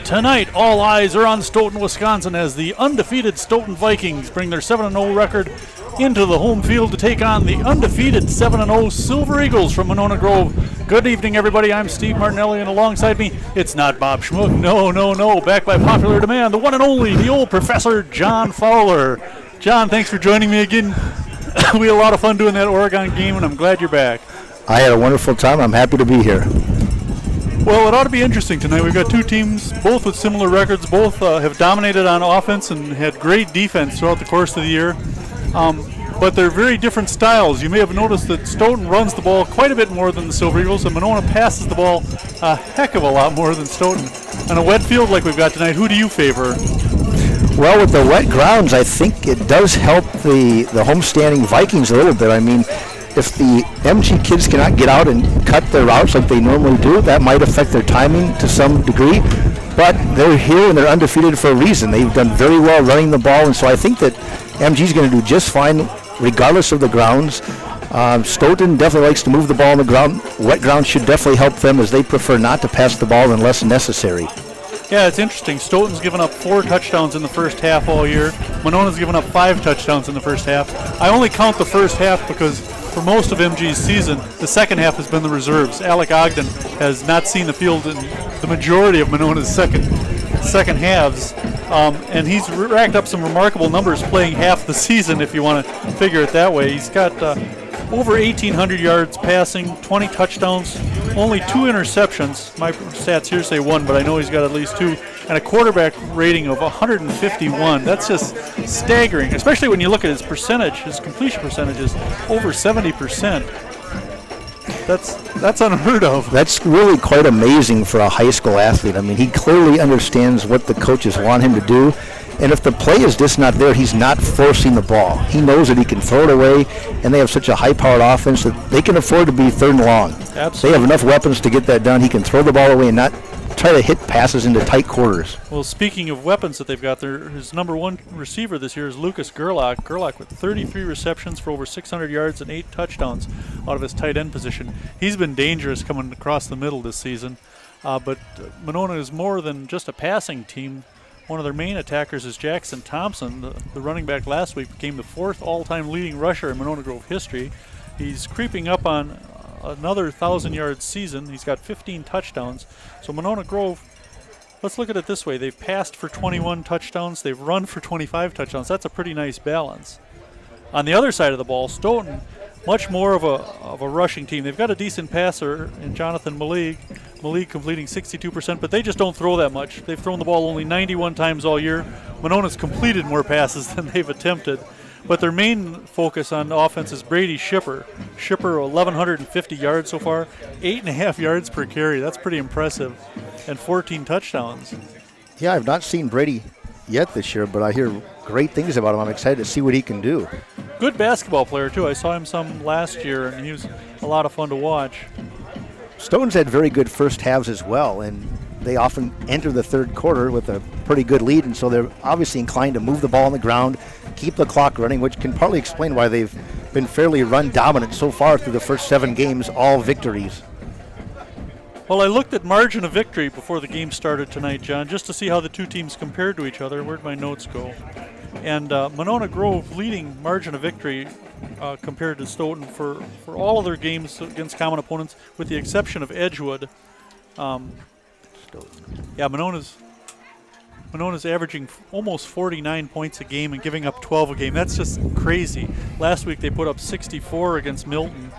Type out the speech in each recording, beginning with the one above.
Tonight, all eyes are on Stoughton, Wisconsin, as the undefeated Stoughton Vikings bring their 7-0 record into the home field to take on the undefeated 7-0 Silver Eagles from Monona Grove. Good evening, everybody. I'm Steve Martinelli, and alongside me, it's not Bob Schmook. No. Back by popular demand, the one and only, the old Professor John Fowler. John, thanks for joining me again. We had a lot of fun doing that Oregon game, and I'm glad you're back. I had a wonderful time. I'm happy to be here. Well, it ought to be interesting tonight. We've got two teams, both with similar records. Both have dominated on offense and had great defense throughout the course of the year. But they're very different styles. You may have noticed that Stoughton runs the ball quite a bit more than the Silver Eagles, and Monona passes the ball a heck of a lot more than Stoughton. On a wet field like we've got tonight, who do you favor? Well, with the wet grounds, I think it does help the homestanding Vikings a little bit. I mean, if the MG kids cannot get out and cut their routes like they normally do, that might affect their timing to some degree. But they're here and they're undefeated for a reason. They've done very well running the ball, and so I think that MG is going to do just fine regardless of the grounds. Stoughton definitely likes to move the ball on the ground. Wet ground should definitely help them, as they prefer not to pass the ball unless necessary. Yeah, it's interesting. Stoughton's given up 4 touchdowns in the first half all year. Monona's given up 5 touchdowns in the first half. I only count the first half because for most of MG's season, the second half has been the reserves. Alec Ogden has not seen the field in the majority of Monona's second halves, and he's racked up some remarkable numbers playing half the season, if you want to figure it that way. He's got over 1,800 yards passing, 20 touchdowns, only 2 interceptions. My stats here say 1, but I know he's got at least 2, and a quarterback rating of 151. That's just staggering, especially when you look at his percentage. His completion percentage is over 70%. That's unheard of. That's really quite amazing for a high school athlete. I mean, he clearly understands what the coaches want him to do. And if the play is just not there, he's not forcing the ball. He knows that he can throw it away, and they have such a high-powered offense that they can afford to be third and long. Absolutely. They have enough weapons to get that done. He can throw the ball away and not try to hit passes into tight quarters. Well, speaking of weapons that they've got, his number 1 receiver this year is Lucas Gerlach. Gerlach with 33 receptions for over 600 yards and 8 touchdowns out of his tight end position. He's been dangerous coming across the middle this season. But Monona is more than just a passing team. One of their main attackers is Jackson Thompson. The running back last week became the 4th all-time leading rusher in Monona Grove history. He's creeping up on another 1,000-yard season. He's got 15 touchdowns. So Monona Grove, let's look at it this way. They've passed for 21 touchdowns. They've run for 25 touchdowns. That's a pretty nice balance. On the other side of the ball, Stoughton, much more of a rushing team. They've got a decent passer in Jonathan Malik completing 62%, but they just don't throw that much. They've thrown the ball only 91 times all year. Monona's completed more passes than they've attempted. But their main focus on offense is Brady Shipper. Shipper, 1,150 yards so far, 8.5 yards per carry. That's pretty impressive, and 14 touchdowns. Yeah, I've not seen Brady yet this year, but I hear great things about him. I'm excited to see what he can do. Good basketball player, too. I saw him some last year, and he was a lot of fun to watch. Stoughton's had very good first halves as well, and they often enter the third quarter with a pretty good lead, and so they're obviously inclined to move the ball on the ground, keep the clock running, which can partly explain why they've been fairly run dominant so far through the first 7 games, all victories. Well, I looked at margin of victory before the game started tonight, John, just to see how the two teams compared to each other. Where'd my notes go? And Monona Grove leading margin of victory compared to Stoughton for all of their games against common opponents, with the exception of Edgewood. Monona's averaging almost 49 points a game and giving up 12 a game. That's just crazy. Last week they put up 64 against Milton.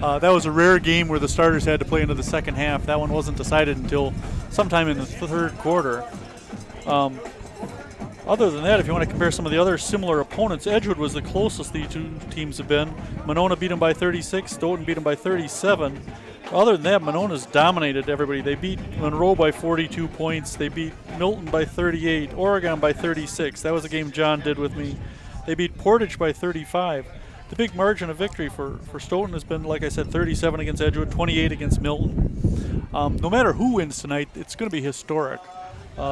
That was a rare game where the starters had to play into the second half. That one wasn't decided until sometime in the third quarter. Other than that, if you want to compare some of the other similar opponents, Edgewood was the closest the two teams have been. Monona beat them by 36. Stoughton beat them by 37. Other than that, Monona's dominated everybody. They beat Monroe by 42 points. They beat Milton by 38. Oregon by 36. That was a game John did with me. They beat Portage by 35. The big margin of victory for Stoughton has been, like I said, 37 against Edgewood, 28 against Milton. No matter who wins tonight, it's going to be historic.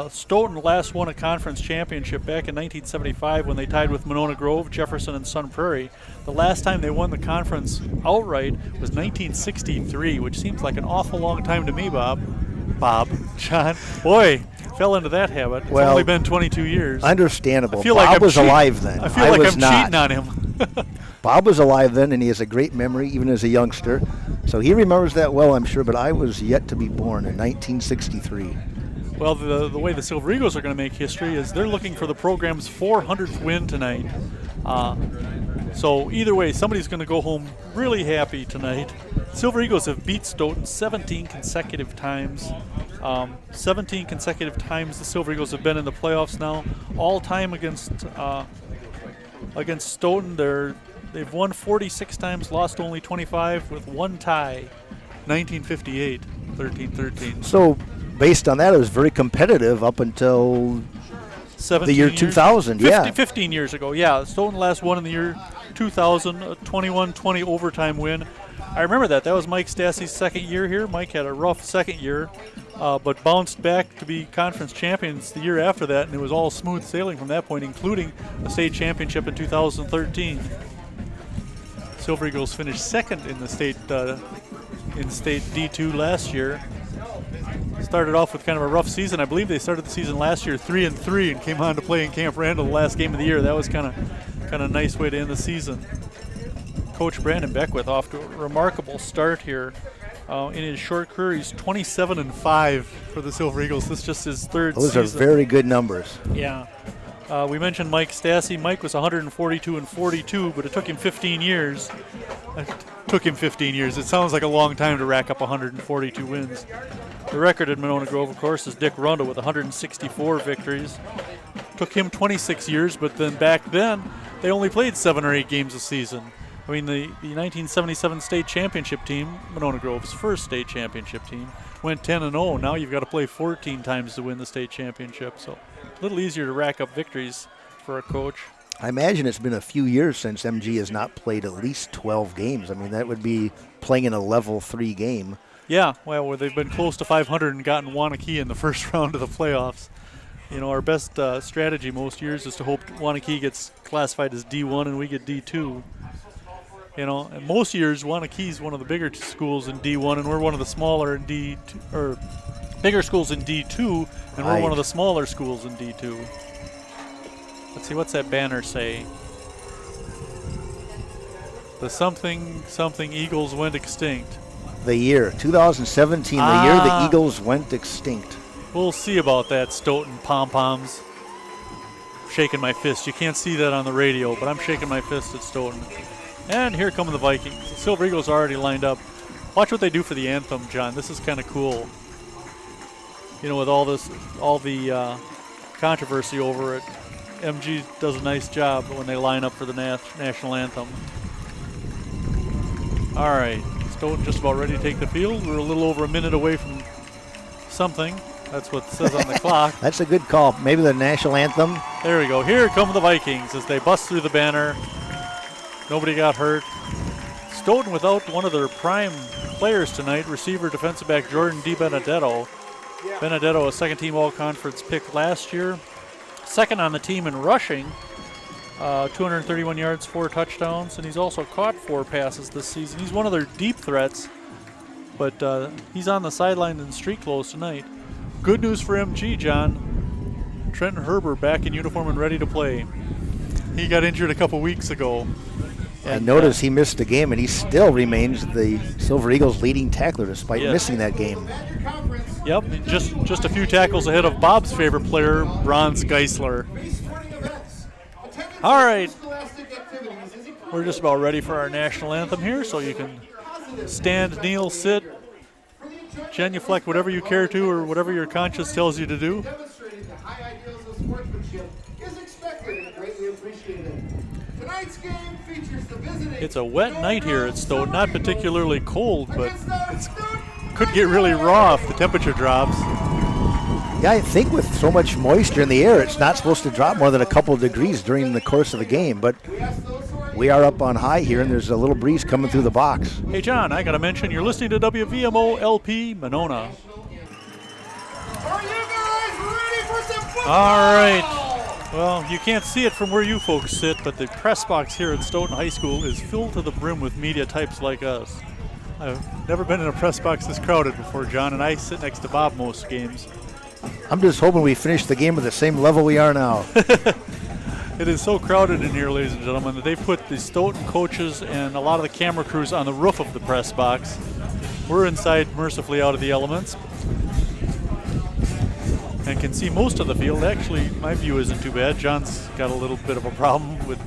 Stoughton last won a conference championship back in 1975 when they tied with Monona Grove, Jefferson, and Sun Prairie. The last time they won the conference outright was 1963, which seems like an awful long time to me, John. Boy, fell into that habit. It's Well, only been 22 years. Understandable. I feel Bob like I'm was cheating. alive then. I feel like was I'm not. cheating on him. Bob was alive then, and he has a great memory, even as a youngster. So he remembers that well, I'm sure, but I was yet to be born in 1963. Well, the way the Silver Eagles are going to make history is they're looking for the program's 400th win tonight. So either way, somebody's going to go home really happy tonight. Silver Eagles have beat Stoughton 17 consecutive times. 17 consecutive times the Silver Eagles have been in the playoffs now. All time against Stoughton, they've won 46 times, lost only 25, with one tie, 1958, 13-13. So based on that, it was very competitive up until the year 2000. 15 years ago, yeah. Stoughton last won in the year 2000, a 21-20 overtime win. I remember that. That was Mike Stassi's second year here. Mike had a rough second year, but bounced back to be conference champions the year after that, and it was all smooth sailing from that point, including the state championship in 2013. Silver Eagles finished second in the state D2 last year. Started off with kind of a rough season. I believe they started the season last year 3-3 and came on to play in Camp Randall the last game of the year. That was kind of a nice way to end the season. Coach Brandon Beckwith off to a remarkable start here. In his short career, he's 27-5 for the Silver Eagles. This is just his third season. Those are very good numbers. Yeah. We mentioned Mike Stassi. Mike was 142-42, but it took him 15 years. It sounds like a long time to rack up 142 wins. The record at Monona Grove, of course, is Dick Rundle with 164 victories. Took him 26 years, but then back then, they only played 7 or 8 games a season. I mean, the 1977 state championship team, Monona Grove's first state championship team, went 10-0. Now you've got to play 14 times to win the state championship. So a little easier to rack up victories for a coach. I imagine it's been a few years since MG has not played at least 12 games. I mean, that would be playing in a level 3 game. Yeah, well, they've been close to 500 and gotten Wanakee in the first round of the playoffs. You know, our best strategy most years is to hope Wanakee gets classified as D1 and we get D2. You know, and most years Wanakee's one of the bigger schools in D1 and we're one of the smaller in D2, or bigger schools in D2 and we're one of the smaller schools in D2. Let's see, what's that banner say? The something Eagles went extinct. The year 2017, the year the Eagles went extinct. We'll see about that, Stoughton pom-poms. Shaking my fist. You can't see that on the radio, but I'm shaking my fist at Stoughton. And here come the Vikings. The Silver Eagles are already lined up. Watch what they do for the anthem, John. This is kind of cool. You know, with all the controversy over it, MG does a nice job when they line up for the national anthem. All right, Stoughton just about ready to take the field. We're a little over a minute away from something. That's what it says on the clock. That's a good call. Maybe the national anthem. There we go. Here come the Vikings as they bust through the banner. Nobody got hurt. Stoughton without one of their prime players tonight, receiver defensive back Jordan Dibenedetto. Benedetto, a second-team all-conference pick last year. Second on the team in rushing, 231 yards, 4 touchdowns, and he's also caught 4 passes this season. He's one of their deep threats, but he's on the sideline in street clothes tonight. Good news for MG, John. Trenton Herbert back in uniform and ready to play. He got injured a couple weeks ago. And notice he missed a game, and he still remains the Silver Eagles' leading tackler despite missing that game. Yep, just a few tackles ahead of Bob's favorite player, Bronze Geisler. All right, we're just about ready for our national anthem here, so you can stand, kneel, sit, genuflect, whatever you care to or whatever your conscience tells you to do. It's a wet night here at Stoughton, not particularly cold, but it could get really raw if the temperature drops. Yeah, I think with so much moisture in the air, it's not supposed to drop more than a couple of degrees during the course of the game, but we are up on high here, and there's a little breeze coming through the box. Hey, John, I got to mention, you're listening to WVMO LP Monona. Are you guys ready for some football? All right. Well, you can't see it from where you folks sit, but the press box here at Stoughton High School is filled to the brim with media types like us. I've never been in a press box this crowded before, John, and I sit next to Bob most games. I'm just hoping we finish the game at the same level we are now. It is so crowded in here, ladies and gentlemen, that they put the Stoughton coaches and a lot of the camera crews on the roof of the press box. We're inside, mercifully out of the elements, and can see most of the field. Actually, my view isn't too bad. John's got a little bit of a problem with,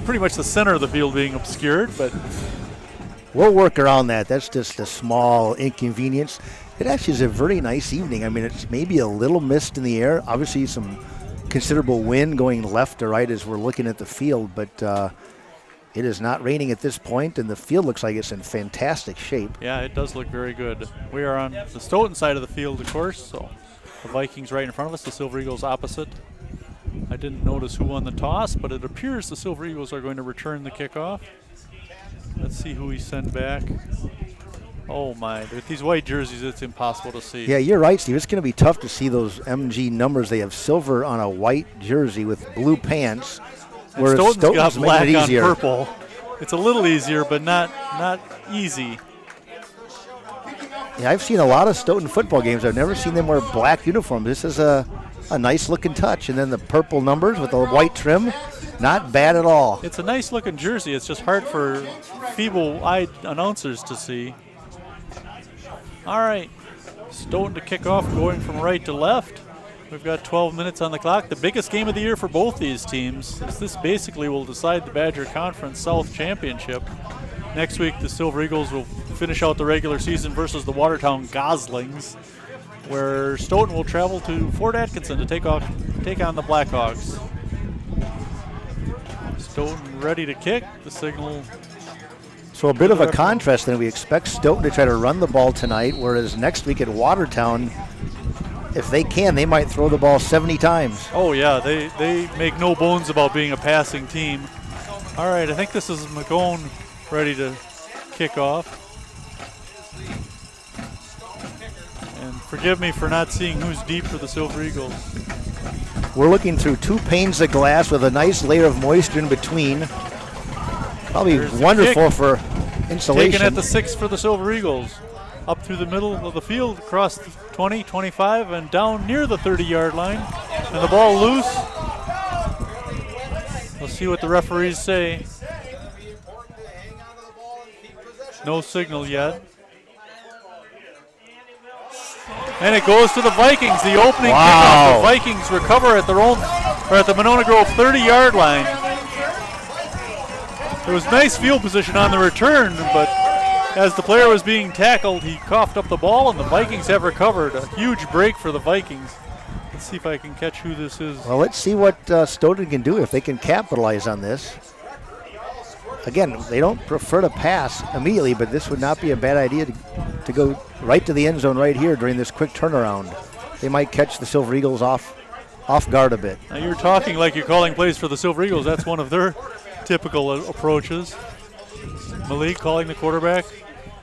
pretty much the center of the field being obscured, but we'll work around that. That's just a small inconvenience. It actually is a very nice evening. I mean, it's maybe a little mist in the air. Obviously, some considerable wind going left to right as we're looking at the field, but it is not raining at this point, and the field looks like it's in fantastic shape. Yeah, it does look very good. We are on the Stoughton side of the field, of course, so the Vikings right in front of us, the Silver Eagles opposite. I didn't notice who won the toss, but it appears the Silver Eagles are going to return the kickoff. Let's see who we send back. Oh my, with these white jerseys, it's impossible to see. Yeah, you're right, Steve. It's going to be tough to see those MG numbers. They have silver on a white jersey with blue pants. And Stoughton's got black on purple. It's a little easier, but not easy. Yeah, I've seen a lot of Stoughton football games. I've never seen them wear black uniforms. This is a nice looking touch. And then the purple numbers with the white trim, not bad at all. It's a nice looking jersey. It's just hard for feeble-eyed announcers to see. All right, Stoughton to kick off, going from right to left. We've got 12 minutes on the clock. The biggest game of the year for both these teams. This basically will decide the Badger Conference South Championship. Next week, the Silver Eagles will finish out the regular season versus the Watertown Goslings, where Stoughton will travel to Fort Atkinson to take on the Blackhawks. Stoughton ready to kick. The signal. So a bit of a contrast then. We expect Stoughton to try to run the ball tonight, whereas next week at Watertown, if they can, they might throw the ball 70 times. Oh yeah, they make no bones about being a passing team. All right, I think this is McCone ready to kick off. And forgive me for not seeing who's deep for the Silver Eagles. We're looking through two panes of glass with a nice layer of moisture in between. Probably wonderful for insulation. Taken at the 6 for the Silver Eagles. Up through the middle of the field, across the 20, 25, and down near the 30-yard line. And the ball loose. We'll see what the referees say. No signal yet. And it goes to the Vikings, the opening kickoff. The Vikings recover at their own, or at the Monona Grove 30-yard line. There was nice field position on the return, but as the player was being tackled, he coughed up the ball, and the Vikings have recovered. A huge break for the Vikings. Let's see if I can catch who this is. Well, let's see what Stoughton can do if they can capitalize on this. Again, they don't prefer to pass immediately, but this would not be a bad idea to go right to the end zone right here during this quick turnaround. They might catch the Silver Eagles off guard a bit. Now you're talking like you're calling plays for the Silver Eagles. That's one of their typical approaches. Malik calling the quarterback.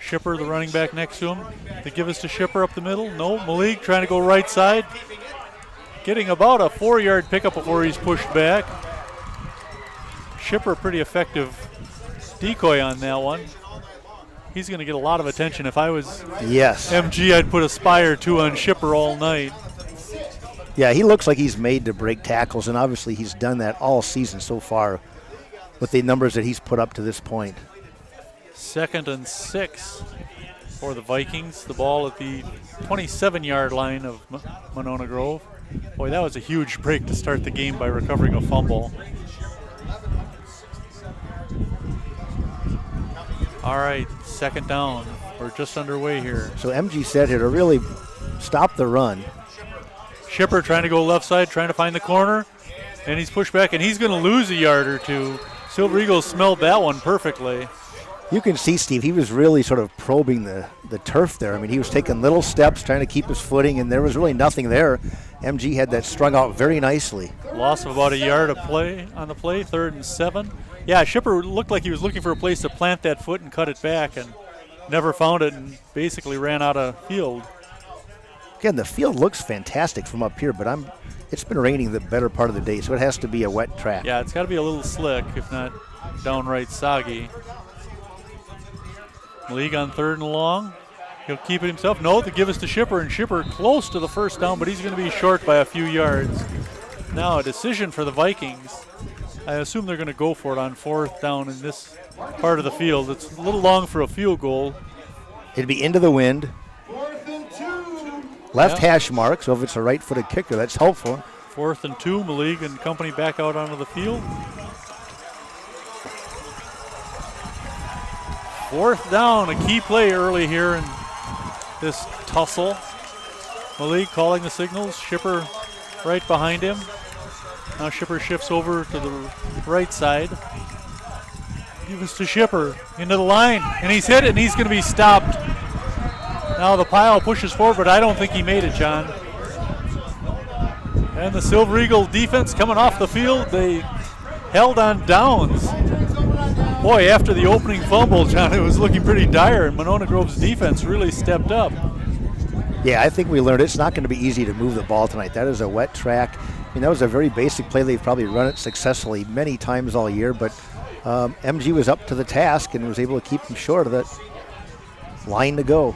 Shipper, the running back next to him. They give us to Shipper up the middle. No, Malik trying to go right side. Getting about a 4-yard pickup before he's pushed back. Shipper, pretty effective decoy on that one. He's going to get a lot of attention. If I was MG, I'd put a spy or two on Shipper all night. Yeah, he looks like he's made to break tackles, and obviously he's done that all season so far with the numbers that he's put up to this point. 2nd and 6 for the Vikings. The ball at the 27-yard line of Monona Grove. Boy, that was a huge break to start the game by recovering a fumble. All right, 2nd down. We're just underway here. So MG said here to really stop the run. Shipper trying to go left side, trying to find the corner, and he's pushed back, and he's going to lose a yard or two. Silver Eagles smelled that one perfectly. You can see, Steve, he was really sort of probing the turf there. I mean, he was taking little steps, trying to keep his footing, and there was really nothing there. MG had that strung out very nicely. Loss of about a yard of play on the play, 3rd and 7. Yeah, Shipper looked like he was looking for a place to plant that foot and cut it back, and never found it, and basically ran out of field. Again, the field looks fantastic from up here, but it's been raining the better part of the day, so it has to be a wet track. Yeah, it's got to be a little slick, if not downright soggy. League on 3rd and long. He'll keep it himself. No, the give is to Shipper, and Shipper close to the first down, but he's going to be short by a few yards. Now a decision for the Vikings. I assume they're going to go for it on 4th down in this part of the field. It's a little long for a field goal. It'd be into the wind. 4th and 2. Left hash mark, so if it's a right-footed kicker, that's helpful. 4th and 2, Malik and company back out onto the field. 4th down, a key play early here in this tussle. Malik calling the signals, Shipper right behind him. Now Shipper shifts over to the right side. Give us to Shipper, into the line, and he's hit it, and he's going to be stopped. Now the pile pushes forward, but I don't think he made it, John. And the Silver Eagle defense coming off the field, they held on downs. Boy, after the opening fumble, John, it was looking pretty dire, and Monona Grove's defense really stepped up. Yeah, I think we learned it's not going to be easy to move the ball tonight. That is a wet track. I mean, that was a very basic play. They've probably run it successfully many times all year, but MG was up to the task and was able to keep them short of that line to go.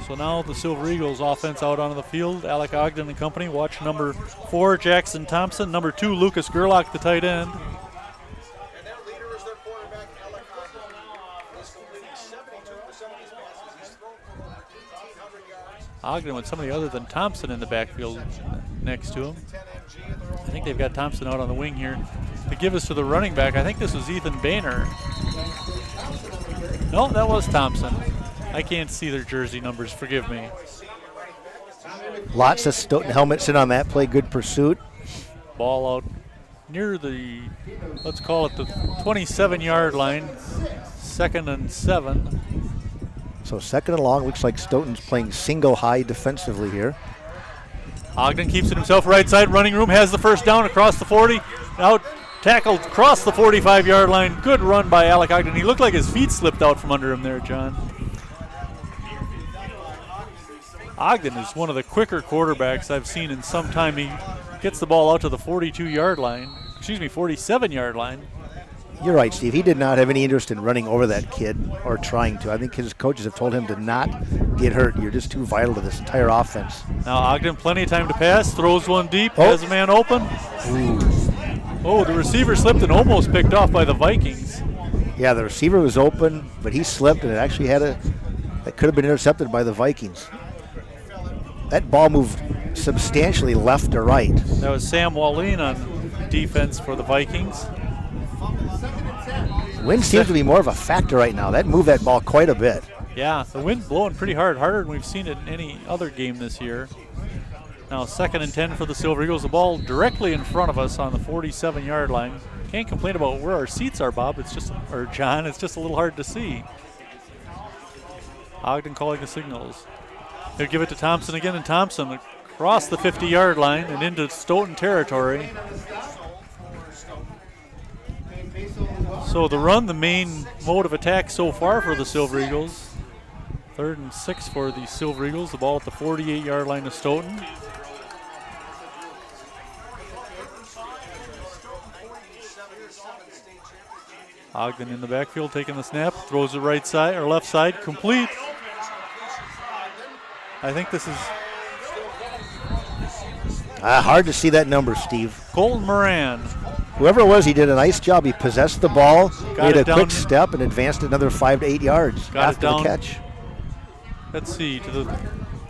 So now the Silver Eagles offense out onto the field. Alec Ogden and company. Watch number 4, Jackson Thompson. Number 2, Lucas Gerlach, the tight end. And their leader is their quarterback, Alec Ogden. He's completing 72% of his passes. He's thrown for 1,800 yards. Ogden with somebody other than Thompson in the backfield next to him. I think they've got Thompson out on the wing here to give us to the running back. I think this was Ethan Boehner. No, that was Thompson. I can't see their jersey numbers, forgive me. Lots of Stoughton helmets in on that play. Good pursuit. Ball out near the, let's call it the 27-yard line. 2nd and 7. So 2nd and long. Looks like Stoughton's playing single high defensively here. Ogden keeps it himself right side. Running room has the first down across the 40. Now tackled across the 45-yard line. Good run by Alec Ogden. He looked like his feet slipped out from under him there, John. Ogden is one of the quicker quarterbacks I've seen in some time. He gets the ball out to the 42-yard line. 47-yard line. You're right, Steve. He did not have any interest in running over that kid or trying to. I think his coaches have told him to not get hurt. You're just too vital to this entire offense. Now Ogden, plenty of time to pass. Throws one deep. Has a man open. Ooh. Oh, the receiver slipped and almost picked off by the Vikings. Yeah, the receiver was open, but he slipped, and it actually that could have been intercepted by the Vikings. That ball moved substantially left to right. That was Sam Wallin on defense for the Vikings. Wind seems to be more of a factor right now. That moved that ball quite a bit. Yeah, the wind blowing pretty hard, harder than we've seen it in any other game this year. Now 2nd and 10 for the Silver Eagles. The ball directly in front of us on the 47-yard line. Can't complain about where our seats are, Bob. It's just, or John, it's just a little hard to see. Ogden calling the signals. They'll give it to Thompson again, and Thompson across the 50-yard line and into Stoughton territory. So the run, the main mode of attack so far for the Silver Eagles. 3rd and 6 for the Silver Eagles. The ball at the 48-yard line of Stoughton. Ogden in the backfield taking the snap, throws it right side or left side, complete. I think this is hard to see that number, Steve. Colton Moran. Whoever it was, he did a nice job. He possessed the ball, made a down, quick step, and advanced another 5 to 8 yards after the catch. Let's see,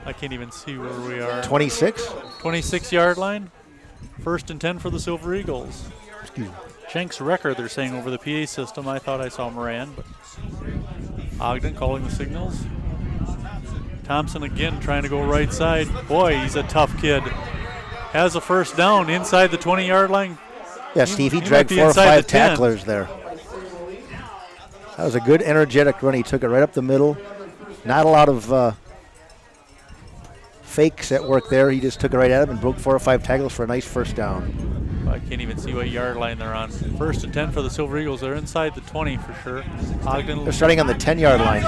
I can't even see where we are. 26? 26-yard line. 1st and 10 for the Silver Eagles. Schenk's record, they're saying over the PA system. I thought I saw Moran, but Ogden calling the signals. Thompson again trying to go right side. Boy, he's a tough kid. Has a first down inside the 20-yard line. Yeah, Steve, he dragged 4 or 5 tacklers there. That was a good, energetic run. He took it right up the middle. Not a lot of fakes at work there. He just took it right at him and broke 4 or 5 tackles for a nice first down. I can't even see what yard line they're on. 1st and 10 for the Silver Eagles. They're inside the 20 for sure. Ogden. They're starting on the 10-yard line.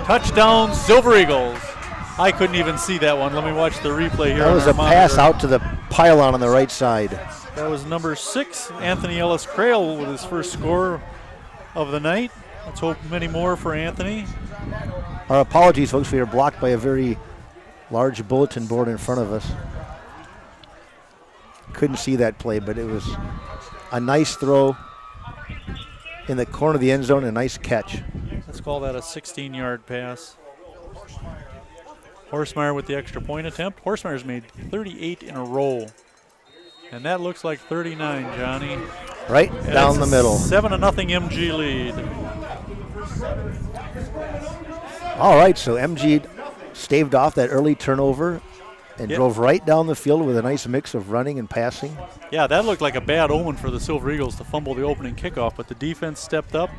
Touchdown, Silver Eagles. I couldn't even see that one. Let me watch the replay here. That was a pass out to the pylon on the right side. That was number 6, Anthony Ellis-Crail with his first score of the night. Let's hope many more for Anthony. Our apologies, folks. We are blocked by a very large bulletin board in front of us. Couldn't see that play, but it was a nice throw in the corner of the end zone, a nice catch. Let's call that a 16-yard pass. Horsemeyer with the extra point attempt. Horsemeyer's made 38 in a row. And that looks like 39, Johnny. Right down the middle. 7-0 MG lead. All right, so MG staved off that early turnover and drove right down the field with a nice mix of running and passing. Yeah, that looked like a bad omen for the Silver Eagles to fumble the opening kickoff, but the defense stepped up,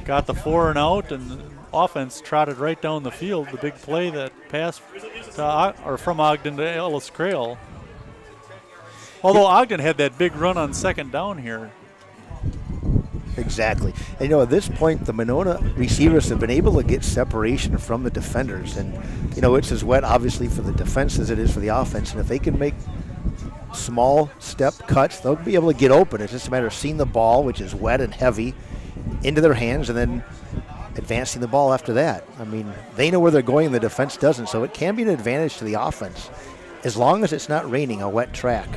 got the 4 and out, and the offense trotted right down the field. The big play that passed from Ogden to Ellis Crail. Although Ogden had that big run on second down here. Exactly. And, at this point, the Monona receivers have been able to get separation from the defenders. And, it's as wet, obviously, for the defense as it is for the offense. And if they can make small step cuts, they'll be able to get open. It's just a matter of seeing the ball, which is wet and heavy, into their hands, and then advancing the ball after that. I mean, they know where they're going, the defense doesn't. So it can be an advantage to the offense, as long as it's not raining a wet track.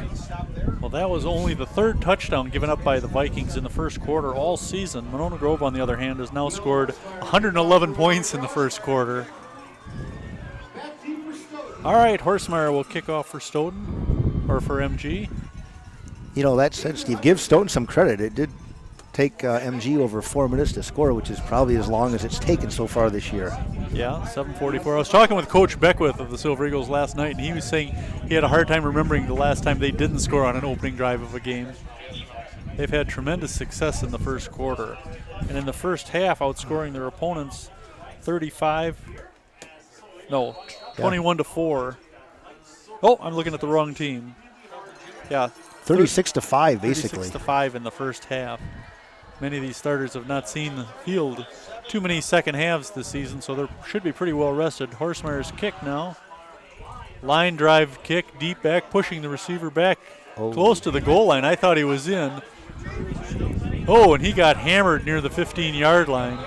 Well, that was only the 3rd touchdown given up by the Vikings in the first quarter all season. Monona Grove, on the other hand, has now scored 111 points in the first quarter. All right, Horsemeyer will kick off for Stoughton, or for MG. That said, Steve, give Stoughton some credit. It did take MG over 4 minutes to score, which is probably as long as it's taken so far this year. Yeah, 7:44. I was talking with Coach Beckwith of the Silver Eagles last night, and he was saying he had a hard time remembering the last time they didn't score on an opening drive of a game. They've had tremendous success in the first quarter, and in the first half, outscoring their opponents 21-4. Oh, I'm looking at the wrong team. Yeah, 36-5, basically. 36-5 in the first half. Many of these starters have not seen the field too many second halves this season, so they should be pretty well rested. Horsemeyer's kick now. Line drive kick, deep back, pushing the receiver back close to the goal line. I thought he was in. Oh, and he got hammered near the 15-yard line.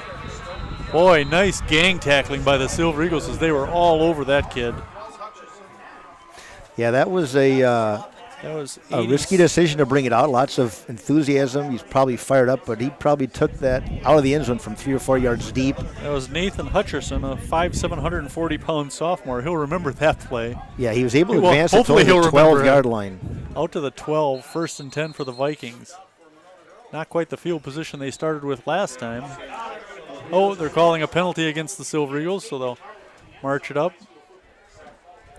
Boy, nice gang tackling by the Silver Eagles as they were all over that kid. Yeah, that was a risky decision to bring it out. Lots of enthusiasm. He's probably fired up, but he probably took that out of the end zone from 3 or 4 yards deep. That was Nathan Hutcherson, a 5'7", 140-pound sophomore. He'll remember that play. Yeah, he was able to advance it to the 12-yard line. Out to the 12, 1st and 10 for the Vikings. Not quite the field position they started with last time. Oh, they're calling a penalty against the Silver Eagles, so they'll march it up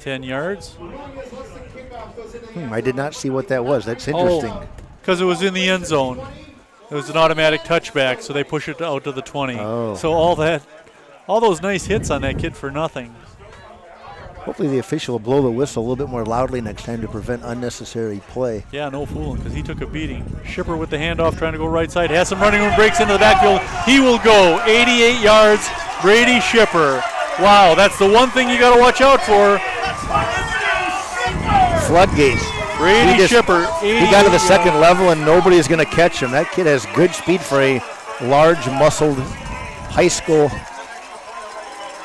10 yards. I did not see what that was. That's interesting. Because it was in the end zone. It was an automatic touchback, so they push it out to the 20. Oh. So all those nice hits on that kid for nothing. Hopefully the official will blow the whistle a little bit more loudly next time to prevent unnecessary play. Yeah, no fooling, because he took a beating. Shipper with the handoff, trying to go right side. Has some running room, breaks into the backfield. He will go 88 yards. Brady Shipper. Wow, that's the one thing you got to watch out for. Floodgates. Brady Shipper. He got to the second level, and nobody is going to catch him. That kid has good speed for a large, muscled high school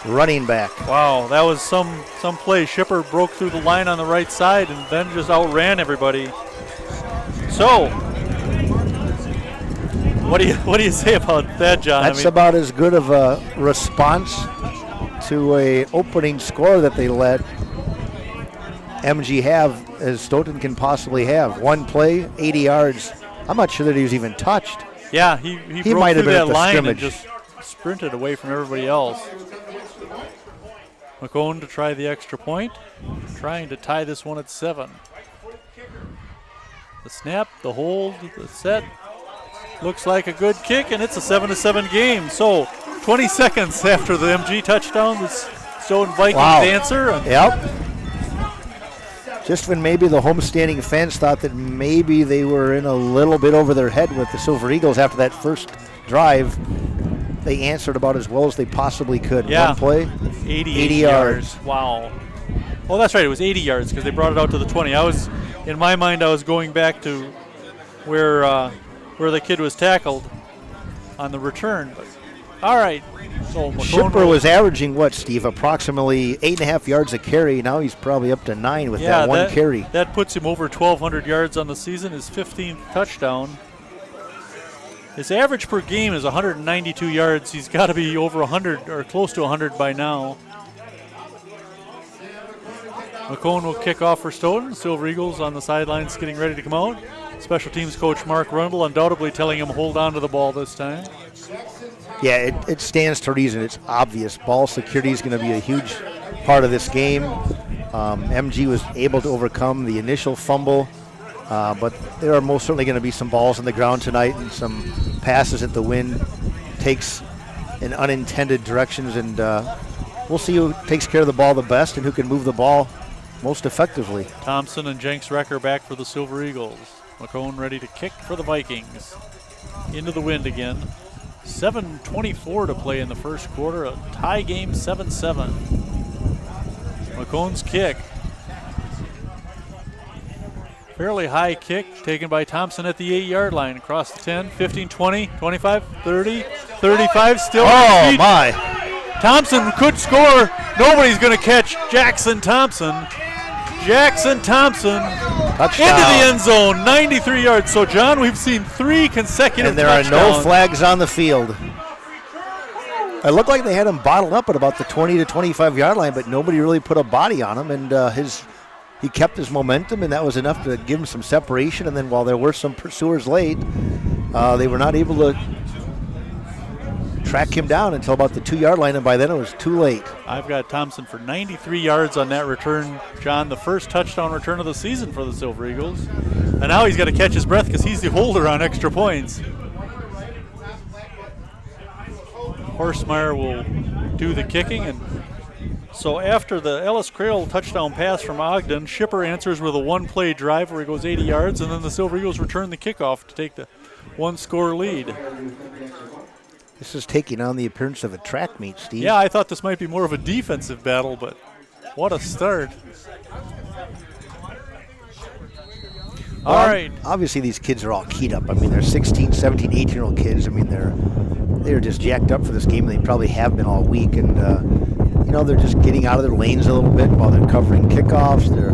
running back. Wow, that was some play. Shipper broke through the line on the right side and then just outran everybody. So, what do you say about that, John? That's about as good of a response to a opening score that they let MG have as Stoughton can possibly have. One play, 80 yards. I'm not sure that he was even touched. Yeah, he broke might have through been that at the line scrimmage. and just sprinted away from everybody else. McCone to try the extra point, trying to tie this one at 7. The snap, the hold, the set. Looks like a good kick, and it's a 7-7 game. So 20 seconds after the MG touchdown, the Stoughton Vikings answer. Yep. Just when maybe the homestanding fans thought that maybe they were in a little bit over their head with the Silver Eagles after that first drive, they answered about as well as they possibly could. Yeah. One play, 80 yards. Wow. Well, that's right. It was 80 yards because they brought it out to the 20. In my mind, I was going back to where the kid was tackled on the return. But All right. So McCone Shipper was averaging what, Steve? Approximately 8.5 yards a carry. Now he's probably up to 9 with that one carry. That puts him over 1,200 yards on the season, his 15th touchdown. His average per game is 192 yards. He's got to be over 100 or close to 100 by now. McCone will kick off for Stoughton. Silver Eagles on the sidelines getting ready to come out. Special teams coach Mark Rundle undoubtedly telling him hold on to the ball this time. Yeah, it stands to reason. It's obvious. Ball security is going to be a huge part of this game. MG was able to overcome the initial fumble, but there are most certainly going to be some balls on the ground tonight and some passes that the wind takes in unintended directions, and we'll see who takes care of the ball the best and who can move the ball most effectively. Thompson and Jenks Recker back for the Silver Eagles. McCone ready to kick for the Vikings. Into the wind again. 7:24 to play in the first quarter. A tie game, 7-7. McCone's kick. Fairly high kick taken by Thompson at the 8-yard line. Across the 10, 15, 20, 25, 30, 35. Still. Oh, my. Thompson could score. Nobody's going to catch Jackson Thompson. Jackson Thompson Touchdown. into the end zone, 93 yards. So, John, we've seen 3 consecutive and there touchdowns. are no flags on the field. It looked like they had him bottled up at about the 20 to 25-yard line, but nobody really put a body on him, and he kept his momentum, and that was enough to give him some separation. And then while there were some pursuers late, they were not able to track him down until about the 2-yard line, and by then it was too late. I've got Thompson for 93 yards on that return, John, the first touchdown return of the season for the Silver Eagles. And now he's got to catch his breath because he's the holder on extra points. Horstmeyer will do the kicking, and so after the Ellis Crail touchdown pass from Ogden, Shipper answers with a one-play drive where he goes 80 yards, and then the Silver Eagles return the kickoff to take the one-score lead. This is taking on the appearance of a track meet, Steve. Yeah, I thought this might be more of a defensive battle, but what a start. All right. Obviously, these kids are all keyed up. I mean, they're 16, 17, 18-year-old kids. I mean, they're just jacked up for this game. They probably have been all week, and they're just getting out of their lanes a little bit while they're covering kickoffs. They're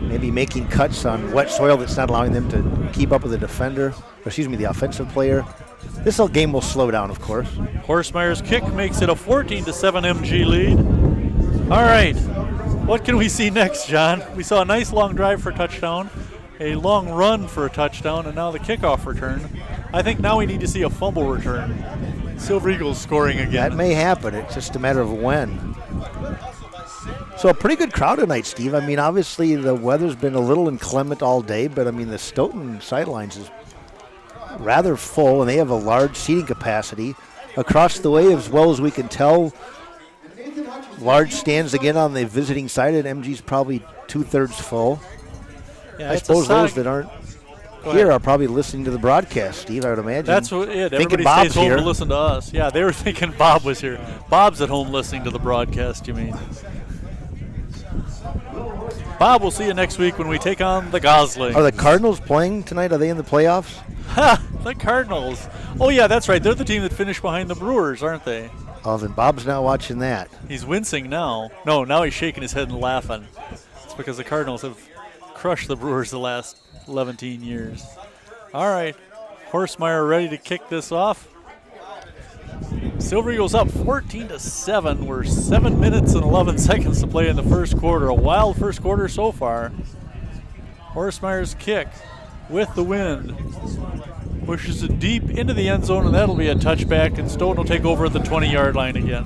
maybe making cuts on wet soil that's not allowing them to keep up with the offensive player. This whole game will slow down, of course. Horstmeyer's kick makes it a 14-7 MG lead. All right. What can we see next, John? We saw a nice long drive for a touchdown, a long run for a touchdown, and now the kickoff return. I think now we need to see a fumble return. Silver Eagles scoring again. That may happen. It's just a matter of when. So a pretty good crowd tonight, Steve. I mean, obviously the weather's been a little inclement all day, but I mean the Stoughton sidelines is rather full, and they have a large seating capacity. Across the way, as well as we can tell, large stands again on the visiting side, and MG's probably 2/3 full. Yeah, I suppose those that aren't here are probably listening to the broadcast, Steve, I would imagine. That's what it. Everybody Bob's stays home here to listen to us. Yeah, they were thinking Bob was here. Bob's at home listening to the broadcast, you mean. Bob, we'll see you next week when we take on the Goslings. Are the Cardinals playing tonight? Are they in the playoffs? Ha! The Cardinals. Oh, yeah, that's right. They're the team that finished behind the Brewers, aren't they? Oh, then Bob's not watching that. He's wincing now. No, now he's shaking his head and laughing. It's because the Cardinals have crushed the Brewers the last 11 years. All right. Horstmeyer ready to kick this off. Silver Eagles up 14-7. We're 7 minutes and 11 seconds to play in the first quarter. A wild first quarter so far. Horstmeyer's kick with the wind. Pushes it deep into the end zone, and that'll be a touchback, and Stoughton will take over at the 20-yard line again.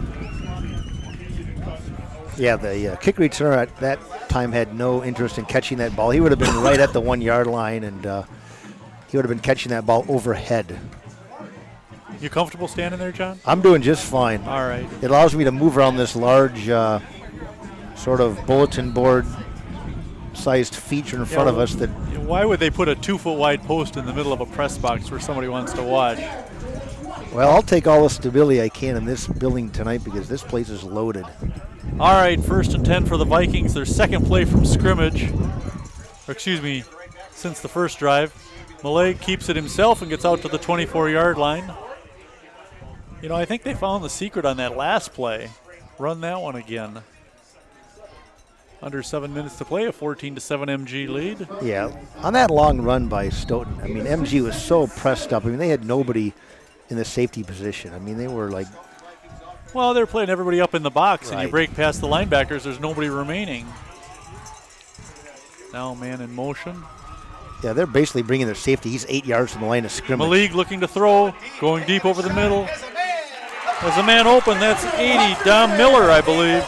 Yeah, the kick returner at that time had no interest in catching that ball. He would have been right at the 1-yard line, and he would have been catching that ball overhead. You comfortable standing there, John? I'm doing just fine. All right. It allows me to move around this large sort of bulletin board sized feature in front of us. That why would they put a 2-foot wide post in the middle of a press box where somebody wants to watch? Well, I'll take all the stability I can in this building tonight because this place is loaded. All right, 1st and 10 for the Vikings. Their second play from scrimmage. Or excuse me, since the first drive. Malay keeps it himself and gets out to the 24-yard line. You know, I think they found the secret on that last play. Run that one again. Under 7 minutes to play, a 14-7 MG lead. Yeah, on that long run by Stoughton, I mean, MG was so pressed up. I mean, they had nobody in the safety position. I mean, they were like... Well, they're playing everybody up in the box, and you Right. break past the linebackers, there's nobody remaining. Now man in motion. Yeah, they're basically bringing their safety. He's 8 yards from the line of scrimmage. Malik looking to throw, going deep over the middle. There's a man open, that's 80, Dom Miller, I believe.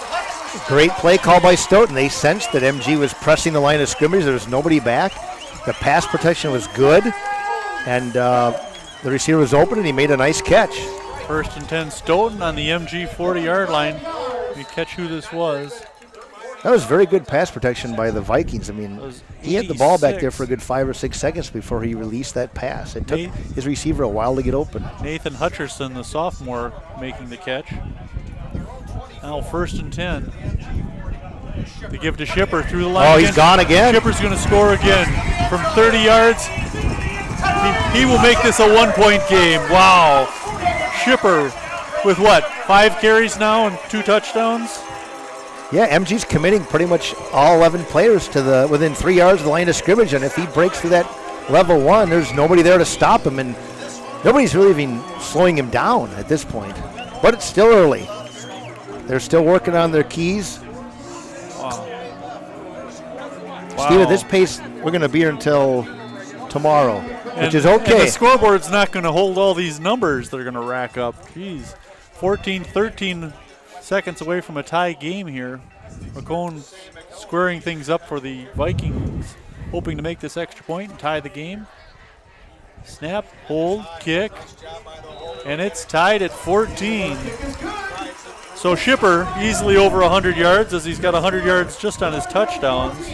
Great play call by Stoughton. They sensed that MG was pressing the line of scrimmage. There was nobody back. The pass protection was good, and the receiver was open, and he made a nice catch. 1st and 10 Stoughton on the MG 40-yard line. You catch who this was. That was very good pass protection by the Vikings. I mean, he had the ball back there 86. for a good 5 or 6 seconds before he released that pass. It took Nate- his receiver a while to get open. Nathan Hutcherson, the sophomore, making the catch. Now 1st and 10. To give to Shipper through the line. Oh, he's gone again. Shipper's going to score again from 30 yards. He will make this a 1-point game. Wow. Shipper with what, 5 carries now and 2 touchdowns? Yeah, MG's committing pretty much all 11 players to the within 3 yards of the line of scrimmage, and if he breaks through that level 1, there's nobody there to stop him, and nobody's really even slowing him down at this point. But it's still early. They're still working on their keys. Wow. Steve, at this pace, we're going to be here until tomorrow, which is And okay. the scoreboard's not going to hold all these numbers they're going to rack up. Jeez. 13 seconds away from a tie game here. McCone squaring things up for the Vikings, hoping to make this extra point and tie the game. Snap, hold, kick, and it's tied at 14. So Shipper easily over 100 yards, as he's got 100 yards just on his touchdowns.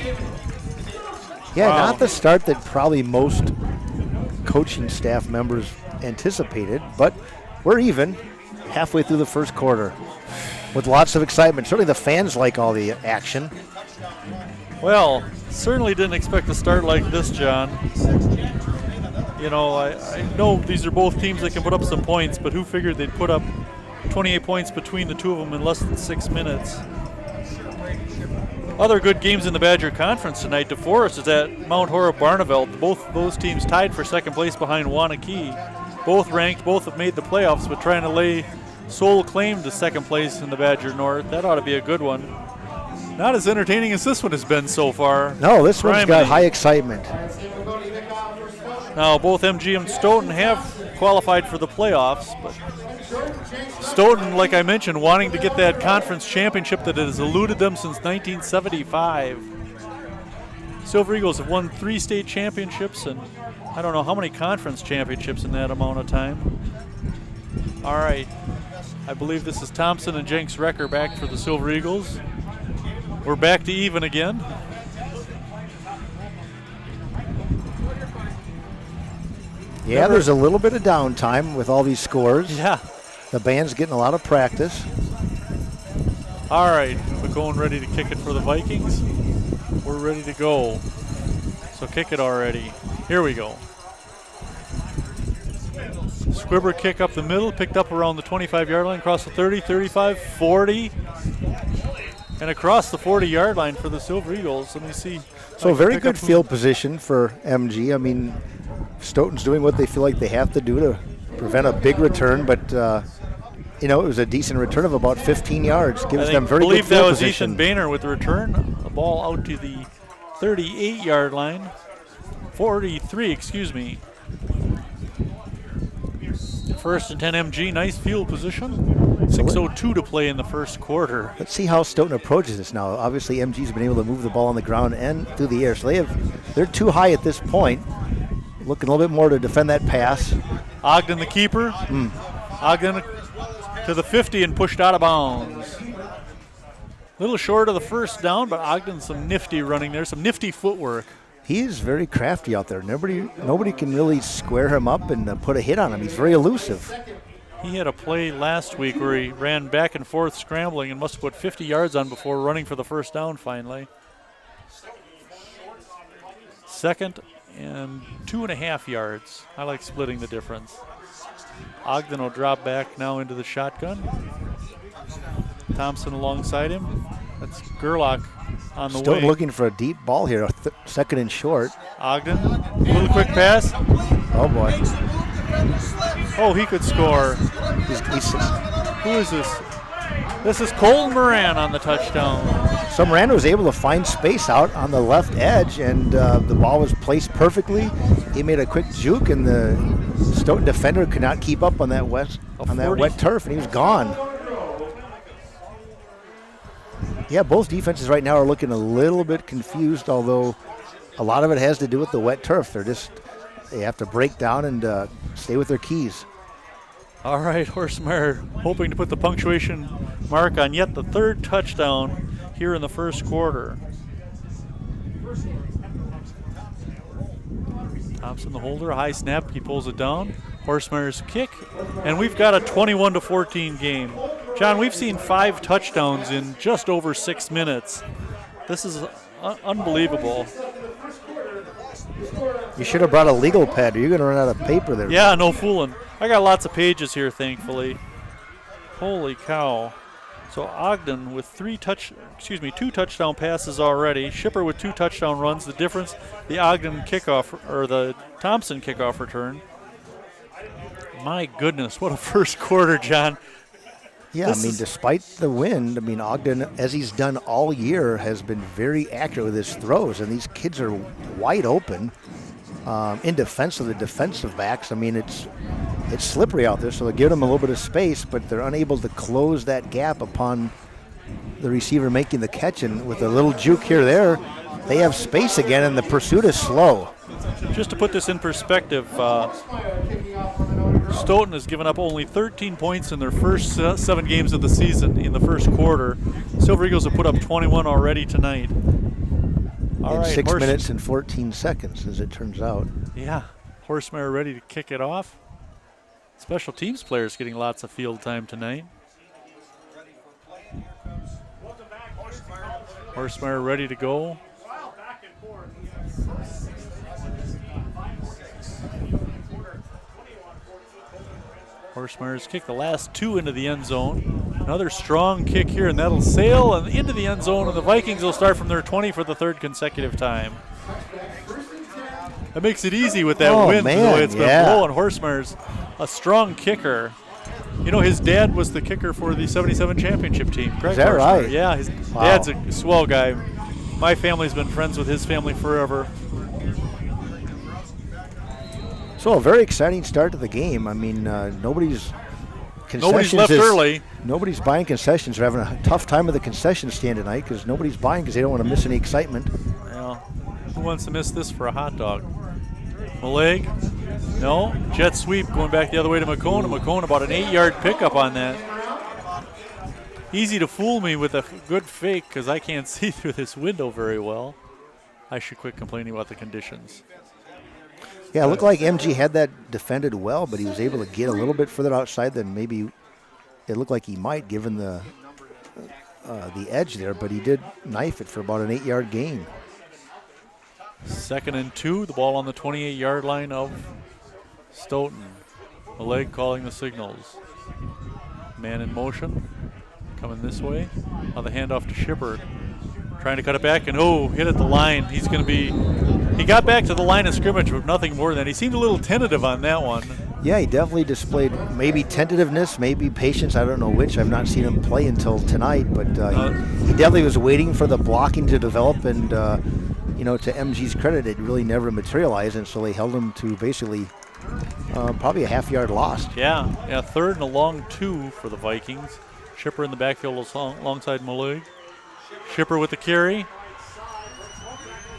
Yeah, Wow. not the start that probably most coaching staff members anticipated, but we're even halfway through the first quarter with lots of excitement. Certainly the fans like all the action. Well, certainly didn't expect to start like this, John. You know, I know these are both teams that can put up some points, but who figured they'd put up 28 points between the two of them in less than 6 minutes? Other good games in the Badger Conference tonight. DeForest is at Mount Horeb Barneveld. Both those teams tied for second place behind Wanakee. Both ranked, both have made the playoffs, but trying to lay sole claim to second place in the Badger North. That ought to be a good one. Not as entertaining as this one has been so far. No, this one's got Criminy. high excitement. Now, both MG and Stoughton have qualified for the playoffs, but Stoughton, like I mentioned, wanting to get that conference championship that has eluded them since 1975. Silver Eagles have won 3 state championships and I don't know how many conference championships in that amount of time. All right, I believe this is Thompson and Jenks Recker back for the Silver Eagles. We're back to even again. Yeah, there's a little bit of downtime with all these scores. Yeah. The band's getting a lot of practice. All right, McCone ready to kick it for the Vikings. We're ready to go. So kick it already. Here we go. Squibber kick up the middle, picked up around the 25-yard line, across the 30, 35, 40, and across the 40-yard line for the Silver Eagles. Let me see. So very Pick good up who- field position for MG. I mean, Stoughton's doing what they feel like they have to do to prevent a big return, but you know, it was a decent return of about 15 yards. Gives them very good believe that field was position. Ethan Boehner with the return. A ball out to the 38-yard line. 43, excuse me. 1st and 10 MG, nice field position. 6:02 to play in the first quarter. Let's see how Stoughton approaches this now. Obviously, MG's been able to move the ball on the ground and through the air, so they're too high at this point. Looking a little bit more to defend that pass. Ogden the keeper. Ogden to the 50 and pushed out of bounds. A little short of the first down, but Ogden some nifty running there, some nifty footwork. He is very crafty out there. Nobody can really square him up and put a hit on him. He's very elusive. He had a play last week where he ran back and forth scrambling and must have put 50 yards on before running for the first down finally. 2nd and 2.5 yards. I like splitting the difference. Ogden will drop back now into the shotgun. Thompson alongside him. That's Gerlach on the Still way. looking for a deep ball here, second and short. Ogden, a little quick pass. Oh, boy. Oh, he could score. Who is this? This is Colton Moran on the touchdown. So Miranda was able to find space out on the left edge, and the ball was placed perfectly. He made a quick juke, and the Stoughton defender could not keep up on that wet turf, and he was gone. Yeah, both defenses right now are looking a little bit confused, although a lot of it has to do with the wet turf. They have to break down and stay with their keys. All right, Horsemeyer hoping to put the punctuation mark on yet the third touchdown here in the first quarter. Thompson the holder, high snap, he pulls it down. Horsemeyer's kick, and we've got a 21-14 game. John, we've seen 5 touchdowns in just over 6 minutes. This is unbelievable. You should have brought a legal pad, or you're going to run out of paper there. Yeah, no fooling. I got lots of pages here, thankfully. Holy cow. So Ogden with 2 touchdown passes already. Shipper with 2 touchdown runs. The difference, the Ogden kickoff, or the Thompson kickoff return. My goodness, what a first quarter, John. Yeah, despite the wind, Ogden, as he's done all year, has been very accurate with his throws, and these kids are wide open in defense of the defensive backs. It's slippery out there, so they give them a little bit of space, but they're unable to close that gap upon the receiver making the catch, and with a little juke here or there, they have space again, and the pursuit is slow. Just to put this in perspective, Stoughton has given up only 13 points in their first 7 games of the season in the first quarter. Silver Eagles have put up 21 already tonight. All right, 6 minutes and 14 seconds, as it turns out. Yeah, Horsemeyer ready to kick it off. Special teams players getting lots of field time tonight. Horsemeyer ready to go. Horsemeyer's kicked the last 2 into the end zone. Another strong kick here, and that'll sail and into the end zone, and the Vikings will start from their 20 for the 3rd consecutive time. That makes it easy with that wind, the way it's been blowing. Horsemeyer's a strong kicker. You know, his dad was the kicker for the 77 championship team. Greg Is that Horsemeyer. right? Yeah, his dad's a swell guy. My family's been friends with his family forever. So a very exciting start to the game. Nobody's left early. Nobody's buying concessions. They're having a tough time with the concession stand tonight because nobody's buying because they don't want to miss any excitement. Well, who wants to miss this for a hot dog? Maleg? No. Jet sweep going back the other way to McCone. McCone about an 8-yard pickup on that. Easy to fool me with a good fake because I can't see through this window very well. I should quit complaining about the conditions. Yeah, it looked like MG had that defended well, but he was able to get a little bit further outside than maybe it looked like he might, given the edge there. But he did knife it for about an 8-yard gain. 2nd and 2, the ball on the 28-yard line of Stoughton. Maleg calling the signals. Man in motion, coming this way. Now the handoff to Shipper. Trying to cut it back, and hit at the line. He got back to the line of scrimmage, but nothing more than that. He seemed a little tentative on that one. Yeah, he definitely displayed maybe tentativeness, maybe patience. I don't know which. I've not seen him play until tonight, but he definitely was waiting for the blocking to develop, and to MG's credit, it really never materialized, and so they held him to basically probably a half-yard loss. Yeah, 3rd and a long 2 for the Vikings. Shipper in the backfield alongside Maleg. Shipper with the carry.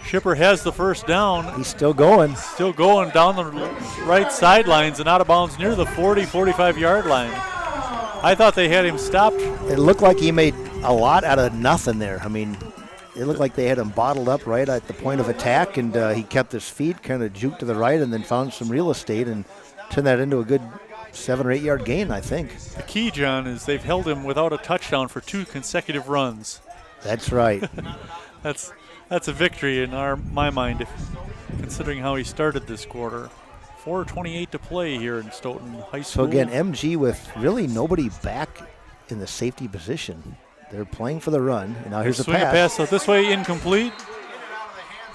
Shipper has the first down. He's still going. Still going down the right sidelines and out of bounds near the 40, 45-yard line. I thought they had him stopped. It looked like he made a lot out of nothing there. It looked like they had him bottled up right at the point of attack, and he kept his feet, kind of juked to the right, and then found some real estate and turned that into a good 7 or 8 yard gain, I think. The key, John, is they've held him without a touchdown for 2 consecutive runs. That's right. That's a victory in my mind, considering how he started this quarter. 4:28 to play here in Stoughton High So School. again, MG with really nobody back in the safety position. They're playing for the run. And now here's the swing a pass. pass out this way, incomplete.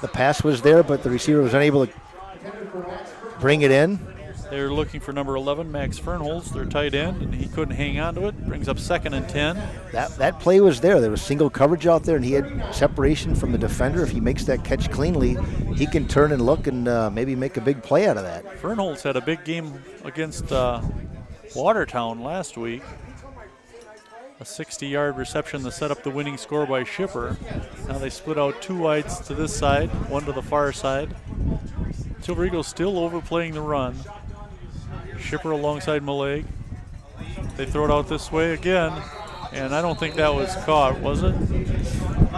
The pass was there, but the receiver was unable to bring it in. They're looking for number 11, Max Fernholz, their tight end, and he couldn't hang on to it. Brings up 2nd and 10. That play was there. There was single coverage out there, and he had separation from the defender. If he makes that catch cleanly, he can turn and look and maybe make a big play out of that. Fernholz had a big game against Watertown last week. A 60-yard reception to set up the winning score by Schipper. Now they split out 2 wides to this side, 1 to the far side. Silver Eagles still overplaying the run. Schipper alongside Maleg. They throw it out this way again, and I don't think that was caught, was it?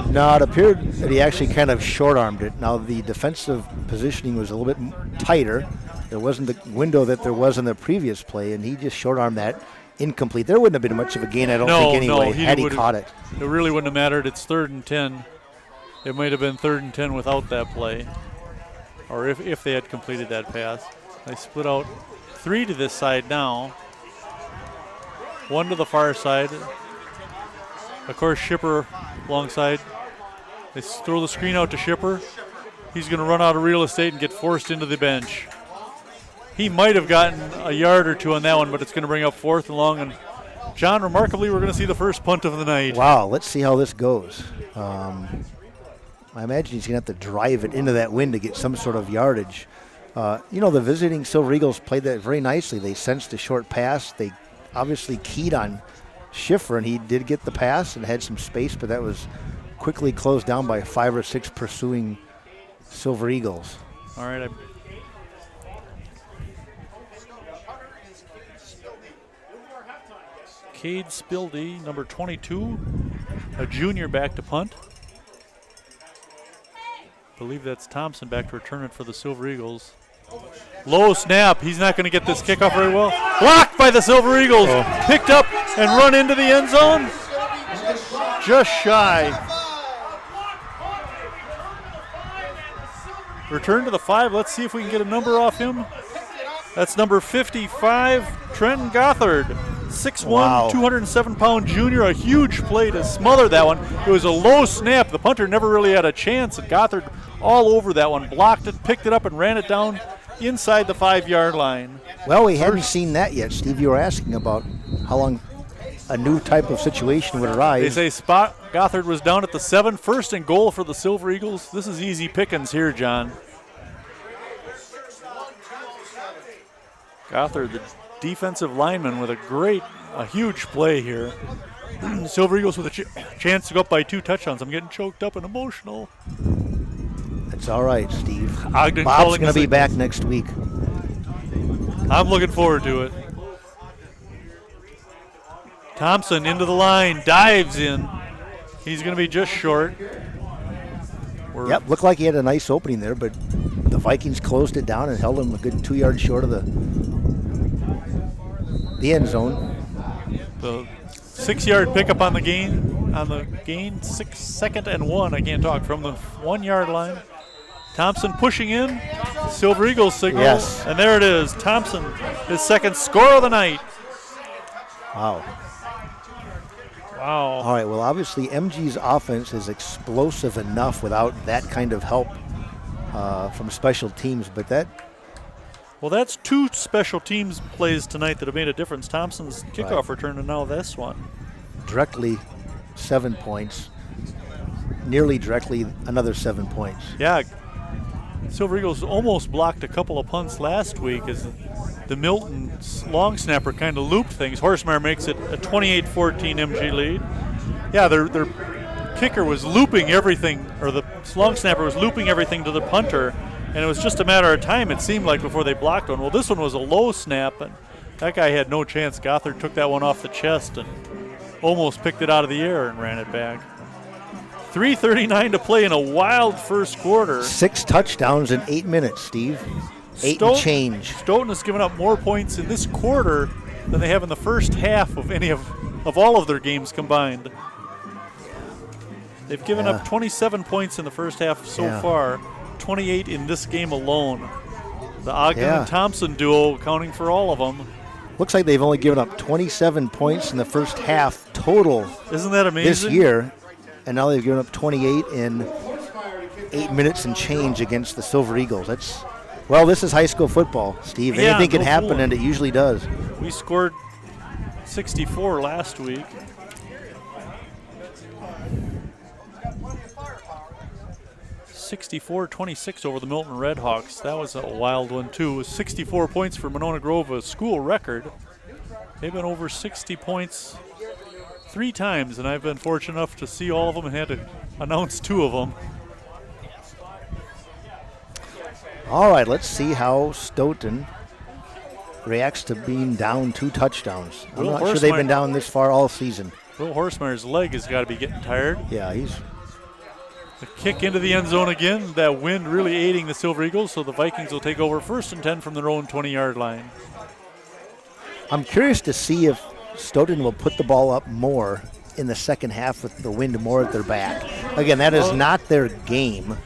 No, it appeared that he actually kind of short-armed it. Now the defensive positioning was a little bit tighter. There wasn't the window that there was in the previous play, and he just short-armed that. Incomplete. There wouldn't have been much of a gain, I don't think, anyway, had he caught it. It really wouldn't have mattered. It's 3rd and 10. It might have been 3rd and 10 without that play, or if they had completed that pass. They split out 3 to this side now, 1 to the far side. Of course, Schipper alongside. They throw the screen out to Schipper. He's going to run out of real estate and get forced into the bench. He might have gotten a yard or 2 on that one, but it's going to bring up 4th and long. And John, remarkably, we're going to see the first punt of the night. Wow, let's see how this goes. I imagine he's going to have to drive it into that wind to get some sort of yardage. The visiting Silver Eagles played that very nicely. They sensed a short pass. They obviously keyed on Schiffer, and he did get the pass and had some space, but that was quickly closed down by 5 or 6 pursuing Silver Eagles. All right. Cade Spildy, number 22, a junior, back to punt. I believe that's Thompson back to return it for the Silver Eagles. Low snap. He's not going to get this kickoff very well. Blocked by the Silver Eagles. Picked up and run into the end zone. Just shy. Return to the 5. Let's see if we can get a number off him. That's number 55, Trenton Gotthard. 6'1", wow. 207-pound junior, a huge play to smother that one. It was a low snap. The punter never really had a chance, and Gotthard all over that one, blocked it, picked it up, and ran it down inside the 5-yard line. Well, we hadn't seen that yet, Steve. You were asking about how long a new type of situation would arise. They say Gotthard was down at the 7, 1st and goal for the Silver Eagles. This is easy pickings here, John. Gotthard, the defensive lineman, with a huge play here. Silver Eagles with a chance to go up by 2 touchdowns. I'm getting choked up and emotional. It's all right, Steve. Ogden Bob's going to be back next week. I'm looking forward to it. Thompson into the line, dives in. He's going to be just short. Yep, looked like he had a nice opening there, but the Vikings closed it down and held him a good 2 yards short of the end zone. The 6-yard pickup on the gain. 2nd and 1. I can't talk, from the 1-yard line. Thompson pushing in. Silver Eagles signal. Yes. And there it is. Thompson, his 2nd score of the night. Wow. Wow. All right, well, obviously MG's offense is explosive enough without that kind of help from special teams, but that's 2 special teams plays tonight that have made a difference. Thompson's kickoff return and now this one. Directly 7 points. Nearly directly another 7 points. Yeah. Silver Eagles almost blocked a couple of punts last week as the Milton long snapper kind of looped things. Horsemeyer makes it a 28-14 MG lead. Yeah, their kicker was looping everything, or the long snapper was looping everything to the punter, and it was just a matter of time, it seemed like, before they blocked one. Well, this one was a low snap, and that guy had no chance. Gotthard took that one off the chest and almost picked it out of the air and ran it back. 3:39 to play in a wild first quarter. 6 touchdowns in 8 minutes, Steve. 8 and change. Stoughton has given up more points in this quarter than they have in the first half of any of all of their games combined. They've given up 27 points in the first half so far, 28 in this game alone. The Ogden and Thompson duo accounting for all of them. Looks like they've only given up 27 points in the first half total. Isn't that amazing? This year, and now they've given up 28 in 8 minutes and change against the Silver Eagles. This is high school football, Steve. Yeah, anything can no happen, fooling. and it usually does. We scored 64 last week. 64-26 over the Milton Redhawks. That was a wild one, too. It was 64 points for Monona Grove, a school record. They've been over 60 points 3 times, and I've been fortunate enough to see all of them and had to announce 2 of them. All right, let's see how Stoughton reacts to being down 2 touchdowns. I'm not sure they've been down this far all season. Will Horsemeyer's leg has got to be getting tired. Yeah, The kick into the end zone again. That wind really aiding the Silver Eagles, so the Vikings will take over 1st and 10 from their own 20-yard line. I'm curious to see if Stoughton will put the ball up more in the second half with the wind more at their back. Again, that is not their game,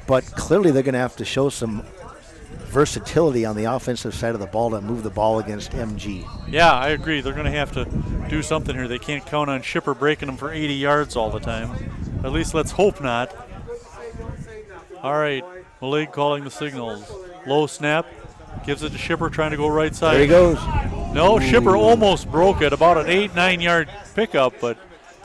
but clearly they're going to have to show some versatility on the offensive side of the ball to move the ball against MG. Yeah, I agree. They're going to have to do something here. They can't count on Shipper breaking them for 80 yards all the time. At least let's hope not. All right, Malik calling the signals. Low snap, gives it to Shipper trying to go right side. There he goes. No, Shipper almost broke it, about an 8-9 yard pickup, but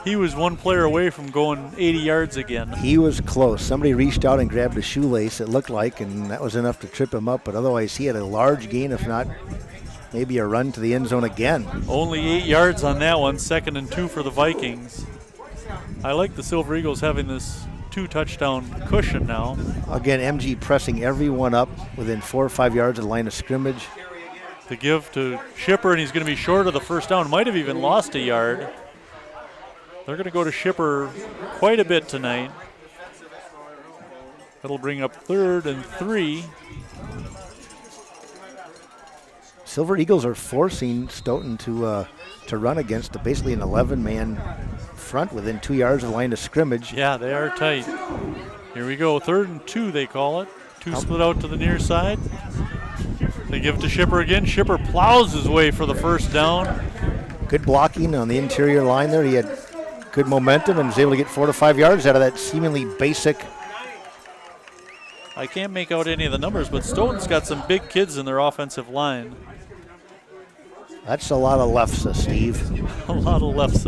he was one player away from going 80 yards again. He was close. Somebody reached out and grabbed a shoelace, it looked like, and that was enough to trip him up, but otherwise he had a large gain, if not maybe a run to the end zone again. Only 8 yards on that one, 2nd and 2 for the Vikings. I like the Silver Eagles having this 2-touchdown cushion now. Again, MG pressing everyone up within 4 or 5 yards of the line of scrimmage. To give to Shipper, and he's going to be short of the first down. Might have even lost a yard. They're going to go to Shipper quite a bit tonight. That'll bring up 3rd and 3. Silver Eagles are forcing Stoughton to run against basically an 11-man front within 2 yards of the line of scrimmage. Yeah, they are tight. Here we go, 3rd and 2 they call it. 2 split out to the near side. They give it to Shipper again. Shipper plows his way for the first down. Good blocking on the interior line there. He had good momentum and was able to get 4 to 5 yards out of that seemingly basic. I can't make out any of the numbers, but Stoughton's got some big kids in their offensive line. That's a lot of lefts, Steve. A lot of lefts.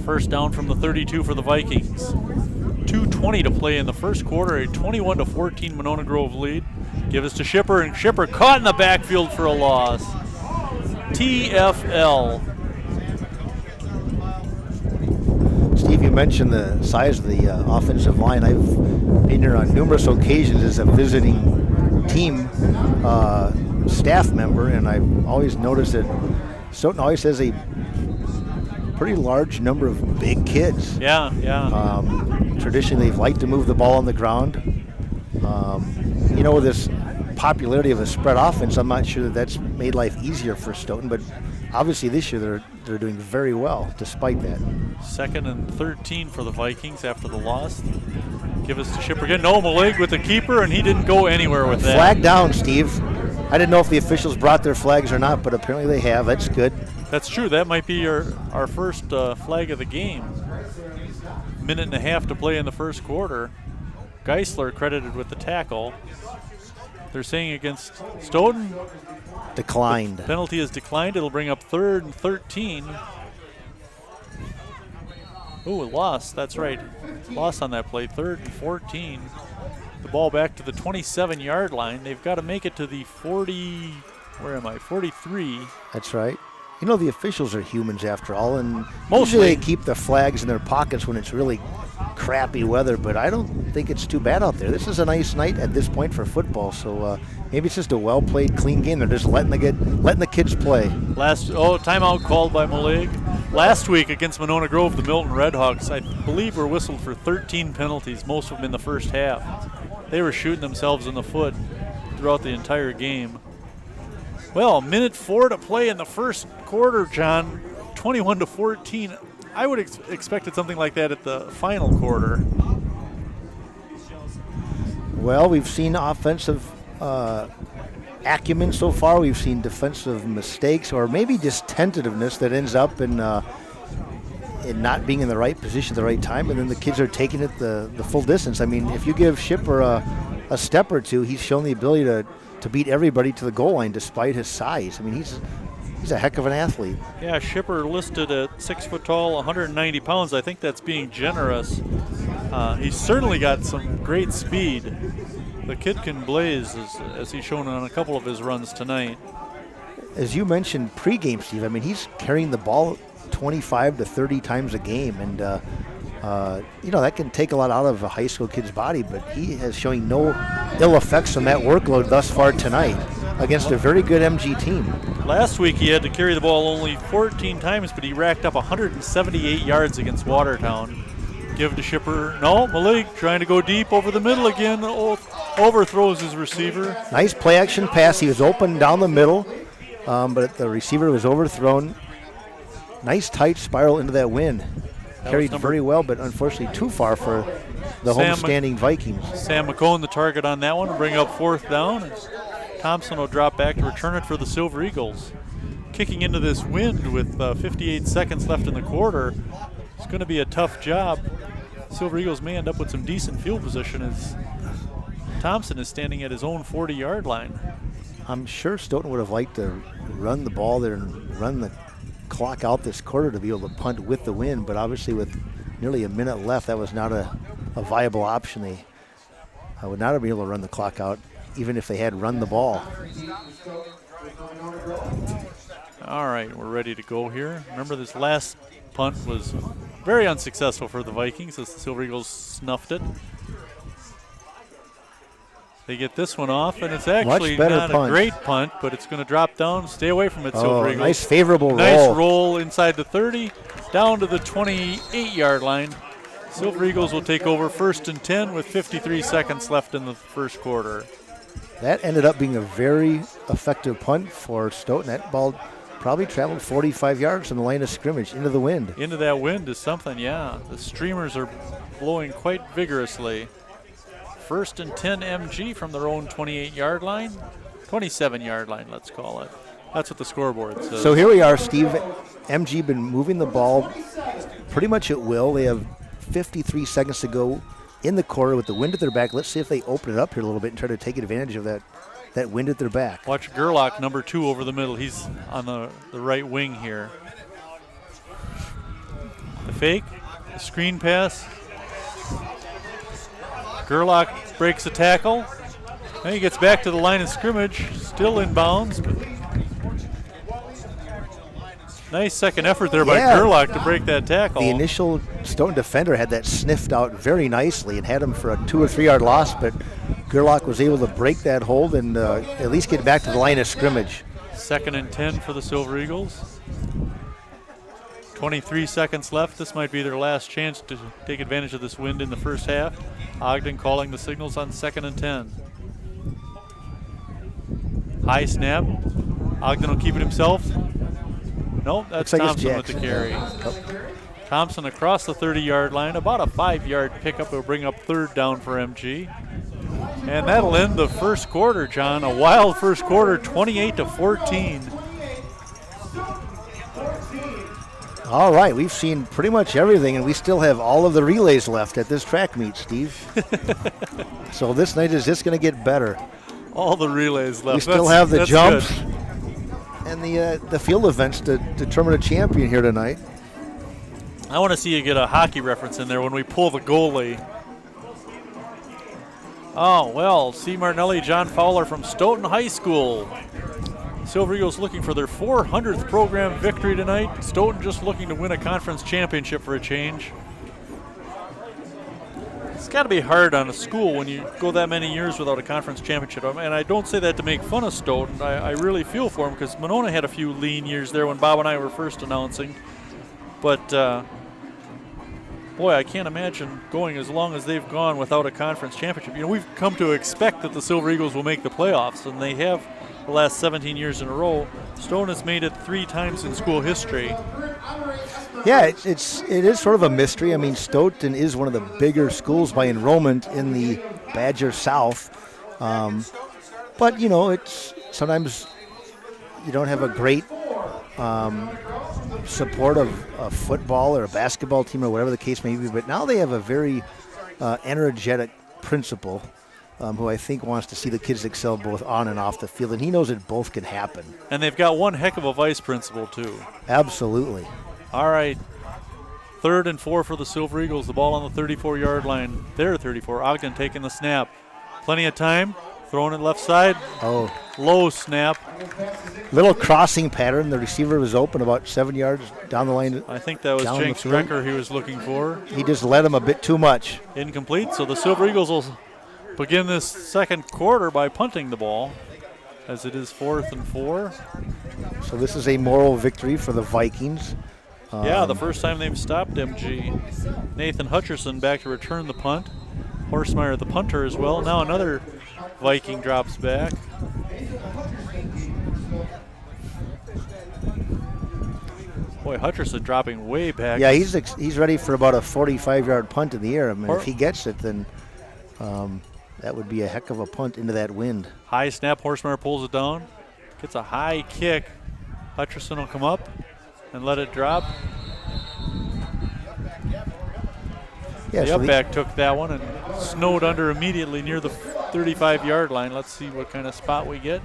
First down from the 32 for the Vikings. 2:20 to play in the first quarter, a 21-14 Monona Grove lead. Give us to Shipper, and Shipper caught in the backfield for a loss. TFL. Steve, you mentioned the size of the offensive line. I've been here on numerous occasions as a visiting team staff member, and I've always noticed that Stoughton always has a pretty large number of big kids. Yeah. Traditionally, they've liked to move the ball on the ground. With this popularity of a spread offense, I'm not sure that that's made life easier for Stoughton, but obviously this year they're doing very well despite that. 2nd and 13 for the Vikings after the loss. Give us to Shipper again. No, Malik with the keeper, and he didn't go anywhere with that. Flag down, Steve. I didn't know if the officials brought their flags or not, but apparently they have. That's good. That's true. That might be our first flag of the game. Minute and a half to play in the first quarter. Geisler credited with the tackle. They're saying against Stoughton. Declined. The penalty is declined. It'll bring up 3rd and 13. Ooh, loss. That's right. Loss on that play. 3rd and 14. The ball back to the 27-yard line. They've got to make it to the 40. Where am I? 43. That's right. The officials are humans after all, and Mostly. usually they keep the flags in their pockets when it's really crappy weather, but I don't think it's too bad out there. This is a nice night at this point for football, so maybe it's just a well-played, clean game. They're just letting the kids play. Timeout called by Malik. Last week against Monona Grove, the Milton Redhawks, I believe, were whistled for 13 penalties, most of them in the first half. They were shooting themselves in the foot throughout the entire game. Well, minute 4 to play in the first quarter, John. 21-14. I would expected something like that at the final quarter. Well, we've seen offensive acumen so far. We've seen defensive mistakes or maybe just tentativeness that ends up in not being in the right position at the right time, and then the kids are taking it the full distance. I mean, if you give Shipper a step or two, he's shown the ability to beat everybody to the goal line despite his size. I mean, he's a heck of an athlete. Yeah, Shipper listed at 6 foot tall, 190 pounds. I think that's being generous. He's certainly got some great speed. The kid can blaze, as he's shown on a couple of his runs tonight. As you mentioned pregame, Steve, I mean, he's carrying the ball 25 to 30 times a game, and that can take a lot out of a high school kid's body, but he is showing no ill effects on that workload thus far tonight against a very good MG team. Last week he had to carry the ball only 14 times, but he racked up 178 yards against Watertown. Give to Shipper. No, Malik trying to go deep over the middle again. Overthrows his receiver. Nice play action pass. He was open down the middle, but the receiver was overthrown. Nice tight spiral into that wind. Carried very well, but unfortunately too far for the homestanding Vikings. Sam McCone the target on that one to bring up 4th down. And Thompson will drop back to return it for the Silver Eagles. Kicking into this wind with 58 seconds left in the quarter. It's going to be a tough job. Silver Eagles may end up with some decent field position as Thompson is standing at his own 40-yard line. I'm sure Stoughton would have liked to run the ball there and run the clock out this quarter to be able to punt with the wind, but obviously with nearly a minute left, that was not a viable option. They would not have been able to run the clock out even if they had run the ball. All right, we're ready to go here. Remember, this last punt was very unsuccessful for the Vikings as the Silver Eagles snuffed it. They get this one off, and it's actually not a great punt, but it's going to drop down. Stay away from it, Silver Eagles. Nice favorable roll. Nice roll inside the 30, down to the 28-yard line. Silver Eagles will take over 1st and 10 with 53 seconds left in the first quarter. That ended up being a very effective punt for Stoughton. That ball probably traveled 45 yards from the line of scrimmage into the wind. Into that wind is something, yeah. The streamers are blowing quite vigorously. 1st and 10 MG from their own 28-yard line. 27-yard line, let's call it. That's what the scoreboard says. So here we are, Steve. MG been moving the ball pretty much at will. They have 53 seconds to go in the quarter with the wind at their back. Let's see if they open it up here a little bit and try to take advantage of that wind at their back. Watch Gerlach, number 2, over the middle. He's on the right wing here. The fake, the screen pass. Gerlach breaks a tackle. Then he gets back to the line of scrimmage, still in bounds. Nice second effort there by Gerlach to break that tackle. The initial Stoughton defender had that sniffed out very nicely and had him for a 2 or 3 yard loss, but Gerlach was able to break that hold and at least get back to the line of scrimmage. 2nd and 10 for the Silver Eagles. 23 seconds left. This might be their last chance to take advantage of this wind in the first half. Ogden calling the signals on 2nd and 10. High snap. Ogden will keep it himself. No, that's Thompson with the carry. Thompson across the 30-yard line. About a 5-yard pickup will bring up 3rd down for MG. And that'll end the first quarter, John. A wild first quarter, 28-14. All right, we've seen pretty much everything, and we still have all of the relays left at this track meet, Steve. So this night is just going to get better. All the relays left. We still have the jumps and the field events to determine a champion here tonight. I want to see you get a hockey reference in there when we pull the goalie. Oh, well, C. Martinelli, John Fowler from Stoughton High School. Silver Eagles looking for their 400th program victory tonight. Stoughton just looking to win a conference championship for a change. It's got to be hard on a school when you go that many years without a conference championship. And I don't say that to make fun of Stoughton. I really feel for them because Monona had a few lean years there when Bob and I were first announcing. But, boy, I can't imagine going as long as they've gone without a conference championship. You know, we've come to expect that the Silver Eagles will make the playoffs, and they have the last 17 years in a row. Stoughton has made it 3 times in school history. Yeah, it is sort of a mystery. I mean, Stoughton is one of the bigger schools by enrollment in the Badger South. But, you know, it's sometimes you don't have a great support of a football or a basketball team or whatever the case may be. But now they have a very energetic principal who I think wants to see the kids excel both on and off the field. And he knows that both can happen. And they've got one heck of a vice principal, too. Absolutely. All right. 3rd and 4 for the Silver Eagles. The ball on the 34-yard line. Their 34. Ogden taking the snap. Plenty of time. Throwing it left side. Oh. Low snap. Little crossing pattern. The receiver was open about 7 yards down the line. I think that was Jenks Recker he was looking for. He just led him a bit too much. Incomplete. So the Silver Eagles will begin this second quarter by punting the ball, as it is 4th and 4. So this is a moral victory for the Vikings. Yeah, the first time they've stopped MG. Nathan Hutcherson back to return the punt. Horstmeyer the punter as well. Now another Viking drops back. Boy, Hutcherson dropping way back. Yeah, he's ready for about a 45-yard punt in the air. I mean, if he gets it, then that would be a heck of a punt into that wind. High snap, Horstmeyer pulls it down. Gets a high kick. Hutcherson will come up and let it drop. Yeah, the upback took that one and snowed under immediately near the 35-yard line. Let's see what kind of spot we get.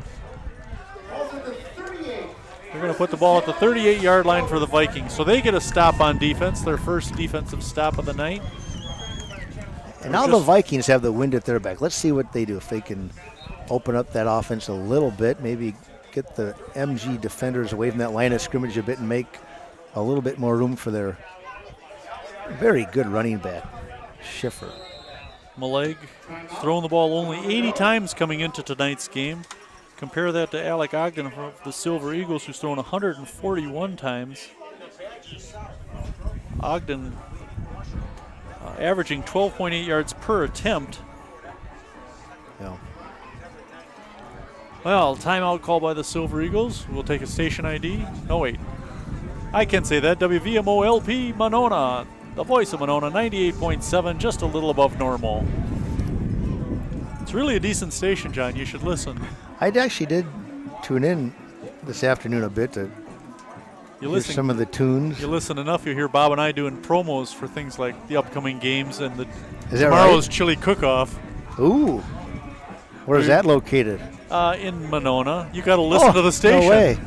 They're going to put the ball at the 38-yard line for the Vikings. So they get a stop on defense, their first defensive stop of the night. And now the Vikings have the wind at their back. Let's see what they do. If they can open up that offense a little bit, maybe get the MG defenders away from that line of scrimmage a bit and make a little bit more room for their very good running back, Schiffer. Maleg throwing the ball only 80 times coming into tonight's game. Compare that to Alec Ogden of the Silver Eagles, who's thrown 141 times. Ogden averaging 12.8 yards per attempt. Yeah. Well, timeout call by the Silver Eagles. We'll take a station ID. No, wait. I can say that. WVMO LP Monona. The voice of Monona, 98.7, just a little above normal. It's really a decent station, John. You should listen. I actually did tune in this afternoon a bit to hear some of the tunes. You listen enough, you hear Bob and I doing promos for things like the upcoming games and right? tomorrow's chili cook-off. Ooh. Where is that located? In Monona. You got to listen to the station. No way.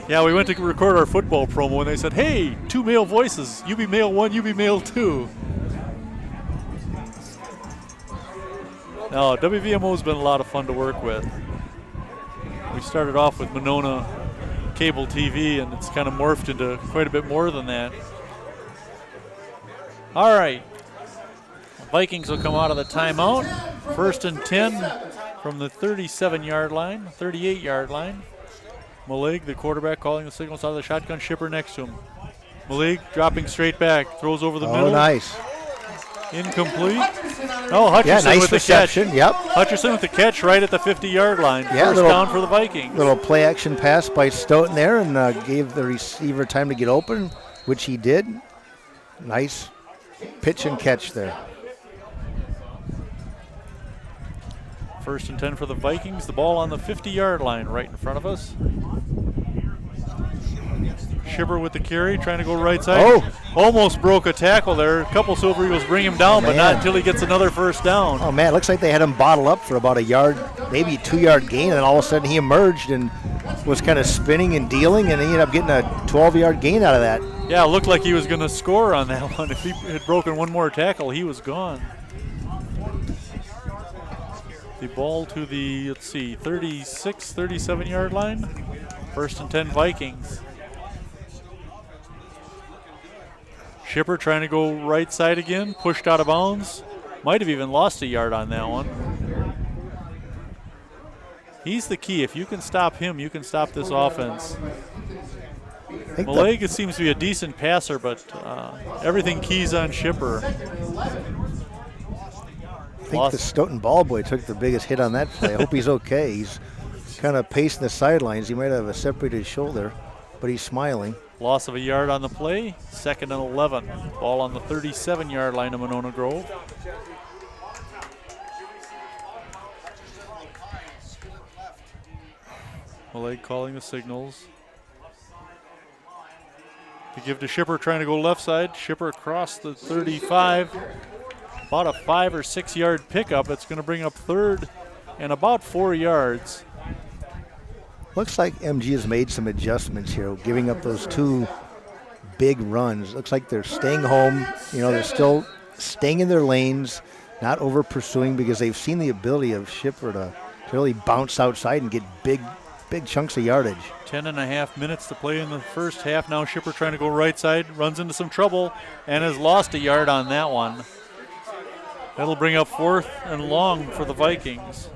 Yeah, we went to record our football promo, and they said, hey, 2 male voices. You be male 1, you be male 2. No, WVMO's been a lot of fun to work with. We started off with Monona cable TV, and it's kind of morphed into quite a bit more than that. All right. Vikings will come out of the timeout. 1st and 10 from the 37-yard line, 38-yard line. Malig, the quarterback, calling the signals out of the shotgun. Schipper next to him. Malig dropping straight back, throws over the middle. Oh, nice. Incomplete. Oh, Hutcherson nice with reception. the catch. Yep. Hutcherson with the catch right at the 50-yard line. Yeah, First down for the Vikings. Little play-action pass by Stoughton there, and gave the receiver time to get open, which he did. Nice pitch and catch there. 1st and 10 for the Vikings. The ball on the 50-yard line right in front of us. Schipper with the carry, trying to go right side. Oh! Almost broke a tackle there. A couple Silver Eagles bring him down, but not until he gets another first down. Oh, man, looks like they had him bottled up for about a yard, maybe 2-yard gain, and all of a sudden he emerged and was kind of spinning and dealing, and he ended up getting a 12-yard gain out of that. Yeah, it looked like he was going to score on that one. If he had broken one more tackle, he was gone. The ball to the, 36, 37-yard line. 1st and 10 Vikings. Schipper trying to go right side again, pushed out of bounds. Might have even lost a yard on that one. He's the key. If you can stop him, you can stop this offense. Malega seems to be a decent passer, but everything keys on Schipper. I think the Stoughton ball boy took the biggest hit on that play. I hope he's okay. He's kind of pacing the sidelines. He might have a separated shoulder, but he's smiling. Loss of a yard on the play, 2nd and 11. Ball on the 37-yard line of Monona Grove. Maleg calling the signals. To give to Shipper, trying to go left side. Shipper across the 35. About a 5 or 6 yard pickup. It's going to bring up 3rd and about 4 yards. Looks like MG has made some adjustments here, giving up those 2 big runs. Looks like they're staying home. You know, they're still staying in their lanes, not over pursuing, because they've seen the ability of Shipper to really bounce outside and get big chunks of yardage. 10.5 minutes to play in the first half. Now Shipper trying to go right side, runs into some trouble, and has lost a yard on that one. That'll bring up 4th and long for the Vikings.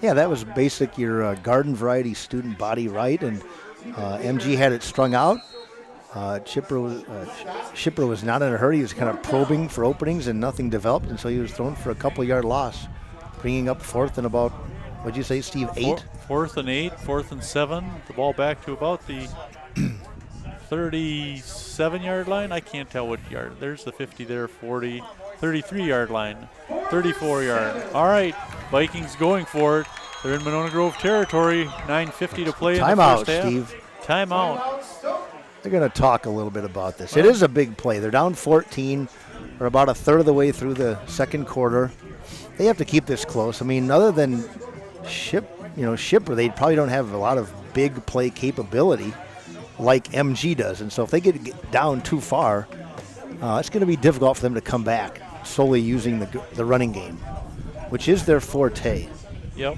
Yeah, that was basic, your garden variety student body right, and MG had it strung out. Shipper was not in a hurry. He was kind of probing for openings, and nothing developed, and so he was thrown for a couple-yard loss, bringing up 4th and about, what'd you say, Steve, 8? 4th and 8, 4th and 7. The ball back to about the 37-yard line. I can't tell what yard. There's the 50 there, 40, 33-yard line, 34-yard. All right, Vikings going for it. They're in Monona Grove territory. 9:50 to play in the first half. Steve. Timeout. They're going to talk a little bit about this. It is a big play. They're down 14, or about a third of the way through the second quarter. They have to keep this close. I mean, other than Shipper, they probably don't have a lot of big play capability like MG does. And so if they get down too far, it's going to be difficult for them to come back solely using the running game, which is their forte. Yep.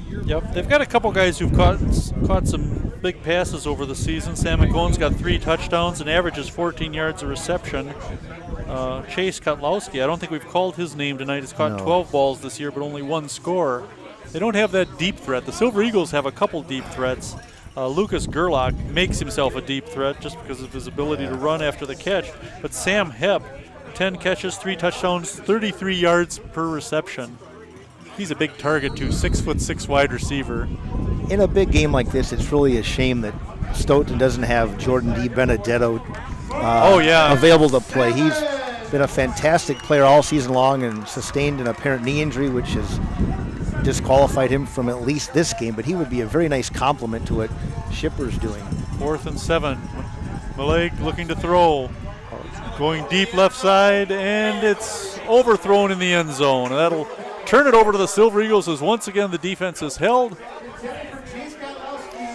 They've got a couple guys who've caught some big passes over the season. Sam McCone's got 3 touchdowns and averages 14 yards a reception. Chase Kotlowski, I don't think we've called his name tonight. He's caught 12 balls this year, but only 1 score. They don't have that deep threat. The Silver Eagles have a couple deep threats. Lucas Gerlach makes himself a deep threat just because of his ability to run after the catch. But Sam Hepp, 10 catches, 3 touchdowns, 33 yards per reception. He's a big target too, 6'6" wide receiver. In a big game like this, it's really a shame that Stoughton doesn't have Jordan Dibenedetto available to play. He's been a fantastic player all season long and sustained an apparent knee injury, which has disqualified him from at least this game, but he would be a very nice complement to what Shipper's doing. 4th and 7. Maleg looking to throw. Going deep left side, and it's overthrown in the end zone. That'll turn it over to the Silver Eagles as once again the defense is held.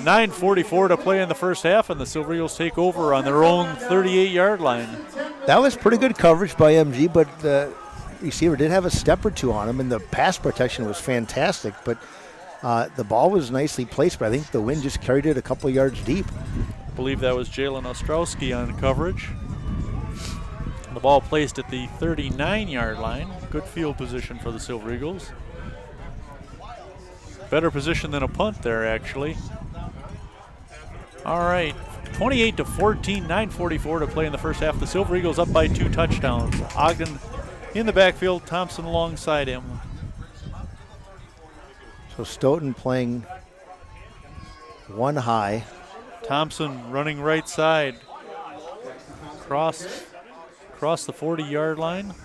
9:44 to play in the first half, and the Silver Eagles take over on their own 38-yard line. That was pretty good coverage by MG, but the receiver did have a step or two on him, and the pass protection was fantastic. But the ball was nicely placed, but I think the wind just carried it a couple yards deep. I believe that was Jalen Ostrowski on coverage. The ball placed at the 39-yard line. Good field position for the Silver Eagles. Better position than a punt there, actually. All right, 28-14, 9:44 to play in the first half. The Silver Eagles up by 2 touchdowns. Ogden in the backfield, Thompson alongside him. So Stoughton playing 1 high. Thompson running right side. Cross the 40-yard line.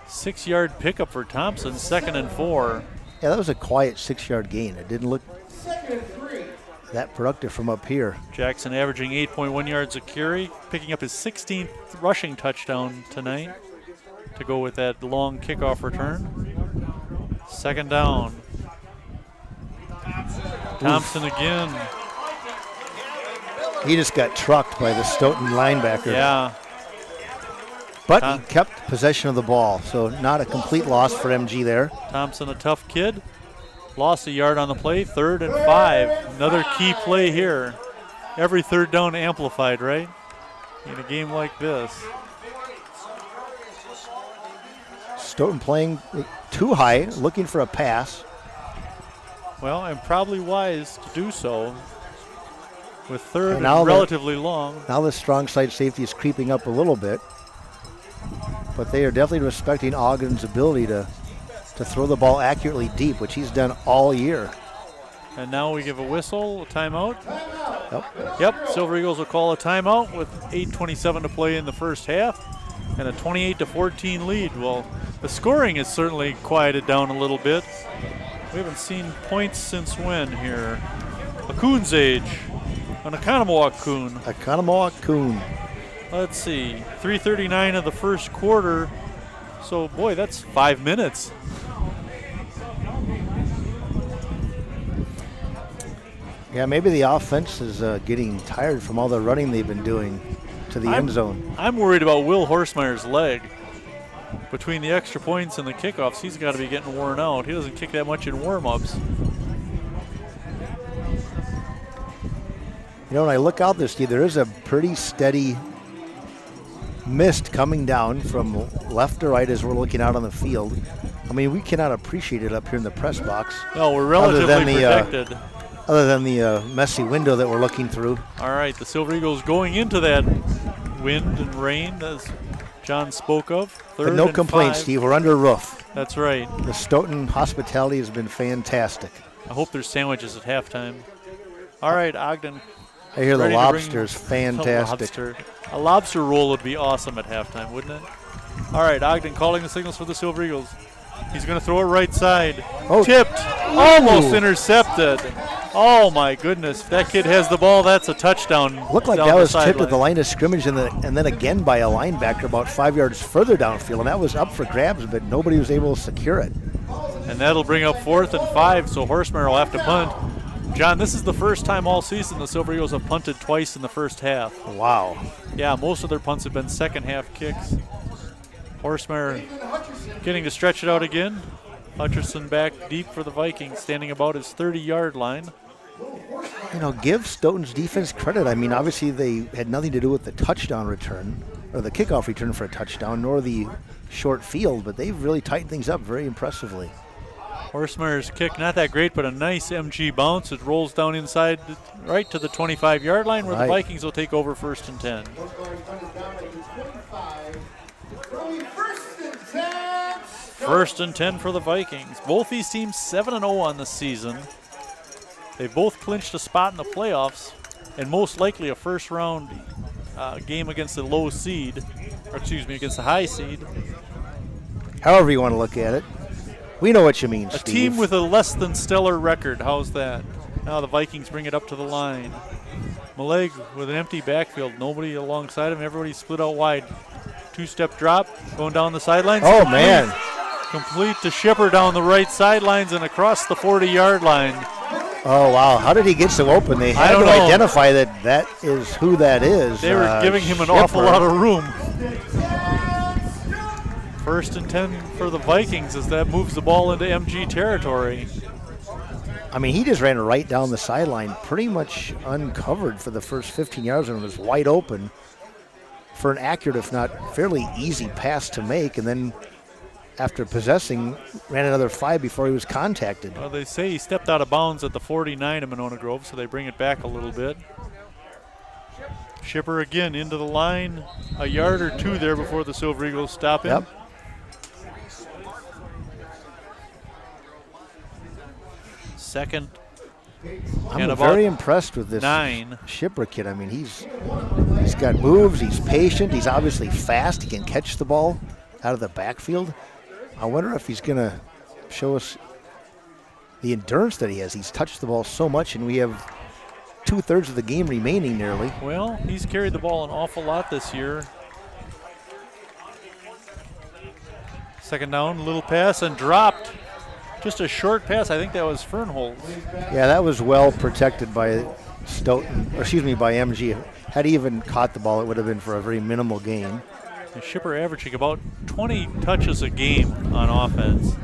6-yard pickup for Thompson, 2nd and 4. Yeah, that was a quiet 6-yard gain. It didn't look that productive from up here. Jackson averaging 8.1 yards a carry, picking up his 16th rushing touchdown tonight to go with that long kickoff return. 2nd down. Thompson again. He just got trucked by the Stoughton linebacker. Yeah. But he kept possession of the ball, so not a complete loss for MG there. Thompson, a tough kid. Lost a yard on the play, 3rd and 5. Another key play here. Every 3rd down amplified, right? In a game like this. Stoughton playing 2 high, looking for a pass. Well, and probably wise to do so with 3rd and relatively long. Now the strong side safety is creeping up a little bit. But they are definitely respecting Ogden's ability to to throw the ball accurately deep, which he's done all year. And now we give a whistle, a timeout. Yep. Yep, Silver Eagles will call a timeout with 8:27 to play in the first half and a 28-14 lead. Well, the scoring has certainly quieted down a little bit. We haven't seen points since when here? A Coon's age. An Economowoc Coon. Economowoc Coon. Let's see, 3:39 of the first quarter. So, boy, that's 5 minutes. Yeah, maybe the offense is getting tired from all the running they've been doing to the end zone. I'm worried about Will Horsemeyer's leg. Between the extra points and the kickoffs, he's got to be getting worn out. He doesn't kick that much in warm-ups. You know, when I look out there, Steve, there is a pretty steady mist coming down from left to right as we're looking out on the field. I mean, we cannot appreciate it up here in the press box. No, we're relatively protected. Other than the messy window that we're looking through. All right, the Silver Eagles going into that wind and rain, as John spoke of. But no complaints, Steve. We're under a roof. That's right. The Stoughton hospitality has been fantastic. I hope there's sandwiches at halftime. All right, Ogden. I hear the ready to lobster's bring fantastic. A lobster roll would be awesome at halftime, wouldn't it? All right, Ogden calling the signals for the Silver Eagles. He's going to throw it right side. Oh. Tipped. Almost intercepted. Oh, my goodness. If that kid has the ball, that's a touchdown. Looked like that was tipped at the line of scrimmage and then again by a linebacker about 5 yards further downfield, and that was up for grabs, but nobody was able to secure it. And that'll bring up 4th and 5, so Horsemeyer will have to punt. John, this is the first time all season the Silver Eagles have punted twice in the first half. Wow. Yeah, most of their punts have been second half kicks. Horsemeyer getting to stretch it out again. Hutcherson back deep for the Vikings, standing about his 30-yard line. You know, give Stoughton's defense credit. I mean, obviously they had nothing to do with the touchdown return, or the kickoff return for a touchdown, nor the short field, but they've really tightened things up very impressively. Horsemeyer's kick, not that great, but a nice MG bounce. It rolls down inside right to the 25-yard line where the Vikings will take over 1st and 10. First and 10 for the Vikings. Both these teams 7-0 on the season. They both clinched a spot in the playoffs and most likely a first-round game against the low seed, or excuse me, against the high seed. However you want to look at it. We know what you mean, Steve. A team with a less than stellar record. How's that? Now the Vikings bring it up to the line. Maleg with an empty backfield. Nobody alongside him. Everybody split out wide. Two-step drop going down the sidelines. Oh, man. Complete to Shipper down the right sidelines and across the 40-yard line. Oh, wow. How did he get so open? They had to identify that is who that is. They were giving him an awful lot of room. 1st and 10 for the Vikings as that moves the ball into MG territory. I mean, he just ran right down the sideline, pretty much uncovered for the first 15 yards and was wide open for an accurate, if not fairly easy pass to make. And then after possessing, ran another 5 before he was contacted. Well, they say he stepped out of bounds at the 49 of Monona Grove, so they bring it back a little bit. Shipper again into the line, a yard or two there before the Silver Eagles stop him. Yep. Second. I'm very impressed with this 9. Shipper kid. I mean, he's got moves, he's patient, he's obviously fast, he can catch the ball out of the backfield. I wonder if he's going to show us the endurance that he has. He's touched the ball so much, and we have 2/3 of the game remaining nearly. Well, he's carried the ball an awful lot this year. Second down, little pass, and dropped. Just a short pass. I think that was Fernholz. Yeah, that was well protected by Stoughton, or excuse me, by MG. Had he even caught the ball, it would have been for a very minimal gain. The Shipper averaging about 20 touches a game on offense.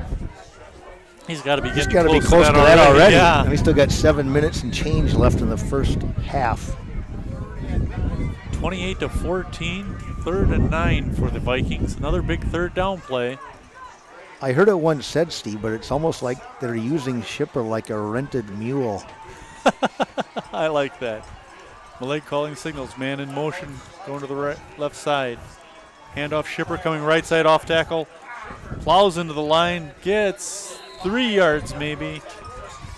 He's got to be getting close to that already. Yeah. And we still got 7 minutes and change left in the first half. 28-14, 3rd and 9 for the Vikings. Another big third down play. I heard it once said, Steve, but it's almost like they're using Shipper like a rented mule. I like that. Maleg calling signals. Man in motion, going to the left side. Handoff Shipper coming right side off tackle. Plows into the line, gets 3 yards maybe.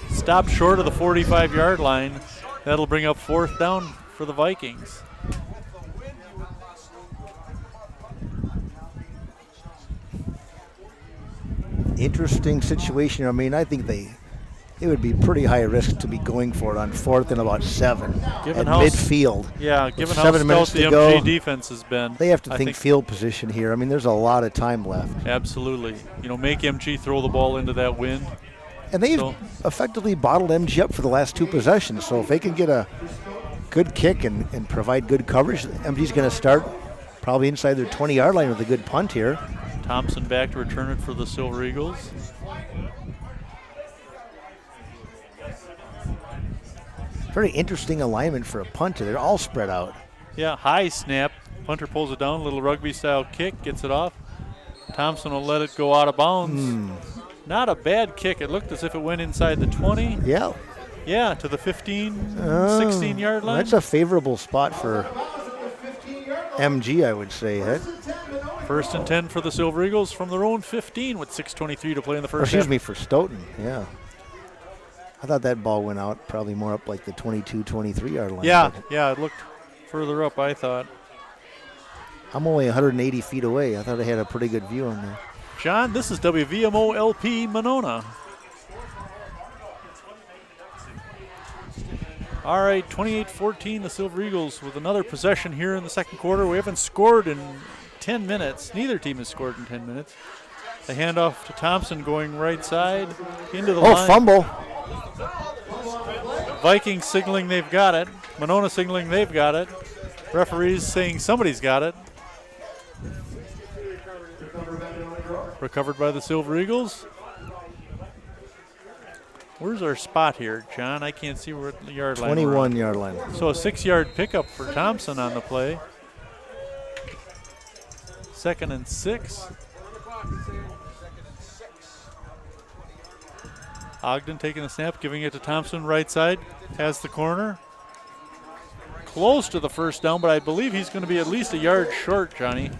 Stopped short of the 45-yard line. That'll bring up 4th down for the Vikings. Interesting situation. I mean, I think it would be pretty high risk to be going for it on 4th and about 7 Given at how midfield. Yeah, given With how 7 minutes stout the to go, MG defense has been. They have to I think field position here. I mean, there's a lot of time left. Absolutely. You know, make MG throw the ball into that wind. And they've effectively bottled MG up for the last 2 possessions. So if they can get a good kick and provide good coverage, MG's going to start probably inside their 20-yard line with a good punt here. Thompson back to return it for the Silver Eagles. Very interesting alignment for a punter. They're all spread out. Yeah, high snap. Punter pulls it down, little rugby-style kick, gets it off. Thompson will let it go out of bounds. Not a bad kick. It looked as if it went inside the 20. Yeah. Yeah, to the 15, 16-yard line. That's a favorable spot for MG, I would say. 1st and 10 for the Silver Eagles from their own 15 with 6:23 to play in the first Excuse half. me, for Stoughton, yeah. I thought that ball went out probably more up like the 22, 23-yard line. Yeah, it looked further up, I thought. I'm only 180 feet away. I thought I had a pretty good view on that. John, this is WVMO LP Monona. All right, 28-14, the Silver Eagles with another possession here in the second quarter. We haven't scored in 10 minutes. Neither team has scored in 10 minutes. The handoff to Thompson going right side into the line. Fumble. Vikings signaling they've got it. Monona signaling they've got it. Referees saying somebody's got it. Recovered by the Silver Eagles. Where's our spot here, John? I can't see where the yard line. 21-yard line. So a 6-yard pickup for Thompson on the play. 2nd and 6. Ogden taking the snap, giving it to Thompson right side. Has the corner. Close to the 1st down, but I believe he's going to be at least a yard short, Johnny.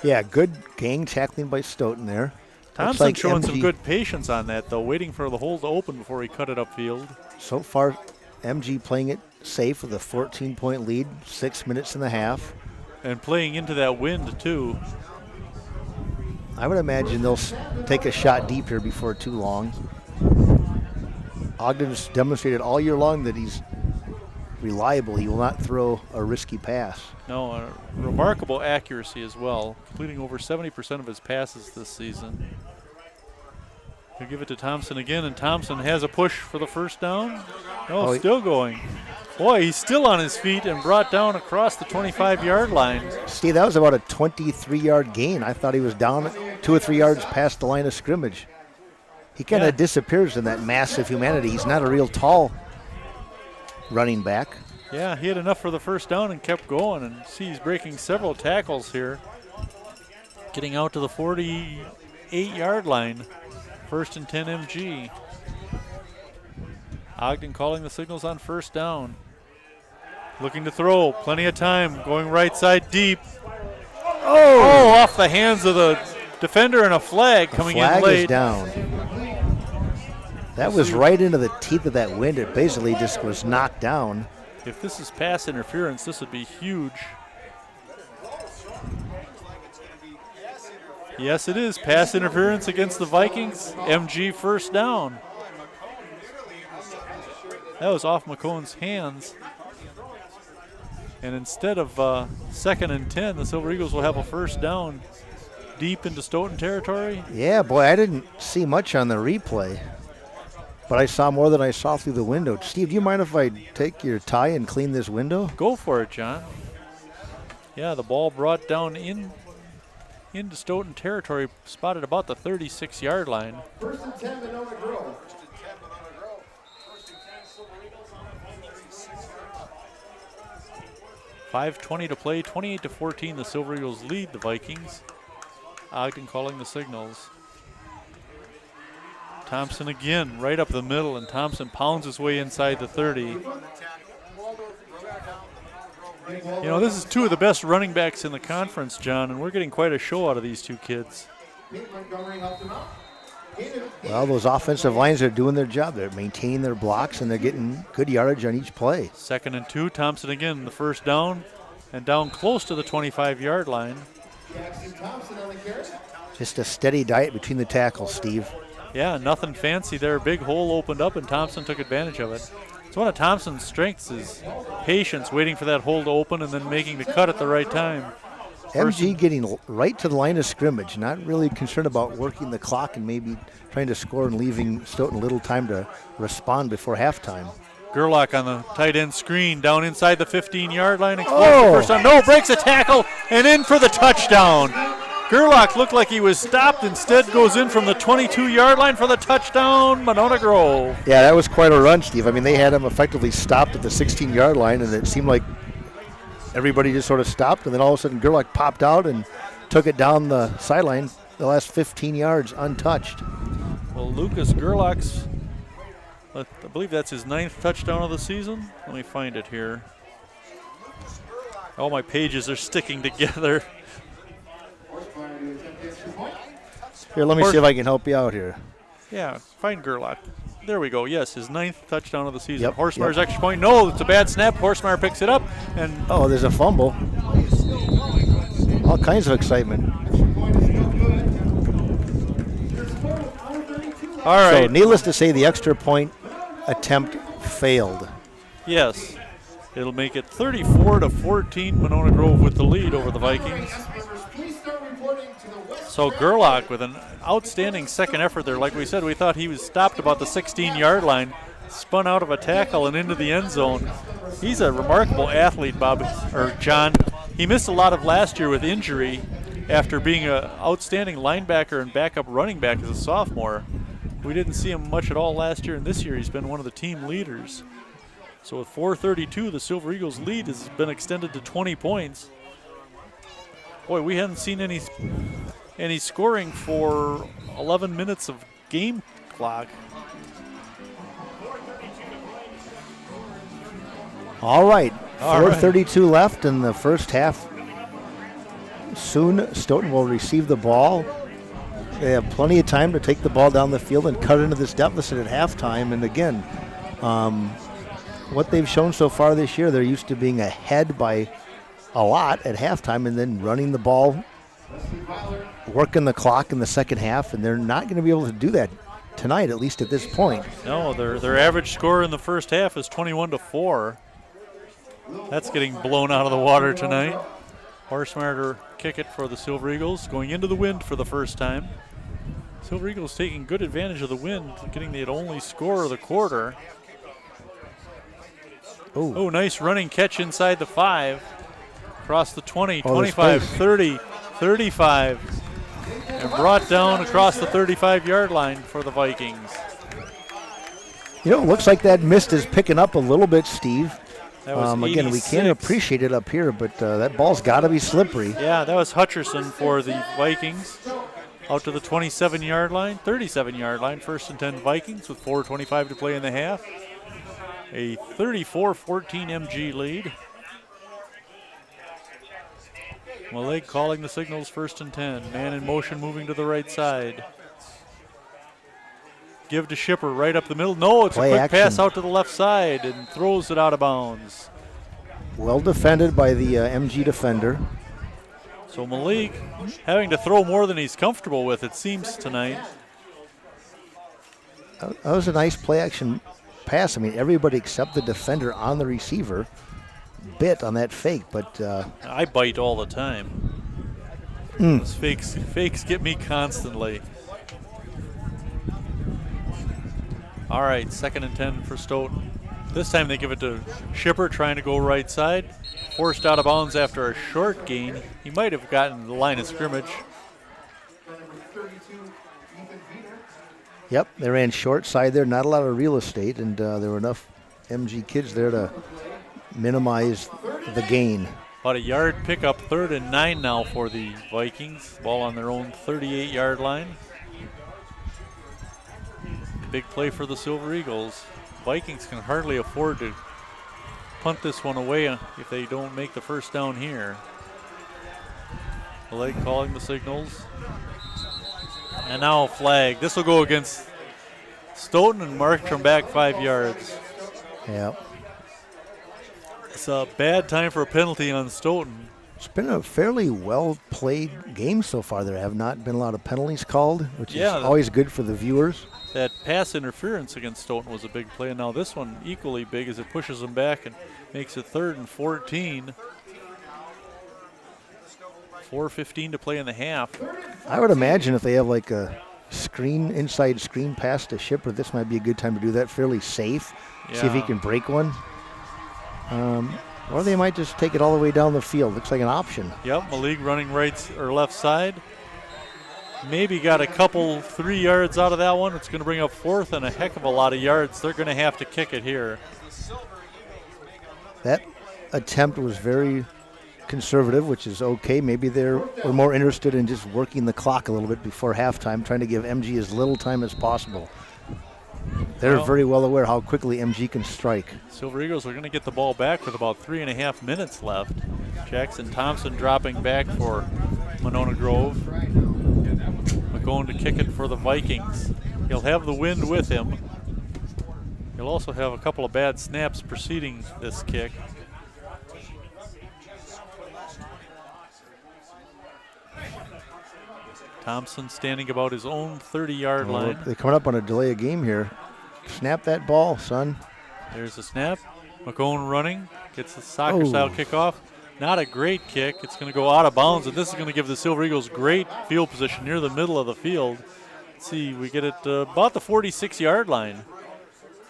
Yeah, good gang tackling by Stoughton there. Thompson like showing MG some good patience on that, though, waiting for the hole to open before he cut it upfield. So far, MG playing it safe with a 14-point lead, 6 minutes and a half. And playing into that wind, too. I would imagine they'll take a shot deep here before too long. Ogden's demonstrated all year long that he's reliable. He will not throw a risky pass. No, a remarkable accuracy as well, completing over 70% of his passes this season. He'll give it to Thompson again, and Thompson has a push for the 1st down. No, still going. Boy, he's still on his feet and brought down across the 25-yard line. Steve, that was about a 23-yard gain. I thought he was down 2 or 3 yards past the line of scrimmage. He kind of disappears in that massive humanity. He's not a real tall running back. Yeah, he had enough for the 1st down and kept going. And see, he's breaking several tackles here. Getting out to the 48-yard line. 1st and 10 MG. Ogden calling the signals on 1st down. Looking to throw, plenty of time, going right side deep. Oh, off the hands of the defender, and a flag coming in late. Flag is down. That was right into the teeth of that wind. It basically just was knocked down. If this is pass interference, this would be huge. Yes, it is. Pass interference against the Vikings. MG 1st down. That was off McCone's hands. And instead of 2nd and 10, the Silver Eagles will have a 1st down deep into Stoughton territory. Yeah, boy, I didn't see much on the replay, but I saw more than I saw through the window. Steve, do you mind if I take your tie and clean this window? Go for it, John. Yeah, the ball brought down into Stoughton territory, spotted about the 36-yard line. 1st and 10, Monona Grove. 5:20 to play, 28-14. The Silver Eagles lead the Vikings. Ogden calling the signals. Thompson again, right up the middle, and Thompson pounds his way inside the 30. You know, this is two of the best running backs in the conference, John, and we're getting quite a show out of these two kids. Well, those offensive lines are doing their job. They're maintaining their blocks, and they're getting good yardage on each play. 2nd and 2. Thompson again, the first down, and down close to the 25-yard line. Just a steady diet between the tackles, Steve. Yeah, nothing fancy there. Big hole opened up, and Thompson took advantage of it. It's one of Thompson's strengths is patience, waiting for that hole to open and then making the cut at the right time. MG getting right to the line of scrimmage, not really concerned about working the clock and maybe trying to score and leaving Stoughton little time to respond before halftime. Gerlach on the tight end screen, down inside the 15-yard line. And first down. No, breaks a tackle and in for the touchdown. Gerlach looked like he was stopped, instead goes in from the 22-yard line for the touchdown, Monona Grove. Yeah, that was quite a run, Steve. I mean, they had him effectively stopped at the 16-yard line, and it seemed like everybody just sort of stopped, and then all of a sudden Gerlach popped out and took it down the sideline the last 15 yards untouched. Well, Lucas Gerlach's, I believe that's his 9th touchdown of the season. Let me find it here. All my pages are sticking together. Here, let me see if I can help you out here. Yeah, find Gerlach. There we go. Yes, his 9th touchdown of the season. Yep, Horsemeyer's extra point. No, it's a bad snap. Horsemeyer picks it up. And oh, there's a fumble. All kinds of excitement. All right. So, needless to say, the extra point attempt failed. Yes. It'll make it 34-14. Monona Grove with the lead over the Vikings. So Gerlach with an outstanding second effort there. Like we said, we thought he was stopped about the 16-yard line, spun out of a tackle and into the end zone. He's a remarkable athlete, John. He missed a lot of last year with injury after being an outstanding linebacker and backup running back as a sophomore. We didn't see him much at all last year, and this year he's been one of the team leaders. So with 4:32, the Silver Eagles' lead has been extended to 20 points. Boy, we haven't seen any scoring for 11 minutes of game clock. All right, 4:32 left in the first half. Soon Stoughton will receive the ball. They have plenty of time to take the ball down the field and cut into this deficit at halftime. And again, what they've shown so far this year, they're used to being ahead by a lot at halftime and then running the ball, working the clock in the second half, and they're not going to be able to do that tonight, at least at this point. No, their average score in the first half is 21-4. That's getting blown out of the water tonight. Horsemeyer to kick it for the Silver Eagles, going into the wind for the first time. Silver Eagles taking good advantage of the wind, getting the only score of the quarter. Oh, nice running catch inside the 5. Across the 20, 25, 30, 35. And brought down across the 35-yard line for the Vikings. You know, it looks like that mist is picking up a little bit, Steve. That was again, we can't appreciate it up here, but that ball's got to be slippery. Yeah, that was Hutcherson for the Vikings. Out to the 27-yard line, 37-yard line, 1st and 10 Vikings with 4:25 to play in the half. A 34-14 MG lead. Maleg calling the signals, 1st and 10. Man in motion moving to the right side. Give to Shipper right up the middle. No, it's Play a quick action. pass out to the left side and throws it out of bounds. Well defended by the MG defender. So Malik having to throw more than he's comfortable with, it seems, tonight. That was a nice play action pass. I mean, everybody except the defender on the receiver bit on that fake, but I bite all the time. Those fakes get me constantly. All right, 2nd and 10 for Stoughton. This time they give it to Shipper, trying to go right side. Forced out of bounds after a short gain. He might have gotten the line of scrimmage. Yep, they ran short side there. Not a lot of real estate, and there were enough MG kids there to minimize the gain. About a yard pickup, 3rd and 9 now for the Vikings. Ball on their own 38-yard line. Big play for the Silver Eagles. Vikings can hardly afford to punt this one away if they don't make the first down here. The leg calling the signals. And now a flag. This will go against Stoughton and mark from back 5 yards. Yeah. It's a bad time for a penalty on Stoughton. It's been a fairly well-played game so far. There have not been a lot of penalties called, which is always good for the viewers. That pass interference against Stoughton was a big play. And now this one equally big as it pushes them back and makes it 3rd and 14. 4:15 to play in the half. I would imagine if they have like a inside screen pass to Shipper, this might be a good time to do that fairly safe. Yeah. See if he can break one. Or they might just take it all the way down the field. Looks like an option. Yep, Malik running right or left side. Maybe got a couple 3 yards out of that one. It's going to bring up 4th and a heck of a lot of yards. They're going to have to kick it here. That attempt was very conservative, which is okay. Maybe we're more interested in just working the clock a little bit before halftime, trying to give MG as little time as possible. They're very well aware how quickly MG can strike. Silver Eagles are going to get the ball back with about 3.5 minutes left. Jackson Thompson dropping back for Monona Grove. McGowan to kick it for the Vikings. He'll have the wind with him. He'll also have a couple of bad snaps preceding this kick. Thompson standing about his own 30-yard line. They're coming up on a delay of game here. Snap that ball, son. There's the snap. McCone running. Gets the soccer-style kickoff. Not a great kick. It's going to go out of bounds, and this is going to give the Silver Eagles great field position near the middle of the field. Let's see, we get it about the 46-yard line.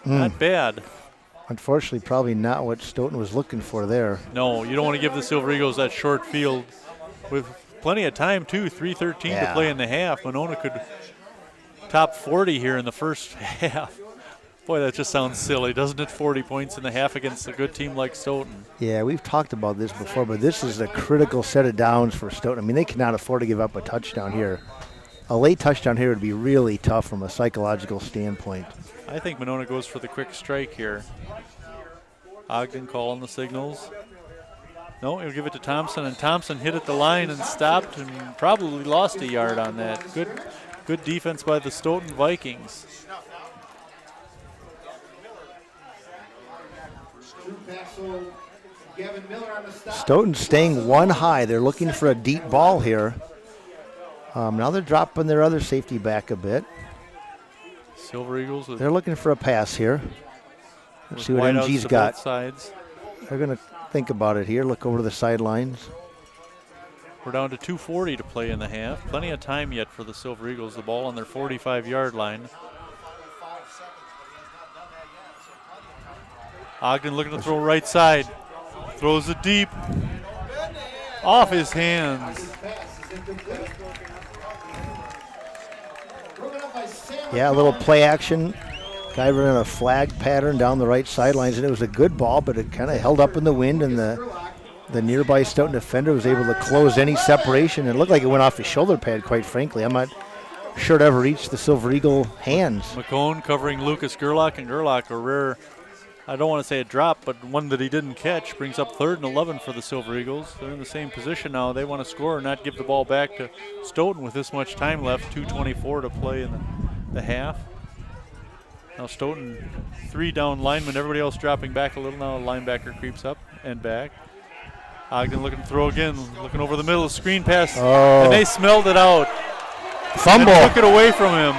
Not bad. Unfortunately, probably not what Stoughton was looking for there. No, you don't want to give the Silver Eagles that short field with plenty of time, too. 3:13 to play in the half. Monona could top 40 here in the first half. Boy, that just sounds silly, doesn't it? 40 points in the half against a good team like Stoughton. Yeah, we've talked about this before, but this is a critical set of downs for Stoughton. I mean, they cannot afford to give up a touchdown here. A late touchdown here would be really tough from a psychological standpoint. I think Monona goes for the quick strike here. Ogden calling the signals. No, he'll give it to Thompson, and Thompson hit at the line and stopped and probably lost a yard on that. Good defense by the Stoughton Vikings. Stoughton staying one high. They're looking for a deep ball here. Now they're dropping their other safety back a bit. Silver Eagles. They're looking for a pass here. Let's see what MG's got. Sides. They're going to think about it here. Look over to the sidelines. We're down to 2:40 to play in the half. Plenty of time yet for the Silver Eagles. The ball on their 45-yard line. Ogden looking to throw right side. Throws it deep. Off his hands. Yeah, a little play action. Guy running a flag pattern down the right sidelines, and it was a good ball, but it kind of held up in the wind, and the nearby Stoughton defender was able to close any separation. It looked like it went off his shoulder pad, quite frankly. I'm not sure it ever reached the Silver Eagle hands. McCone covering Lucas Gerlach, and Gerlach, a rare, I don't want to say a drop, but one that he didn't catch, brings up 3rd and 11 for the Silver Eagles. They're in the same position now. They want to score and not give the ball back to Stoughton with this much time left, 2:24 to play in the half. Now Stoughton, 3 down linemen, everybody else dropping back a little. Now a linebacker creeps up and back. Ogden looking to throw again, looking over the middle, screen pass, and they smelled it out. Fumble. And took it away from him.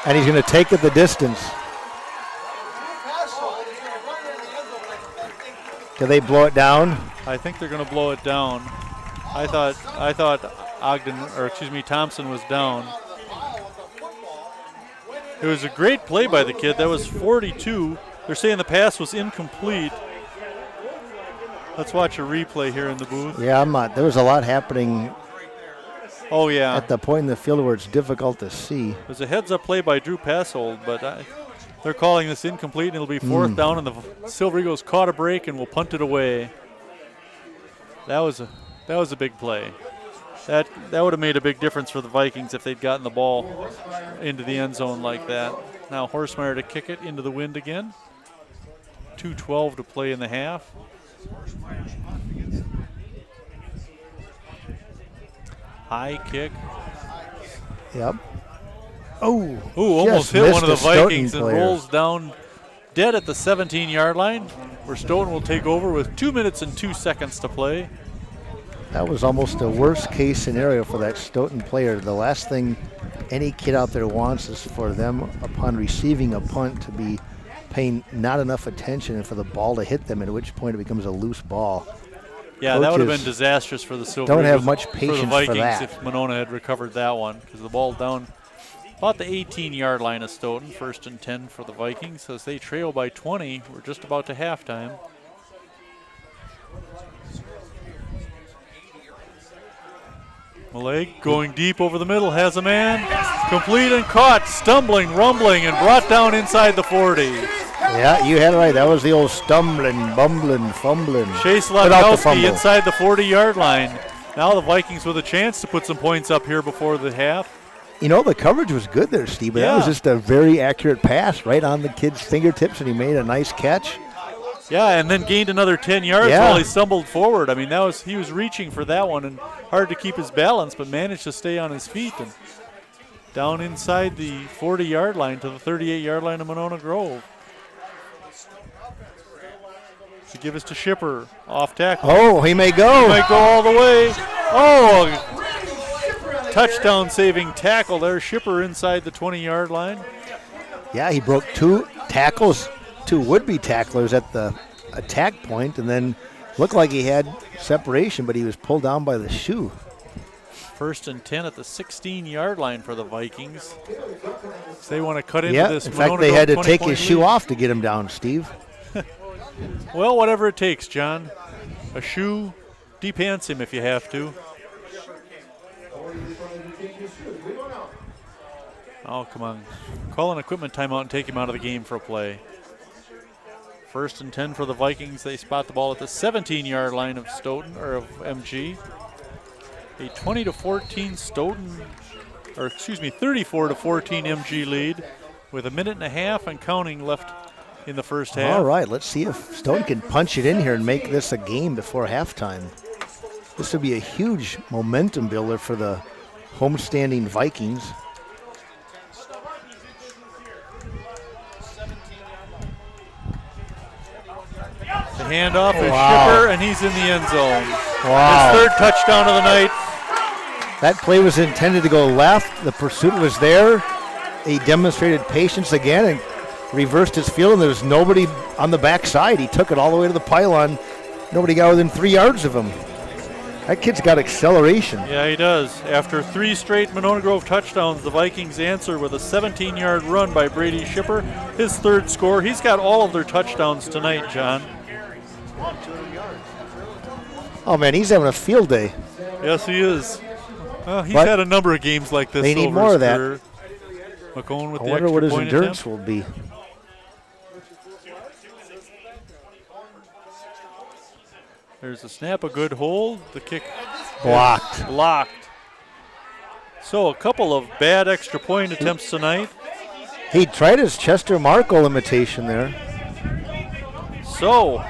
And he's going to take it the distance. Do they blow it down? I think they're going to blow it down. I thought Thompson was down. It was a great play by the kid. That was 42. They're saying the pass was incomplete. Let's watch a replay here in the booth. Yeah, there was a lot happening. Oh, yeah. At the point in the field where it's difficult to see. It was a heads-up play by Drew Passold, but they're calling this incomplete, and it'll be 4th down, and the Silver Eagles caught a break and will punt it away. That was a big play. That would have made a big difference for the Vikings if they'd gotten the ball into the end zone like that. Now Horsemeyer to kick it into the wind again. 2:12 to play in the half. High kick. Yep. Oh, Almost just hit one missed of the a Stoughton Vikings and player. rolls down dead at the 17-yard line, where Stoughton will take over with 2 minutes and 2 seconds to play. That was almost a worst case scenario for that Stoughton player. The last thing any kid out there wants is for them, upon receiving a punt, to be paying not enough attention and for the ball to hit them, at which point it becomes a loose ball. Yeah, that would have Coaches been disastrous for the Silver don't have Eagles, much for the patience Vikings for that. if Monona had recovered that one, because the ball down about the 18-yard line of Stoughton, 1st and 10 for the Vikings as they trail by 20. We're just about to halftime. Maleg going deep over the middle, has a man, complete and caught, stumbling, rumbling, and brought down inside the 40. Yeah, you had it right. That was the old stumbling, bumbling, fumbling. Chase Without the Latkowski fumble. inside the 40-yard line. Now the Vikings with a chance to put some points up here before the half. You know, the coverage was good there, Steve, but that was Yeah. just a very accurate pass right on the kid's fingertips, and he made a nice catch. Yeah, and then gained another 10 yards Yeah. while he stumbled forward. I mean, he was reaching for that one and hard to keep his balance, but managed to stay on his feet and down inside the 40-yard line to the 38-yard line of Monona Grove. To give us to Shipper, off tackle. Oh, he may go. Might go all the way. Oh, touchdown saving tackle there. Shipper inside the 20-yard line. Yeah, he broke 2 tackles, 2 would-be tacklers at the attack point, and then looked like he had separation, but he was pulled down by the shoe. 1st and 10 at the 16-yard line for the Vikings. So they want to cut into Yeah, this. in fact, Monona they Grove had to 20-point take his shoe lead. off to get him down, Steve. Well, whatever it takes, John. A shoe, de-pants him if you have to. Oh, come on. Call an equipment timeout and take him out of the game for a play. 1st and 10 for the Vikings. They spot the ball at the 17-yard line of Stoughton, or of MG. A 20-14 Stoughton, or excuse me, 34-14 MG lead with a minute and a half and counting left in the first half. All right, let's see if Stoughton can punch it in here and make this a game before halftime. This would be a huge momentum builder for the homestanding Vikings. The handoff is Wow. Shipper, and he's in the end zone. Wow. His 3rd touchdown of the night. That play was intended to go left. The pursuit was there. He demonstrated patience again and reversed his field, and there was nobody on the backside. He took it all the way to the pylon. Nobody got within 3 yards of him. That kid's got acceleration. Yeah, he does. After 3 straight Monona Grove touchdowns, the Vikings answer with a 17-yard run by Brady Shipper, his 3rd score. He's got all of their touchdowns tonight, John. Oh, man, he's having a field day. Yes, he is. He's But had a number of games like this. they need over more his of that. career. McCone with I the wonder extra what his point endurance attempt. will be. There's a snap, a good hold. The kick Blocked. blocked. So a couple of bad extra point attempts tonight. He tried his Chester Markle imitation there. So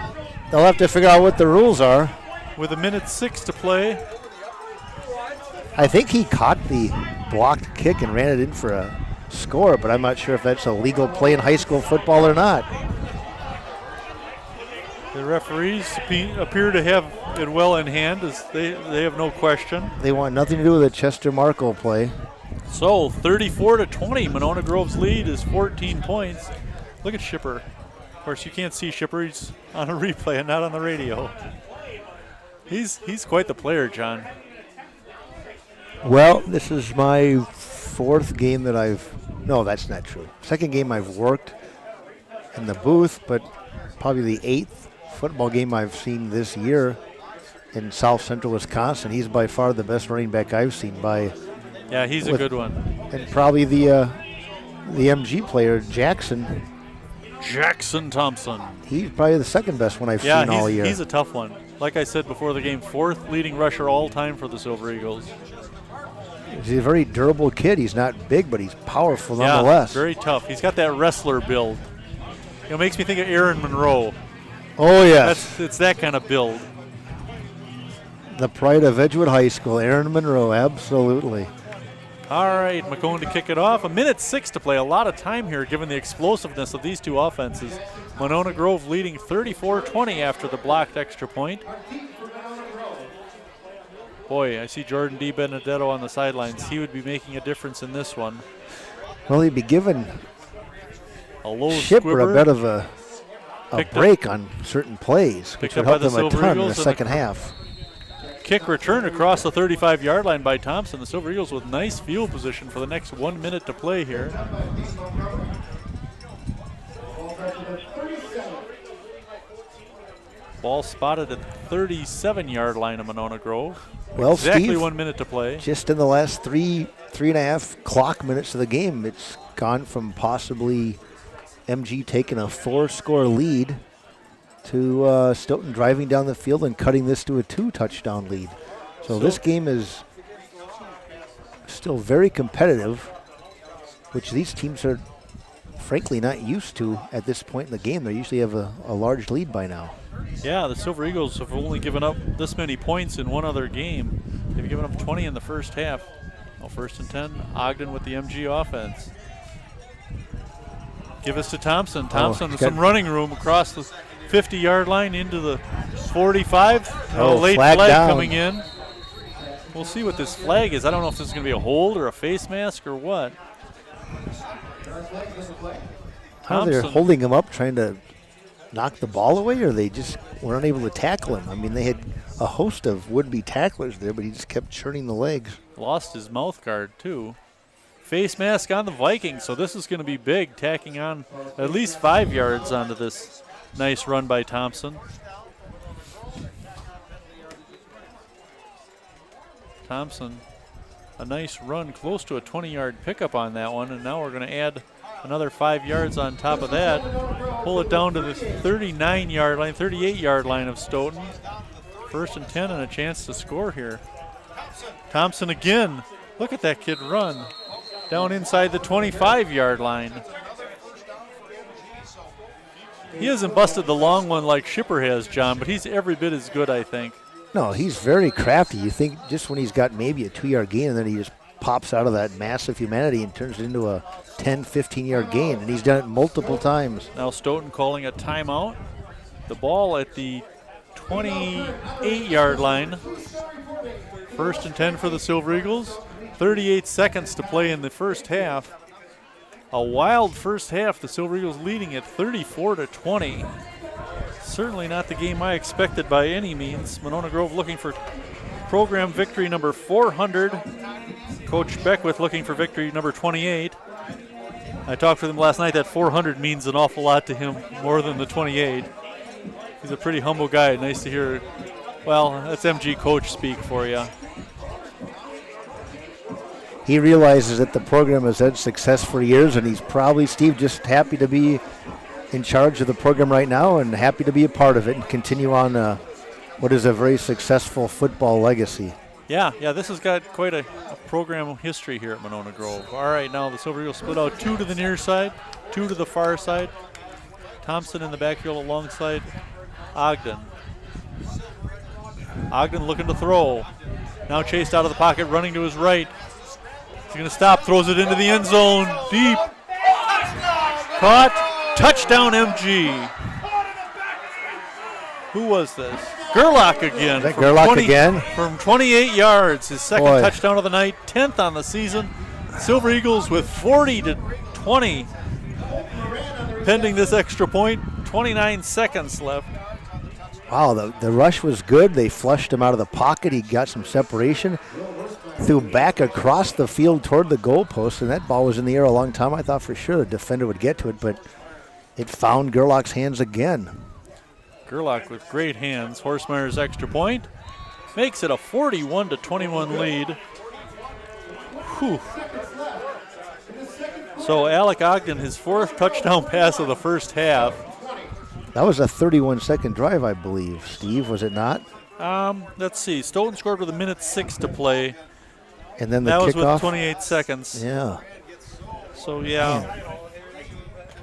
They'll have to figure out what the rules are. with a minute 6 to play, I think he caught the blocked kick and ran it in for a score, but I'm not sure if that's a legal play in high school football or not. the referees appear to have it well in hand, as they have no question. They want nothing to do with the Chester Markle play. So 34-20, Monona Grove's lead is 14 points. Look at Shipper. Of course, you can't see Shipper. He's on a replay and not on the radio. He's quite the player, John. Well, this is my 4th game that no, that's not true. 2nd game I've worked in the booth, but probably the 8th football game I've seen this year in South Central Wisconsin. He's by far the best running back I've seen Yeah, he's a good one. and probably the MG player, Jackson. Jackson Thompson. He's probably the 2nd best one I've Yeah, seen all year. he's a tough one. Like I said before the game, 4th leading rusher all time for the Silver Eagles. He's a very durable kid. He's not big, but he's powerful nonetheless. Yeah, very tough. He's got that wrestler build. It makes me think of Aaron Monroe. Oh, yes. It's that kind of build. The pride of Edgewood High School, Aaron Monroe, absolutely. All right, McCone to kick it off. 1:06 to play. A lot of time here given the explosiveness of these two offenses. Monona Grove leading 34-20 after the blocked extra point. Boy, I see Jordan Dibenedetto on the sidelines. He would be making a difference in this one. Well, he'd be giving A low Shipper squibber. a bit of a break on certain plays, which Picked would up by help the them a Silver ton in the Eagles and second half. Kick return across the 35-yard line by Thompson. The Silver Eagles with nice field position for the next 1 minute to play here. Ball spotted at the 37-yard line of Monona Grove. Well, Exactly Steve, 1 minute to play. just in the last three and a half clock minutes of the game, it's gone from possibly MG taking a 4-score lead to Stoughton driving down the field and cutting this to a 2-touchdown lead. So this game is still very competitive, which these teams are frankly not used to at this point in the game. They usually have a large lead by now. Yeah, the Silver Eagles have only given up this many points in one other game. They've given up 20 in the first half. Well, 1st and 10, Ogden with the MG offense. Give us to Thompson. Thompson with some running room across the 50-yard line into the 45. Late flag coming in. We'll see what this flag is. I don't know if this is going to be a hold or a face mask or what. How they're holding him up, trying to knock the ball away, or they just were unable to tackle him? I mean, they had a host of would-be tacklers there, but he just kept churning the legs. Lost his mouth guard, too. Face mask on the Vikings, so this is going to be big, tacking on at least 5 yards onto this nice run by Thompson. Thompson, a nice run, close to a 20-yard pickup on that one, and now we're going to add another 5 yards on top of that. Pull it down to the 39-yard line, 38-yard line of Stoughton. 1st and 10 and a chance to score here. Thompson again. Look at that kid run. Down inside the 25-yard line. He hasn't busted the long one like Shipper has, John, but he's every bit as good, I think. No, he's very crafty. You think just when he's got maybe a 2-yard gain, and then he just pops out of that massive humanity and turns it into a 10, 15-yard gain, and he's done it multiple times. Now Stoughton calling a timeout. The ball at the 28-yard line. 1st and 10 for the Silver Eagles. 38 seconds to play in the first half. A wild first half. The Silver Eagles leading at 34-20. Certainly not the game I expected by any means. Monona Grove looking for program victory number 400. Coach Beckwith looking for victory number 28. I talked with him last night. That 400 means an awful lot to him, more than the 28. He's a pretty humble guy. Nice to hear. Well, that's MG coach speak for you. He realizes that the program has had success for years, and he's probably, Steve, just happy to be in charge of the program right now and happy to be a part of it and continue on what is a very successful football legacy. Yeah, this has got quite a program history here at Monona Grove. All right, now the Silver Eagles split out 2 to the near side, 2 to the far side. Thompson in the backfield alongside Ogden. Ogden looking to throw. Now chased out of the pocket, running to his right. He's going to stop, throws it into the end zone, deep. Caught. Touchdown, MG. Who was this? Gerlach again. Is that Gerlach again? From 28 yards, his second touchdown of the night, 10th on the season. Silver Eagles with 40-20. Pending this extra point, 29 seconds left. Wow, the rush was good. They flushed him out of the pocket. He got some separation. Threw back across the field toward the goalpost, and that ball was in the air a long time. I thought for sure the defender would get to it, but it found Gerlach's hands again. Gerlach with great hands. Horsemeyer's extra point makes it a 41-21 lead. Whew. So Alec Ogden, his 4th touchdown pass of the first half. That was a 31-second drive, I believe. Steve, was it not? Let's see. Stoughton scored with 1:06 to play. And then the that kickoff. was with 28 seconds. Yeah. So, yeah. Man.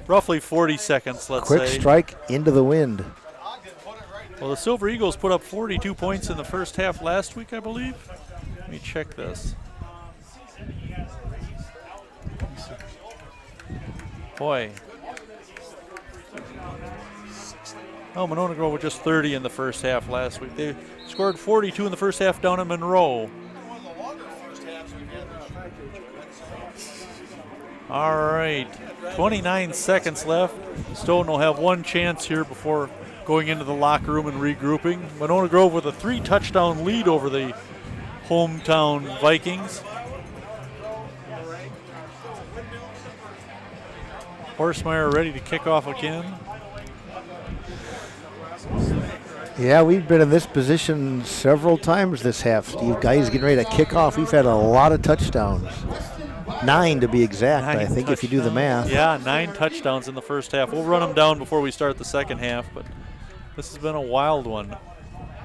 roughly 40 seconds, let's Quick say. strike into the wind. Well, the Silver Eagles put up 42 points in the first half last week, I believe. Let me check this. Boy. Oh, Monona Grove with just 30 in the first half last week. They scored 42 in the first half down in Monroe. All right, 29 seconds left. Stoughton will have one chance here before going into the locker room and regrouping. Monona Grove with a 3-touchdown lead over the hometown Vikings. Horsemeyer ready to kick off again. Yeah, we've been in this position several times this half, Steve. Guys getting ready to kick off. We've had a lot of touchdowns. 9 to be exact, I think, if you do the math. Yeah, 9 touchdowns in the first half. We'll run them down before we start the second half, but this has been a wild one.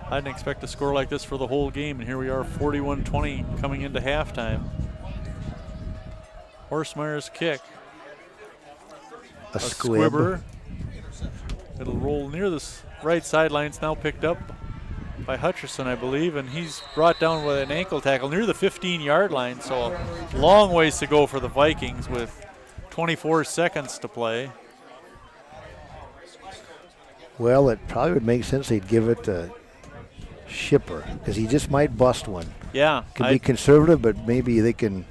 I didn't expect to score like this for the whole game, and here we are, 41-20 coming into halftime. Horsemeyer's kick. A squib. It'll roll near the right sideline. It's now picked up by Hutcherson, I believe, and he's brought down with an ankle tackle near the 15-yard line, so a long ways to go for the Vikings with 24 seconds to play. Well, it probably would make sense they'd give it to Shipper, because he just might bust one. Yeah. Can be conservative, but maybe they can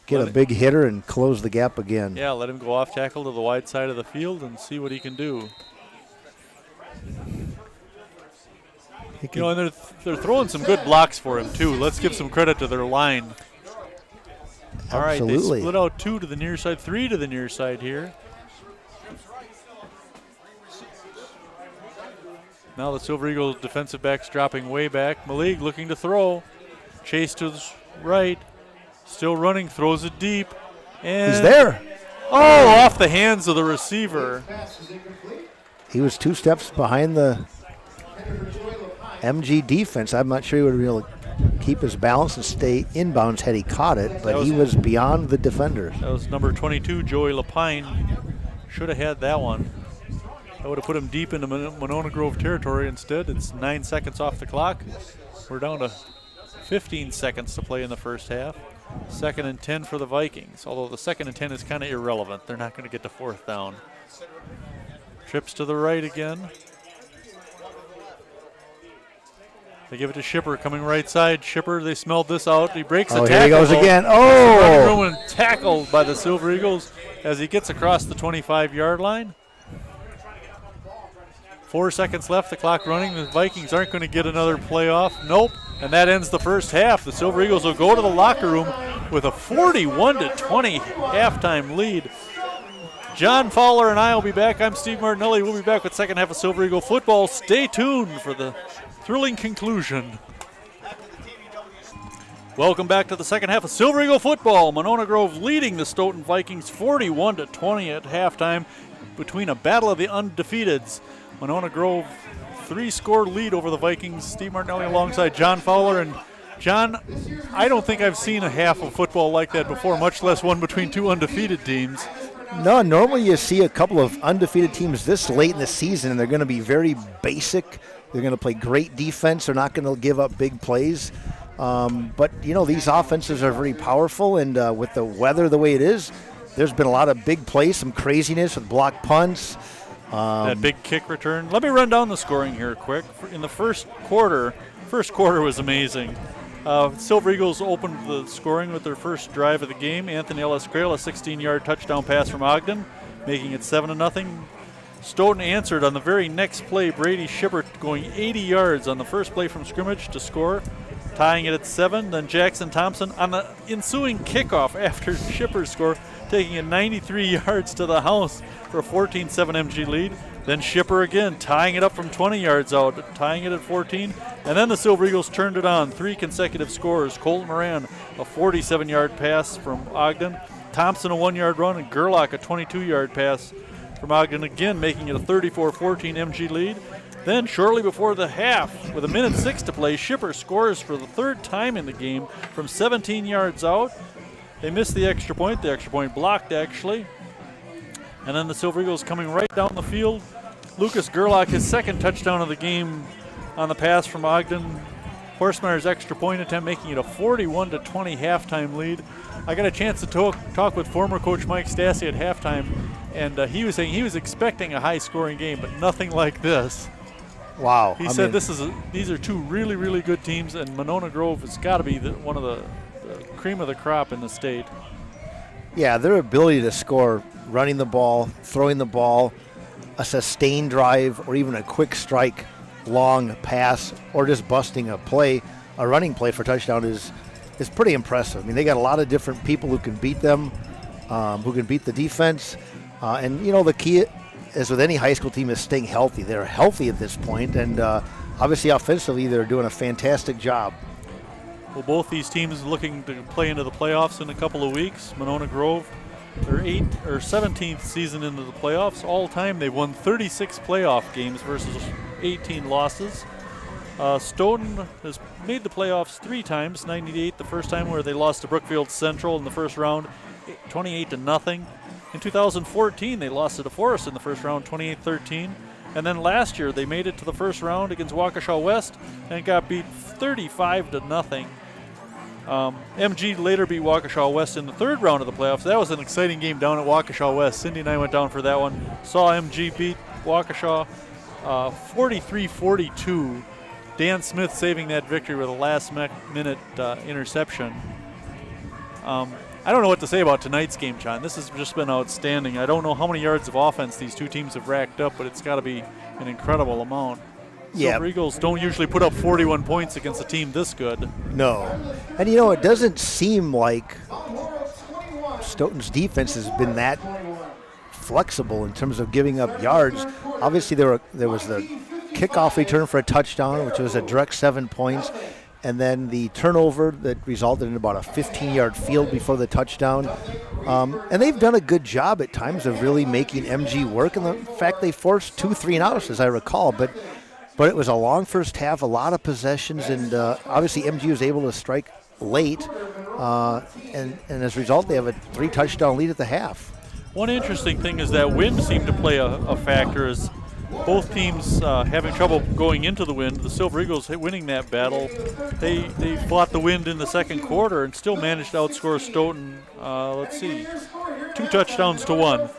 get a big hitter and close the gap again. Yeah, let him go off tackle to the wide side of the field and see what he can do. You know, and they're throwing some good blocks for him, too. Let's give some credit to their line. All right, they split out 2 to the near side, 3 to the near side here. Now the Silver Eagles defensive backs dropping way back. Malik looking to throw. Chase to the right. Still running, throws it deep. And he's there. Oh, off the hands of the receiver. He was 2 steps behind the MG defense. I'm not sure he would be able to keep his balance and stay inbounds had he caught it, but he was beyond the defenders. That was number 22, Joey Lapine. Should have had that one. That would have put him deep into Monona Grove territory. Instead, it's 9 seconds off the clock. We're down to 15 seconds to play in the first half. 2nd and 10 for the Vikings, although the 2nd and 10 is kind of irrelevant. They're not going to get to 4th down. Trips to the right again. They give it to Shipper coming right side. Shipper, they smelled this out. He breaks the tackle. Here he goes again. Oh! Tackled by the Silver Eagles as he gets across the 25-yard line. 4 seconds left, the clock running. The Vikings aren't going to get another playoff. Nope. And that ends the first half. The Silver Eagles will go to the locker room with a 41-20 halftime lead. John Fowler and I will be back. I'm Steve Martinelli. We'll be back with second half of Silver Eagle football. Stay tuned for the thrilling conclusion. Welcome back to the second half of Silver Eagle football. Monona Grove leading the Stoughton Vikings 41-20 at halftime between a battle of the undefeateds. Monona Grove 3-score lead over the Vikings. Steve Martinelli alongside John Fowler. And John, I don't think I've seen a half of football like that before, much less one between 2 undefeated teams. No, normally you see a couple of undefeated teams this late in the season, and they're going to be very basic. They're going to play great defense. They're not going to give up big plays. But, you know, these offenses are very powerful, and with the weather the way it is, there's been a lot of big plays, some craziness with block punts. That big kick return. Let me run down the scoring here quick. In the first quarter was amazing. Silver Eagles opened the scoring with their first drive of the game. Anthony Ellis Crail, a 16-yard touchdown pass from Ogden, making it 7-0. Stoughton answered on the very next play. Brady Shipper going 80 yards on the first play from scrimmage to score, tying it at 7. Then Jackson Thompson on the ensuing kickoff after Shipper's score, taking it 93 yards to the house for a 14-7 MG lead. Then Shipper again, tying it up from 20 yards out, tying it at 14. And then the Silver Eagles turned it on. 3 consecutive scores. Colton Moran, a 47-yard pass from Ogden. Thompson, a 1-yard run. And Gerlach, a 22-yard pass from Ogden, again making it a 34-14 MG lead. Then shortly before the half, with 1:06 to play, Shipper scores for the 3rd time in the game from 17 yards out. They missed the extra point blocked actually. And then the Silver Eagles coming right down the field. Lucas Gerlach, his second touchdown of the game on the pass from Ogden. Horsemeyer's extra point attempt, making it a 41-20 halftime lead. I got a chance to talk with former coach Mike Stassi at halftime, and he was saying he was expecting a high-scoring game, but nothing like this. Wow. He said these are two really, really good teams, and Monona Grove has got to be one of the cream of the crop in the state. Yeah, their ability to score, running the ball, throwing the ball, a sustained drive, or even a quick strike, long pass, or just busting a running play for touchdown is pretty impressive. I mean, they got a lot of different people who can beat them, who can beat the defense. And, the key, as with any high school team, is staying healthy. They're healthy at this point, and obviously offensively they're doing a fantastic job. Well, both these teams looking to play into the playoffs in a couple of weeks. Monona Grove, their 17th season into the playoffs. All time, they've won 36 playoff games versus 18 losses. Stoughton has made the playoffs 3 times, 98 the first time where they lost to Brookfield Central in the first round, 28-0. In 2014, they lost to DeForest in the first round, 28-13. And then last year, they made it to the first round against Waukesha West and got beat 35-0. MG later beat Waukesha West in the third round of the playoffs. That was an exciting game down at Waukesha West. Cindy and I went down for that one. Saw MG beat Waukesha 43-42. Dan Smith saving that victory with a last-minute interception. I don't know what to say about tonight's game, John. This has just been outstanding. I don't know how many yards of offense these two teams have racked up, but it's got to be an incredible amount. Yeah. Silver Eagles don't usually put up 41 points against a team this good. No. And, it doesn't seem like Stoughton's defense has been that flexible in terms of giving up yards. Obviously, there was the kickoff return for a touchdown, which was a direct 7 points, and then the turnover that resulted in about a 15-yard field before the touchdown. And they've done a good job at times of really making MG work. And the fact they forced 2 3-and-outs, as I recall, but it was a long first half, a lot of possessions, and obviously MG was able to strike late, and as a result, they have a 3-touchdown lead at the half. One interesting thing is that wind seemed to play a factor, as both teams having trouble going into the wind. The Silver Eagles winning that battle. They fought the wind in the second quarter and still managed to outscore Stoughton, 2 touchdowns to 1.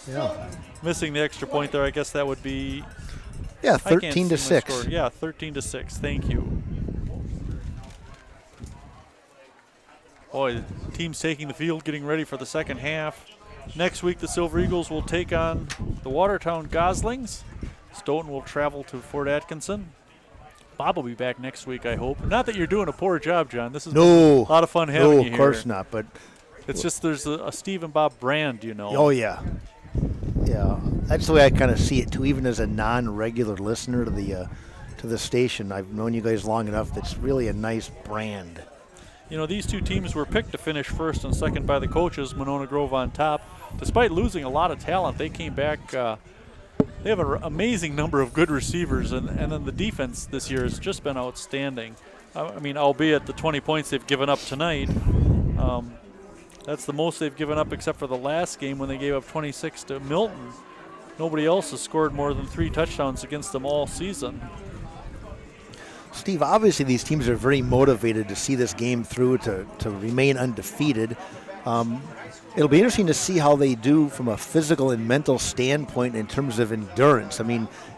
Yeah. Missing the extra point there, I guess that would be... Yeah, 13-6. Yeah, 13-6. Thank you. Boy, the team's taking the field, getting ready for the second half. Next week, the Silver Eagles will take on the Watertown Goslings. Stoughton will travel to Fort Atkinson. Bob will be back next week, I hope. Not that you're doing a poor job, John. This is a lot of fun having you here. No, of course not. But it's just there's a Steve and Bob brand, Oh, yeah. Yeah, that's the way I kind of see it, too. Even as a non-regular listener to the station, I've known you guys long enough. That's really a nice brand. These two teams were picked to finish first and second by the coaches, Monona Grove on top. Despite losing a lot of talent, they came back. They have an amazing number of good receivers, and then the defense this year has just been outstanding. Albeit the 20 points they've given up tonight, that's the most they've given up except for the last game when they gave up 26 to Milton. Nobody else has scored more than 3 touchdowns against them all season. Steve, obviously these teams are very motivated to see this game through, to remain undefeated. It'll be interesting to see how they do from a physical and mental standpoint in terms of endurance.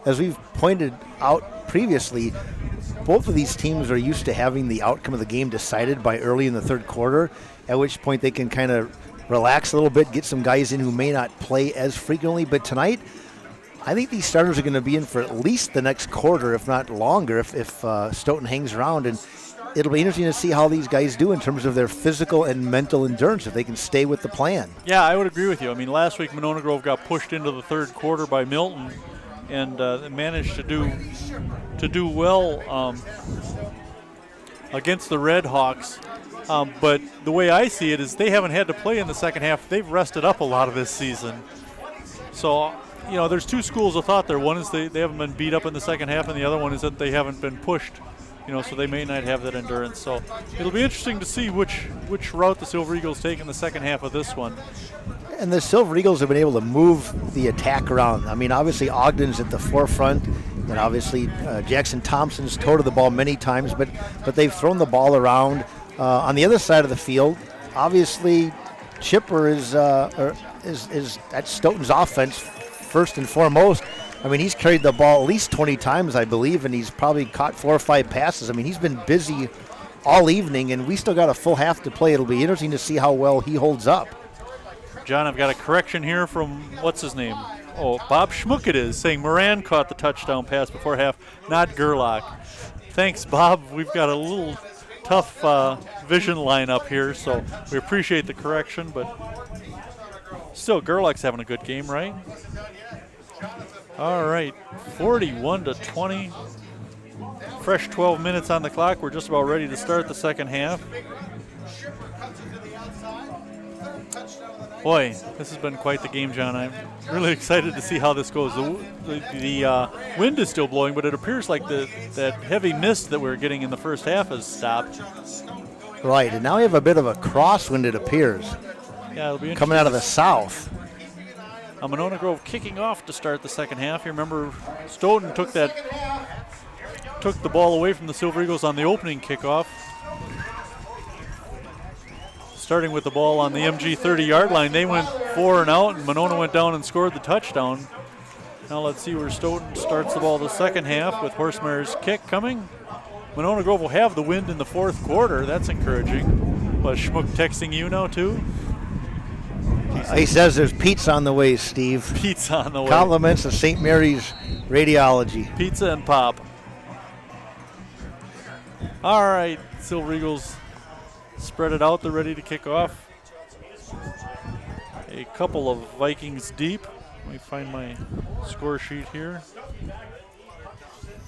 As we've pointed out previously, both of these teams are used to having the outcome of the game decided by early in the third quarter, at which point they can kind of relax a little bit, get some guys in who may not play as frequently. But tonight, I think these starters are going to be in for at least the next quarter, if not longer, if Stoughton hangs around. And it'll be interesting to see how these guys do in terms of their physical and mental endurance, if they can stay with the plan. Yeah, I would agree with you. Last week Monona Grove got pushed into the third quarter by Milton and managed to do well against the Red Hawks. But the way I see it is they haven't had to play in the second half. They've rested up a lot of this season. So, there's 2 schools of thought there. One is they haven't been beat up in the second half, and the other one is that they haven't been pushed. So they may not have that endurance. So it'll be interesting to see which route the Silver Eagles take in the second half of this one. And the Silver Eagles have been able to move the attack around. I mean, obviously Ogden's at the forefront, and obviously Jackson Thompson's toe to the ball many times, but they've thrown the ball around. On the other side of the field, obviously Chipper is that's Stoughton's offense first and foremost. I mean, he's carried the ball at least 20 times, I believe, and he's probably caught 4 or 5 passes. I mean, he's been busy all evening, and we still got a full half to play. It'll be interesting to see how well he holds up. John, I've got a correction here from, what's his name? Oh, Bob Schmuck it is, saying Moran caught the touchdown pass before half, not Gerlach. Thanks, Bob. We've got a little tough vision line up here, so we appreciate the correction, but still, Gerlach's having a good game, right? All right, 41-20. Fresh 12 minutes on the clock. We're just about ready to start the second half. Boy, this has been quite the game, John. I'm really excited to see how this goes. The wind is still blowing, but it appears like that heavy mist that we were getting in the first half has stopped. Right, and now we have a bit of a crosswind, it appears. Yeah, it'll be coming out of the south. Monona Grove kicking off to start the second half. You remember Stoughton took the ball away from the Silver Eagles on the opening kickoff. Starting with the ball on the MG 30-yard line. They went 4 and out, and Monona went down and scored the touchdown. Now let's see where Stoughton starts the ball the second half with Horsemeyer's kick coming. Monona Grove will have the wind in the fourth quarter. That's encouraging. Was Schmuck texting you now too? He says there's pizza on the way, Steve. Pizza on the way. Compliments of St. Mary's Radiology. Pizza and pop. All right, Silver Eagles spread it out. They're ready to kick off. A couple of Vikings deep. Let me find my score sheet here.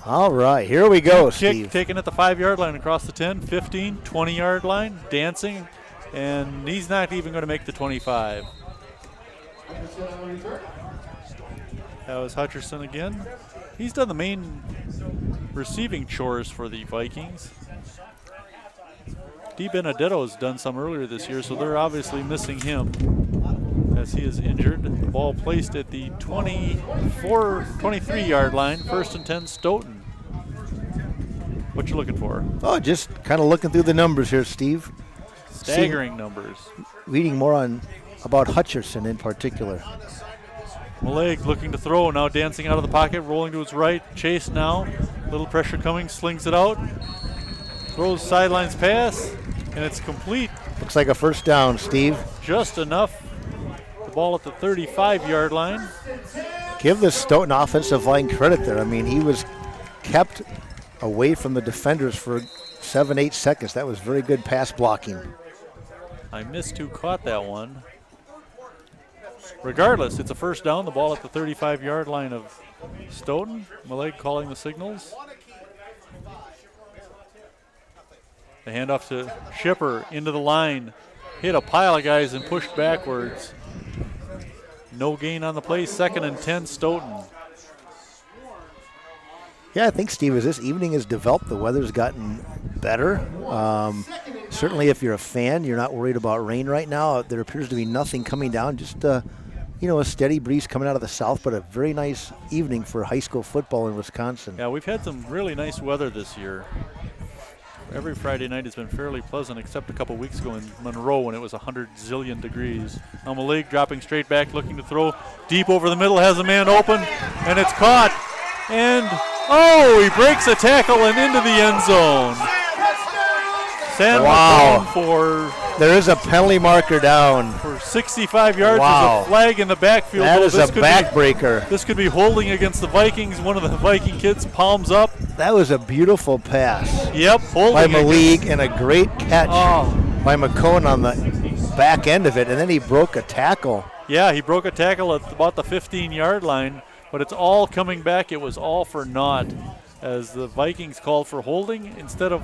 All right, here we go, Kick Steve. taken at the 5-yard line across the 10, 15, 20-yard line, dancing, and he's not even going to make the 25. That was Hutcherson again. He's done the main receiving chores for the Vikings. Dibenedetto has done some earlier this year, so they're obviously missing him as he is injured. The ball placed at the 23-yard line, 1st and 10, Stoughton. What you looking for? Oh, just kind of looking through the numbers here, Steve. Staggering numbers. Reading more about Hutcherson in particular. Maleg looking to throw, now dancing out of the pocket, rolling to his right. Chase now, little pressure coming, slings it out. Throws sidelines pass, and it's complete. Looks like a first down, Steve. Just enough. The ball at the 35-yard line. Give the Stoughton offensive line credit there. I mean, he was kept away from the defenders for 7-8 seconds. That was very good pass blocking. I missed who caught that one. Regardless, it's a first down. The ball at the 35-yard line of Stoughton. Maleg calling the signals. The handoff to Schipper into the line. Hit a pile of guys and pushed backwards. No gain on the play. 2nd and 10, Stoughton. Yeah, I think, Steve, as this evening has developed, the weather's gotten better. Certainly if you're a fan, you're not worried about rain right now. There appears to be nothing coming down, just a steady breeze coming out of the south, but a very nice evening for high school football in Wisconsin. Yeah, we've had some really nice weather this year. Every Friday night has been fairly pleasant, except a couple weeks ago in Monroe when it was 100 zillion degrees. Now Maleg dropping straight back, looking to throw deep over the middle, has a man open, and it's caught. And, he breaks a tackle and into the end zone. Wow. For there is a penalty marker down. For 65 yards. Wow. There's a flag in the backfield. That is a backbreaker. This could be holding against the Vikings. One of the Viking kids palms up. That was a beautiful pass. Yep, holding by Maleg, and a great catch by McCone on the back end of it, and then he broke a tackle. Yeah, he broke a tackle at about the 15-yard line, but it's all coming back. It was all for naught as the Vikings called for holding. Instead of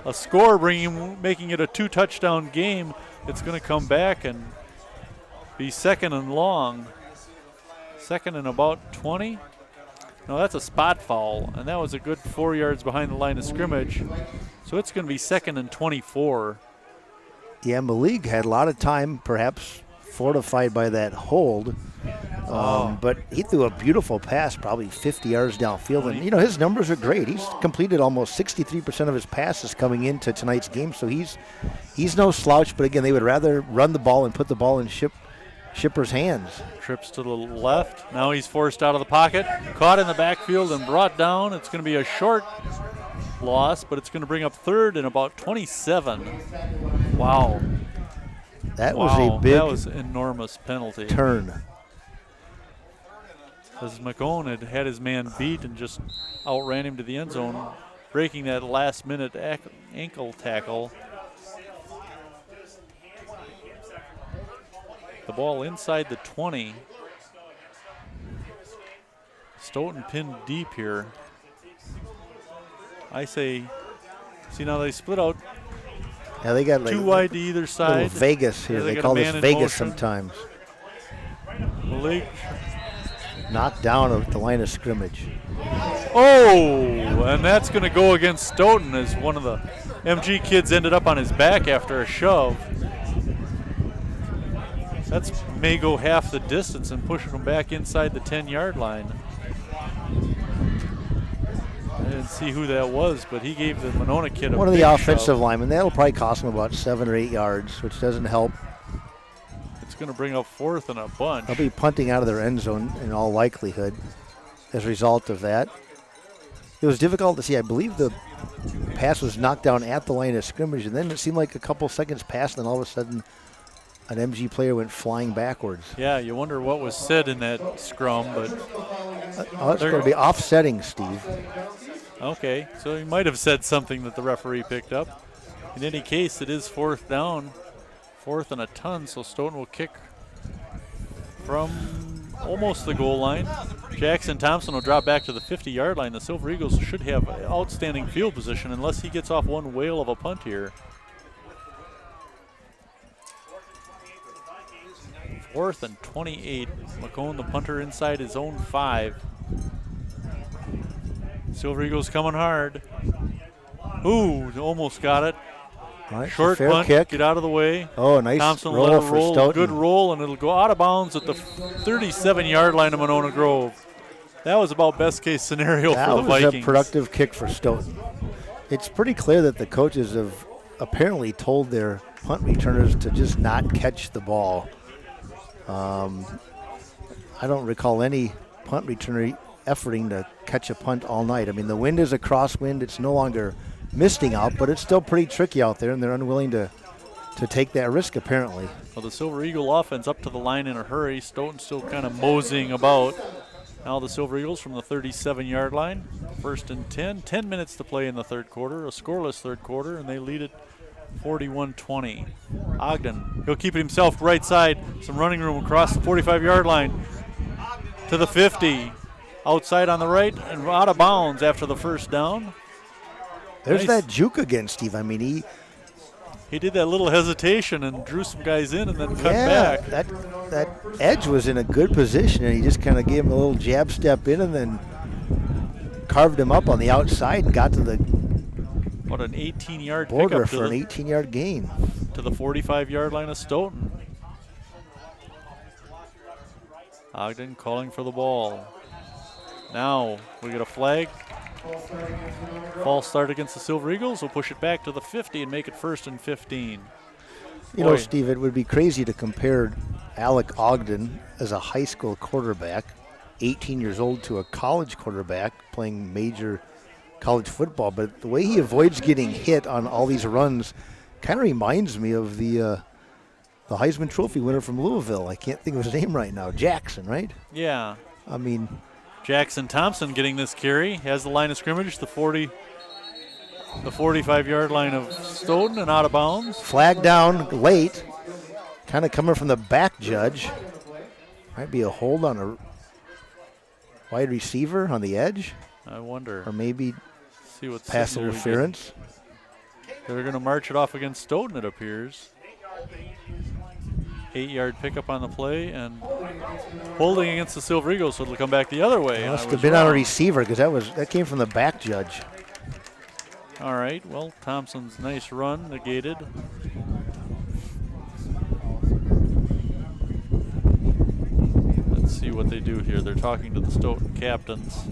a score making it a 2-touchdown game, it's going to come back and be 2nd and long. 2nd and about 20. No, that's a spot foul, and that was a good 4 yards behind the line of scrimmage. So it's going to be 2nd and 24. Yeah, Maleg had a lot of time, perhaps fortified by that hold. But he threw a beautiful pass, probably 50 yards downfield. And, his numbers are great. He's completed almost 63% of his passes coming into tonight's game. So he's no slouch. But, again, they would rather run the ball and put the ball in Shipper's hands. Trips to the left. Now he's forced out of the pocket. Caught in the backfield and brought down. It's going to be a short loss, but it's going to bring up third and about 27. Wow. That was a big that was enormous penalty. turn. As McCone had his man beat and just outran him to the end zone, breaking that last-minute ankle tackle. The ball inside the 20. Stoughton pinned deep here. I say, see now they split out. Yeah, they got two wide to either side. Vegas here. Yeah, they call this Vegas motion. sometimes. Malik. Knocked down at the line of scrimmage. Oh, and that's going to go against Stoughton as one of the MG kids ended up on his back after a shove. That's may go half the distance and push him back inside the 10-yard line. I didn't see who that was, but he gave the Monona kid one a of the big offensive shove. linemen. That'll probably cost him about 7 or 8 yards, which doesn't help. It's going to bring up fourth and a bunch. They'll be punting out of their end zone in all likelihood as a result of that. It was difficult to see. I believe the pass was knocked down at the line of scrimmage, and then it seemed like a couple seconds passed, and then all of a sudden an MG player went flying backwards. Yeah, you wonder what was said in that scrum, but It's going to be offsetting, Steve. okay, so he might have said something that the referee picked up. In any case, it is fourth down, fourth and a ton, so Stoughton will kick from almost the goal line. Jackson Thompson will drop back to the 50-yard line. The Silver Eagles should have outstanding field position unless he gets off one whale of a punt here. Fourth and 28. McCone, the punter, inside his own 5. Silver Eagles coming hard. Ooh, almost got it. Right, Short fair punt, kick. get out of the way. Oh, nice Thompson roll let it for roll, Stoughton. good roll, and it'll go out of bounds at the 37-yard line of Monona Grove. That was about best case scenario That for the was Vikings. a productive kick for Stoughton. It's pretty clear that the coaches have apparently told their punt returners to just not catch the ball. I don't recall any punt returner efforting to catch a punt all night. I mean, the wind is a crosswind. It's no longer misting out, but it's still pretty tricky out there, and they're unwilling to take that risk, apparently. Well, the Silver Eagle offense up to the line in a hurry. Stoughton still kind of moseying about. Now the Silver Eagles from the 37-yard line. First and 10. 10 minutes to play in the third quarter. A scoreless third quarter, and they lead it 41-20. Ogden, he'll keep it himself right side. Some running room across the 45-yard line to the 50. Outside on the right and out of bounds after the first down. There's Nice. that juke again, Steve. I mean, He did that little hesitation and drew some guys in and then cut yeah, back. that edge was in a good position, and he just kind of gave him a little jab step in and then carved him up on the outside and got to the What an 18-yard border pickup for an 18-yard gain. to the 45-yard line of Stoughton. Ogden calling for the ball. Now we get a flag. False start against the Silver Eagles. We'll push it back to the 50 and make it first and 15. You know, Steve, it would be crazy to compare Alec Ogden as a high school quarterback, 18 years old, to a college quarterback playing major college football. But the way he avoids getting hit on all these runs kind of reminds me of the Heisman Trophy winner from Louisville. I can't think of his name right now. Jackson, right? Yeah. I mean, Jackson Thompson getting this carry. Has the line of scrimmage, the 45-yard line of Stoughton, and out of bounds. flag down late, kind of coming from the back judge. Might be a hold on a wide receiver on the edge, I wonder. or maybe See what pass signal we get. interference. They're going to march it off against Stoughton, it appears. 8-yard pickup on the play and holding against the Silver Eagles, so it'll come back the other way. Must I have was been on a wrong. receiver because that came from the back judge. All right, well, Thompson's nice run negated. what they do here. They're talking to the Stoughton captains.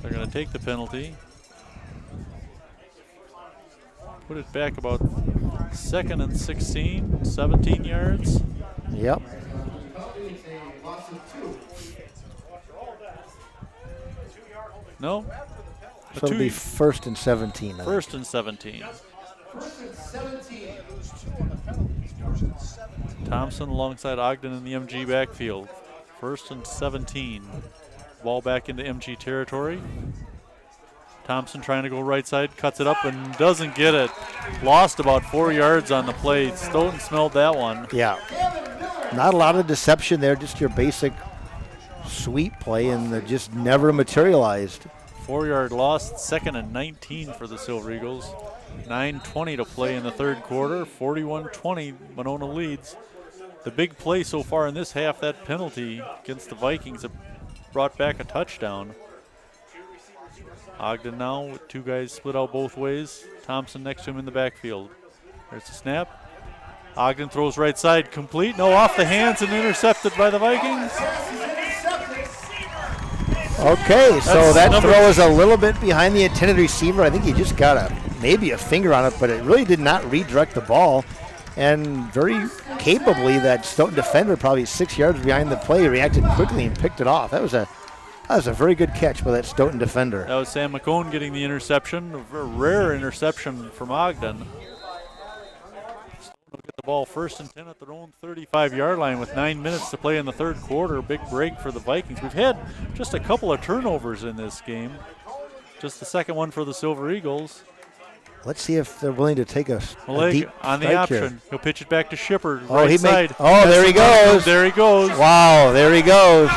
They're going to take the penalty. Put it back about 2nd and 16, 17 yards. Yep. No? So it'll be 1st and 17. 1st and 17. Thompson alongside Ogden in the MG backfield. 1st and 17. Ball back into MG territory. Thompson trying to go right side, cuts it up and doesn't get it. Lost about 4 yards on the play. Stoughton smelled that one. Yeah. Not a lot of deception there, just your basic sweep play, and it just never materialized. 4-yard loss, 2nd and 19 for the Silver Eagles. 9:20 to play in the third quarter. 41-20, Monona leads. The big play so far in this half, that penalty against the Vikings, that brought back a touchdown. Ogden now with 2 guys split out both ways. Thompson next to him in the backfield. There's the snap. Ogden throws right side, complete. No, off the hands and intercepted by the Vikings. Okay, so That's that throw is a little bit behind the intended receiver. I think he just got maybe a finger on it, but it really did not redirect the ball. And very capably, that Stoughton defender, probably 6 yards behind the play, reacted quickly and picked it off. That was a very good catch by that Stoughton defender. That was Sam McCone getting the interception, a rare interception from Ogden. Stoughton will get the ball 1st and 10 at their own 35-yard line with 9 minutes to play in the third quarter. Big break for the Vikings. We've had just a couple of turnovers in this game. Just the second one for the Silver Eagles. Let's see if they're willing to take a Maleg deep on the strike option. here. He'll pitch it back to Shipper, Oh, right side. there he goes. There he goes. Wow, there he goes.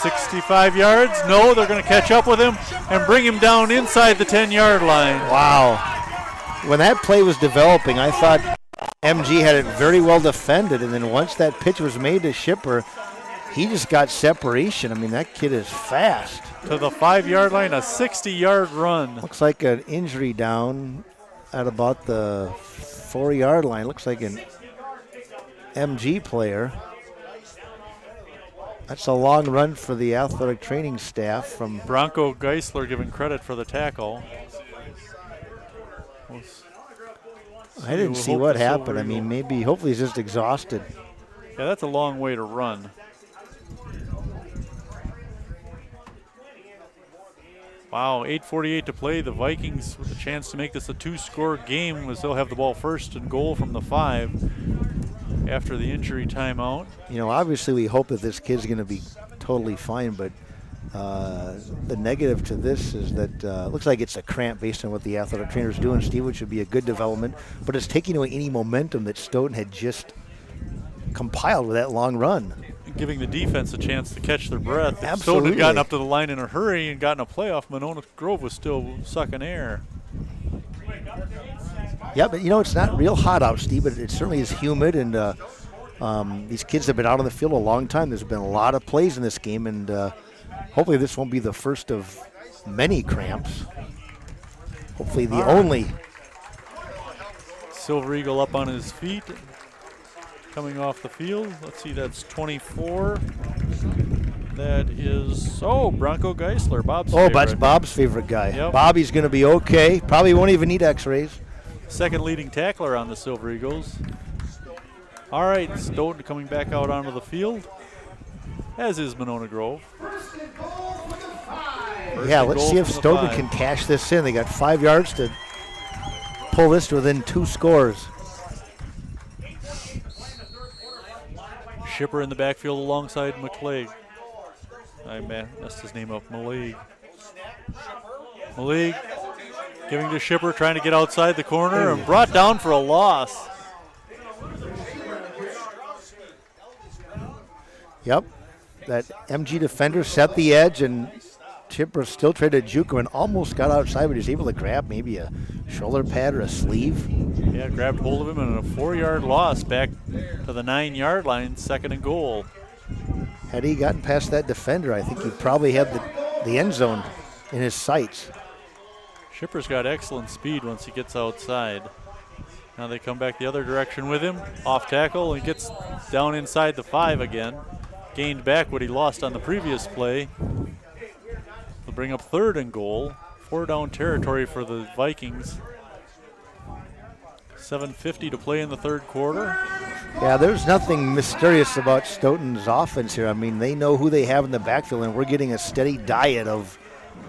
65 yards. No, they're going to catch up with him and bring him down inside the 10-yard line. Wow. When that play was developing, I thought MG had it very well defended, and then once that pitch was made to Shipper, he just got separation. I mean, that kid is fast. To the 5-yard line, a 60-yard run. Looks like an injury down at about the 4-yard line. Looks like an MG player. That's a long run for the athletic training staff from Bronco Geisler giving credit for the tackle. I didn't see what happened. I mean, maybe, hopefully he's just exhausted. Yeah, that's a long way to run. Wow, 8:48 to play. The Vikings with a chance to make this a 2-score game as they'll have the ball 1st and goal from the 5 after the injury timeout. You know, obviously we hope that this kid's going to be totally fine, but the negative to this is that looks like it's a cramp based on what the athletic trainer's doing, Steve, which would be a good development, but it's taking away any momentum that Stoughton had just compiled with that long run. Giving the defense a chance to catch their breath. If Absolutely. Stoughton had gotten up to the line in a hurry and gotten a playoff, Monona Grove was still sucking air. Yeah, but you know, it's not real hot out, Steve, but it certainly is humid, and these kids have been out on the field a long time. There's been a lot of plays in this game, and hopefully this won't be the first of many cramps. Hopefully the only. Silver Eagle up on his feet, coming off the field. Let's see, that's 24. That is, Bronco Geisler, Bob's favorite. That's Bob's favorite guy. Yep. Bobby's going to be okay. Probably won't even need x-rays. Second leading tackler on the Silver Eagles. All right, Stoughton coming back out onto the field, as is Monona Grove. Yeah, let's see if Stoughton can cash this in. They got 5 yards to pull this to within 2 scores. Shipper in the backfield alongside McClegg. I messed his name up, Maleg. Maleg giving to Shipper, trying to get outside the corner and brought down for a loss. Yep, that MG defender set the edge, and Shipper still tried to juke him and almost got outside, but he was able to grab maybe a shoulder pad or a sleeve. Yeah, grabbed hold of him and a 4-yard loss back to the 9-yard line, 2nd and goal. Had he gotten past that defender, I think he probably had the end zone in his sights. Shipper's got excellent speed once he gets outside. Now they come back the other direction with him, off tackle, and gets down inside the 5 again. gained back what he lost on the previous play. They'll bring up 3rd and goal. 4 down territory for the Vikings. 7:50 to play in the 3rd quarter. Yeah, there's nothing mysterious about Stoughton's offense here. I mean, they know who they have in the backfield, and we're getting a steady diet of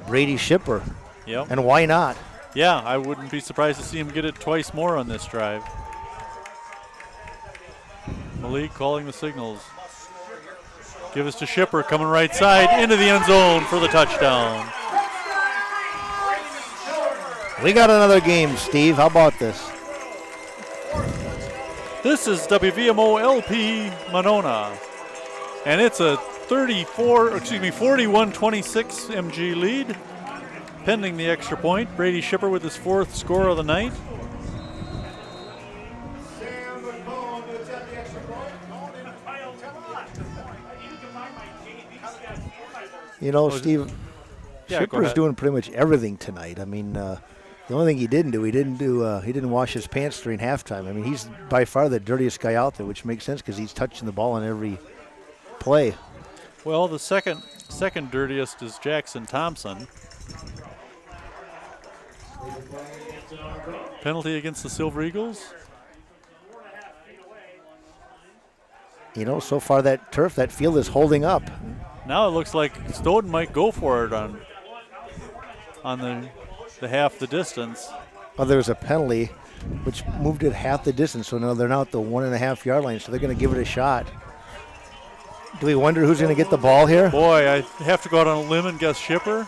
Brady Shipper. Yep. And why not? Yeah, I wouldn't be surprised to see him get it twice more on this drive. Malik calling the signals. Give us to Shipper, coming right side, into the end zone for the touchdown. We got another game, Steve. How about this? This is WVMO LP Monona, and it's a 41-26 MG lead, pending the extra point. Brady Shipper with his 4th score of the night. You know, Steve, Yeah, Shipper's doing pretty much everything tonight. I mean, the only thing he didn't wash his pants during halftime. I mean, he's by far the dirtiest guy out there, which makes sense because he's touching the ball on every play. Well, the second dirtiest is Jackson Thompson. Penalty against the Silver Eagles. You know, so far that field is holding up. Now it looks like Stoughton might go for it on the half the distance. Well, there was a penalty, which moved it half the distance. So now they're now at the 1.5 yard line. So they're going to give it a shot. Do we wonder who's going to get the ball here? Boy, I have to go out on a limb and guess Shipper.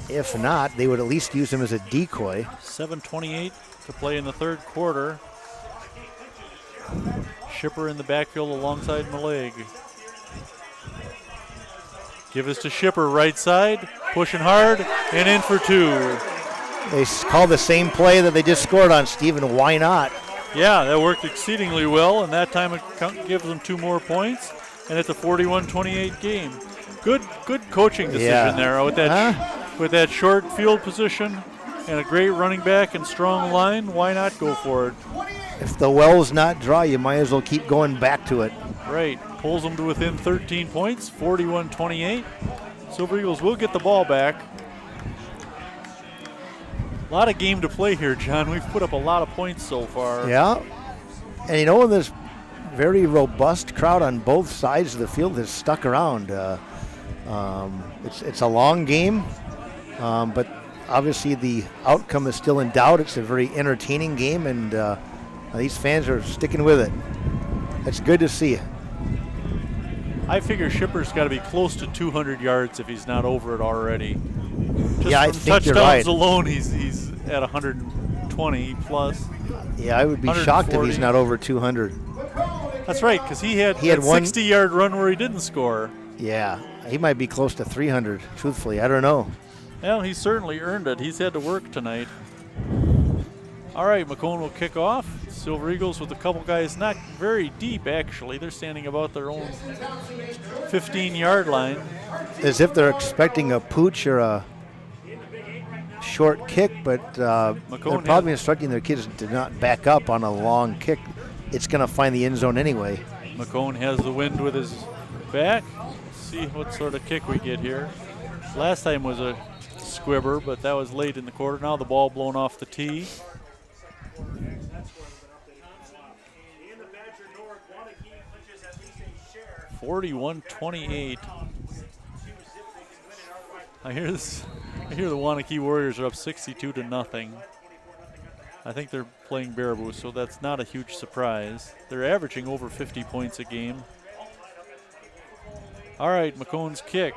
If not, they would at least use him as a decoy. 7:28 to play in the 3rd quarter. Shipper in the backfield alongside Maleg. Give us to Shipper, right side, pushing hard, and in for 2. They call the same play that they just scored on, Steven. Why not? Yeah, that worked exceedingly well, and that time it gives them 2 more points, and it's a 41-28 game. Good coaching decision there with that short field position and a great running back and strong line. Why not go for it? If the well's not dry, you might as well keep going back to it. Right. Pulls them to within 13 points, 41-28. Silver Eagles will get the ball back. A lot of game to play here, John. We've put up a lot of points so far. Yeah. And you know, this very robust crowd on both sides of the field has stuck around. It's a long game, but obviously the outcome is still in doubt. It's a very entertaining game, and these fans are sticking with it. It's good to see. I figure Shipper's got to be close to 200 yards if he's not over it already. Just yeah, I from think you're touchdowns right. alone, he's at 120 plus. Yeah, I would be shocked if he's not over 200. That's right, because he had one 60-yard run where he didn't score. Yeah, he might be close to 300, truthfully. I don't know. Well, he certainly earned it. He's had to work tonight. All right, McCone will kick off. Silver Eagles with a couple guys not very deep, actually. They're standing about their own 15-yard line. As if they're expecting a pooch or a short kick, but they're probably instructing their kids to not back up on a long kick. It's going to find the end zone anyway. McCone has the wind with his back. Let's see what sort of kick we get here. Last time was a squibber, but that was late in the quarter. Now the ball blown off the tee. (41-28). I hear the Wanakee Warriors are up 62-0. I think they're playing Baraboo, so that's not a huge surprise. They're averaging over 50 points a game. All right, McCone's kick.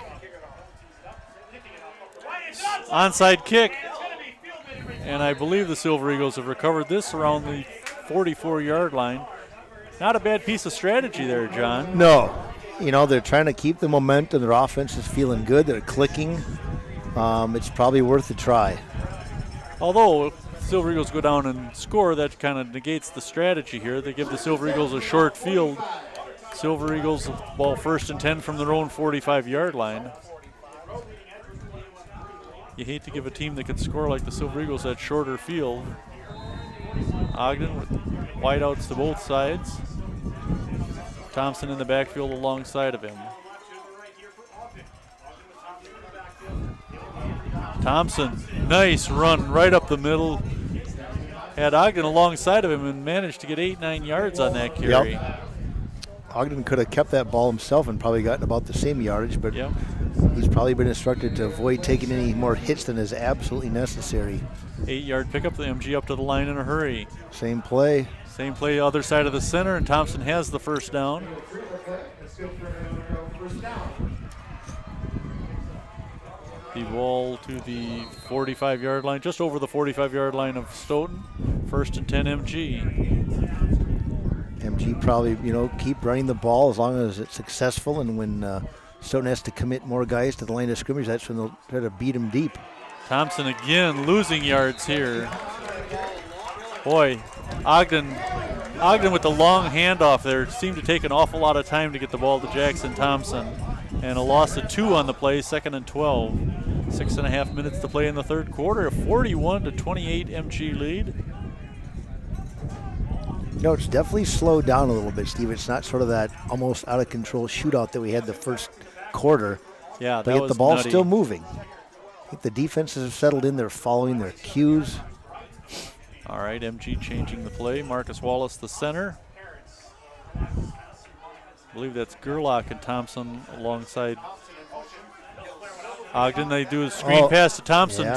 Onside kick. And I believe the Silver Eagles have recovered this around the 44-yard line. Not a bad piece of strategy there, John. No. You know, they're trying to keep the momentum. Their offense is feeling good. They're clicking. It's probably worth a try. Although Silver Eagles go down and score, that kind of negates the strategy here. They give the Silver Eagles a short field. Silver Eagles ball 1st and 10 from their own 45-yard line. You hate to give a team that can score like the Silver Eagles that shorter field. Ogden with wideouts to both sides. Thompson in the backfield alongside of him. Thompson, nice run right up the middle. Had Ogden alongside of him and managed to get 8-9 yards on that carry. Yep. Ogden could have kept that ball himself and probably gotten about the same yardage, but he's probably been instructed to avoid taking any more hits than is absolutely necessary. 8-yard pickup, the MG up to the line in a hurry. Same play. Same play, other side of the center, and Thompson has the first down. The ball to the 45-yard line, just over the 45-yard line of Stoughton. 1st and 10 MG. MG probably, keep running the ball as long as it's successful, and when Stoughton has to commit more guys to the line of scrimmage, that's when they'll try to beat him deep. Thompson again losing yards here. Boy, Ogden with the long handoff there seemed to take an awful lot of time to get the ball to Jackson Thompson. And a loss of 2 on the play, 2nd and 12. 6.5 minutes to play in the third quarter. A 41-28 MG lead. It's definitely slowed down a little bit, Steve. It's not sort of that almost out of control shootout that we had the first quarter. Yeah, that but yet was the ball's nutty. still moving. I think the defenses have settled in. They're following their cues. All right, MG changing the play. Marcus Wallace, the center. I believe that's Gerlach and Thompson alongside Ogden. They do a screen pass to Thompson,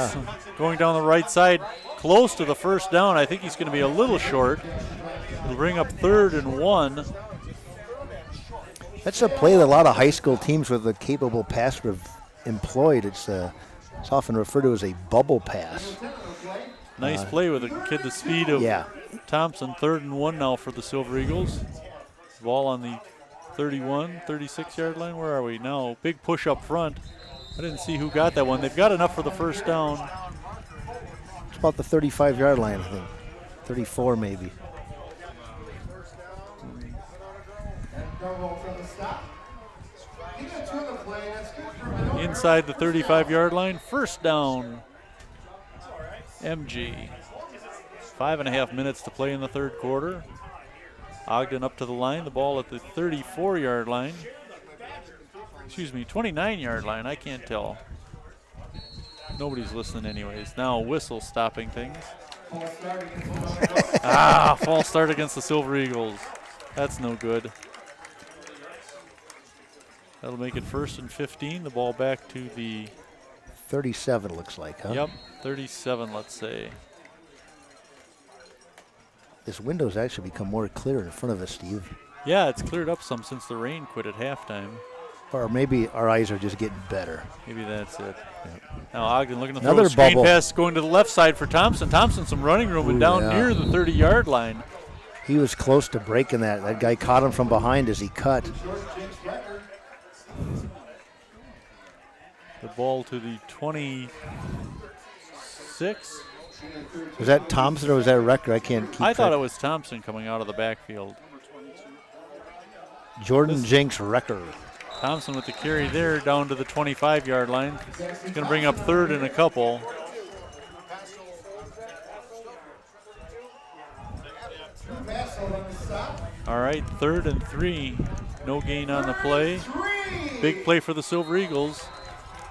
going down the right side, close to the first down. I think he's going to be a little short. It'll bring up 3rd and 1. That's a play that a lot of high school teams with a capable passer have employed. It's often referred to as a bubble pass. Nice play with a kid the speed of Thompson. 3rd and 1 now for the Silver Eagles. Ball on the 31, 36-yard line. Where are we now? Big push up front. I didn't see who got that one. They've got enough for the first down. It's about the 35-yard line, I think. 34 maybe. Inside the 35-yard line, first down, MG. 5.5 minutes to play in the third quarter. Ogden up to the line, the ball at the 34-yard line. Excuse me, 29-yard line, I can't tell. Nobody's listening anyways. Now whistle stopping things. False start against the Silver Eagles. That's no good. That'll make it 1st and 15. The ball back to the 37 looks like, huh? Yep, 37, let's say. This window's actually become more clear in front of us, Steve. Yeah, it's cleared up some since the rain quit at halftime. Or maybe our eyes are just getting better. Maybe that's it. Yep. Now Ogden looking to Another throw a screen bubble. pass going to the left side for Thompson. Thompson some running room and down near the 30-yard line. He was close to breaking that. That guy caught him from behind as he cut. The ball to the 26. Was that Thompson or was that Rector? I can't keep I thought track. it was Thompson coming out of the backfield. Jordan Jenks Rector. Thompson with the carry there down to the 25-yard line. He's going to bring up 3rd and a couple. All right, 3rd and 3. No gain on the play. Big play for the Silver Eagles.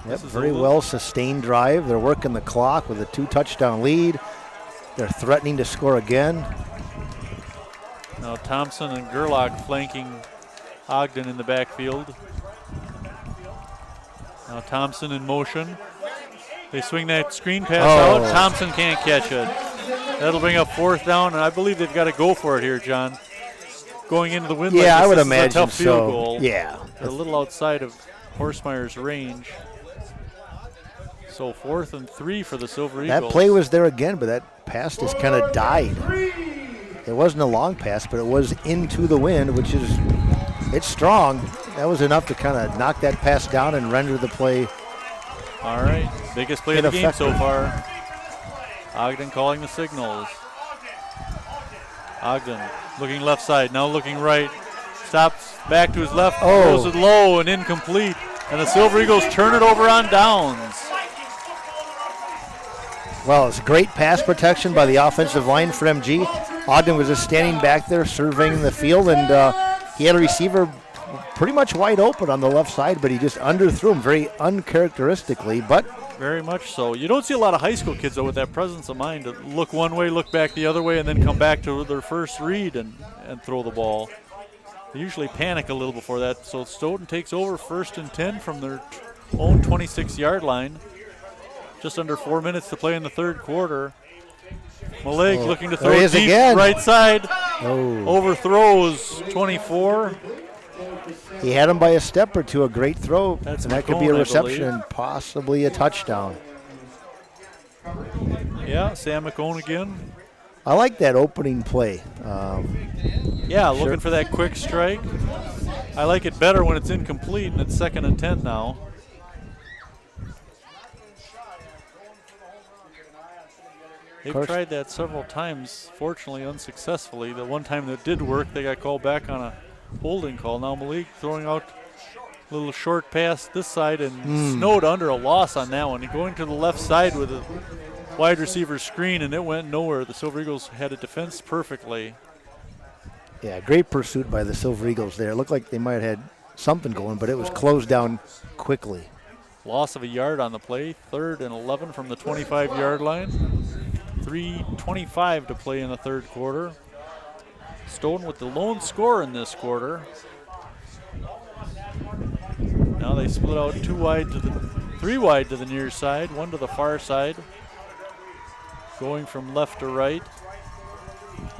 Yep, very well sustained drive. They're working the clock with a 2-touchdown lead. They're threatening to score again. Now Thompson and Gerlach flanking Ogden in the backfield. Now Thompson in motion. They swing that screen pass out. Thompson can't catch it. That'll bring up 4th down, and I believe they've got to go for it here, John. Going into the wind like this, I would this is a imagine tough so. field goal. Yeah. They're a little outside of Horsemeyer's range. So 4th and 3 for the Silver Eagles. That play was there again, but that pass just kind of died. It wasn't a long pass, but it was into the wind, which is, it's strong. That was enough to kind of knock that pass down and render the play. All right, biggest play of the game so far. Ogden calling the signals. Ogden looking left side, now looking right. Stops back to his left, throws it low and incomplete. And the Silver Eagles turn it over on downs. Well, it's great pass protection by the offensive line for MG. Ogden was just standing back there surveying the field, and he had a receiver pretty much wide open on the left side, but he just underthrew him very uncharacteristically. But very much so. You don't see a lot of high school kids, though, with that presence of mind to look one way, look back the other way, and then come back to their first read and throw the ball. They usually panic a little before that. So Stoughton takes over 1st and 10 from their own 26-yard line. Just under 4 minutes to play in the third quarter. Malig looking to throw deep again. Right side. Oh. Overthrows 24. He had him by a step or two, a great throw. That's and that could be a reception, possibly a touchdown. Yeah, Sam McCone again. I like that opening play. Yeah, looking for that quick strike. I like it better when it's incomplete and it's 2nd and 10 now. They've tried that several times, fortunately unsuccessfully. The one time that did work, they got called back on a holding call. Now Malik throwing out a little short pass this side and snowed under a loss on that one. Going to the left side with a wide receiver screen, and it went nowhere. The Silver Eagles had it defensed perfectly. Yeah, great pursuit by the Silver Eagles there. It looked like they might have had something going, but it was closed down quickly. Loss of a yard on the play, 3rd and 11 from the 25-yard line. 3:25 to play in the third quarter. Stoughton with the lone score in this quarter. Now they split out 3 wide to the near side, 1 to the far side. Going from left to right.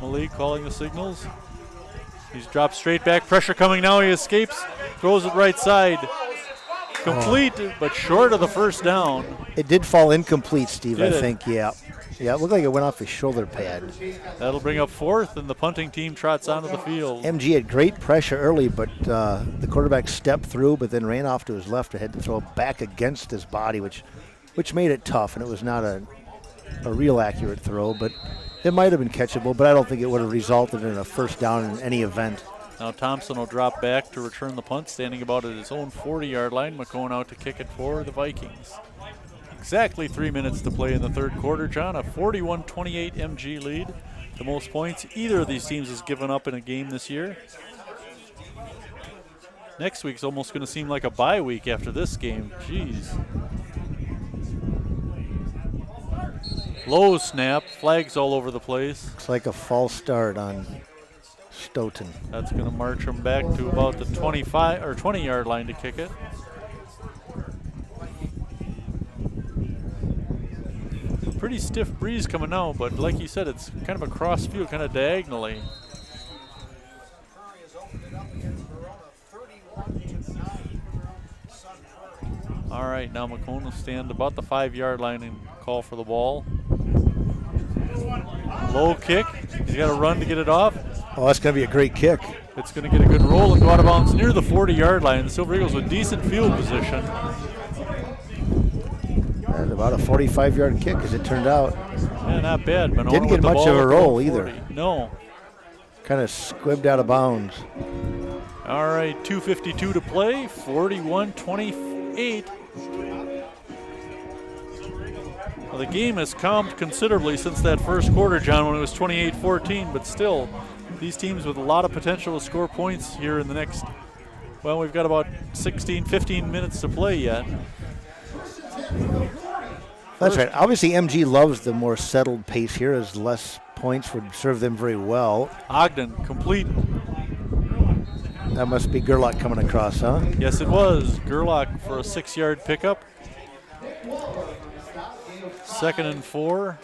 Malik calling the signals. He's dropped straight back, pressure coming now, he escapes, throws it right side. Complete, but short of the first down. It did fall incomplete, Steve, I think, yeah. Yeah, it looked like it went off his shoulder pad. That'll bring up 4th, and the punting team trots onto the field. MG had great pressure early, but the quarterback stepped through, but then ran off to his left and had to throw back against his body, which made it tough, and it was not a real accurate throw, but it might have been catchable, but I don't think it would have resulted in a first down in any event. Now Thompson will drop back to return the punt, standing about at his own 40-yard line. McCone out to kick it for the Vikings. Exactly 3 minutes to play in the third quarter, John. A 41-28 MG lead. The most points either of these teams has given up in a game this year. Next week's almost going to seem like a bye week after this game. Jeez. Low snap, flags all over the place. Looks like a false start on Stoughton. That's going to march them back to about the 25 or 20-yard line to kick it. Pretty stiff breeze coming out, but like you said, it's kind of a cross field, kind of diagonally. All right, now McCone will stand about the 5-yard line and call for the ball. Low kick. He's got to run to get it off. Oh, that's going to be a great kick. It's going to get a good roll and go out of bounds near the 40-yard line. The Silver Eagles with decent field position. And about a 45-yard kick, as it turned out. Yeah, not bad. Monona didn't get much of a roll either. No. Kind of squibbed out of bounds. All right, 2:52 to play, 41-28. Well, the game has calmed considerably since that first quarter, John, when it was 28-14, but still, these teams with a lot of potential to score points here in the next, well, we've got about 15 minutes to play yet. That's right. Obviously, MG loves the more settled pace here, as less points would serve them very well. Ogden, complete. That must be Gerlach coming across, huh? Yes, it was. Gerlach for a 6-yard pickup. 2nd and 4.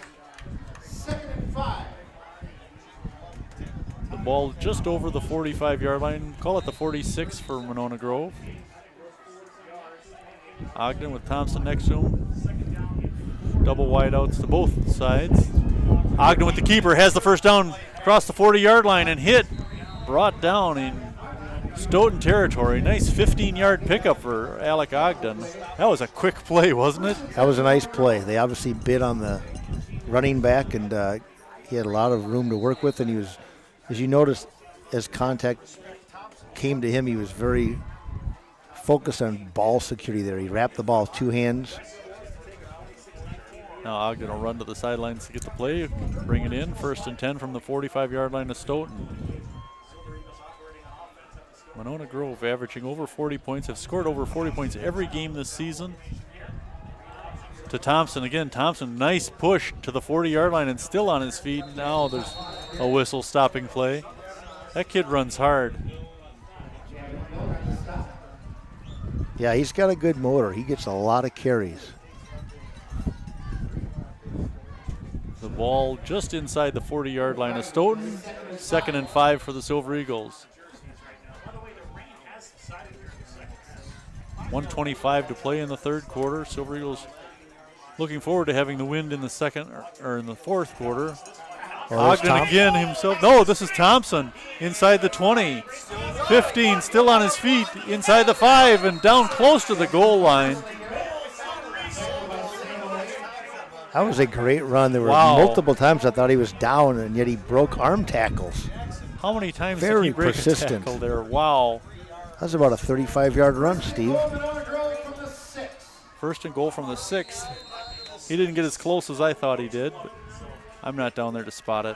The ball just over the 45-yard line. Call it the 46 for Monona Grove. Ogden with Thompson next to him. Double wideouts to both sides. Ogden with the keeper, has the first down across the 40-yard line and hit. Brought down in Stoughton territory. Nice 15-yard pickup for Alec Ogden. That was a quick play, wasn't it? That was a nice play. They obviously bid on the running back, and he had a lot of room to work with, and he was, as you noticed, as contact came to him, he was very focused on ball security there. He wrapped the ball with 2 hands. Now Ogden will run to the sidelines to get the play, bring it in. 1st and 10 from the 45-yard line of Stoughton. Monona Grove averaging over 40 points, have scored over 40 points every game this season. To Thompson again. Thompson, nice push to the 40-yard line and still on his feet. Now there's a whistle stopping play. That kid runs hard. Yeah, he's got a good motor. He gets a lot of carries. The ball just inside the 40-yard line of Stoughton. 2nd and 5 for the Silver Eagles. 1:25 to play in the third quarter. Silver Eagles looking forward to having the wind in the second or in the fourth quarter. Ogden again himself. No, this is Thompson inside the 20. 15 still on his feet inside the 5 and down close to the goal line. That was a great run. There were multiple times I thought he was down, and yet he broke arm tackles. How many times Very did he break persistent. a tackle there? Wow. That was about a 35-yard run, Steve. First and goal from the 6. He didn't get as close as I thought he did, but I'm not down there to spot it.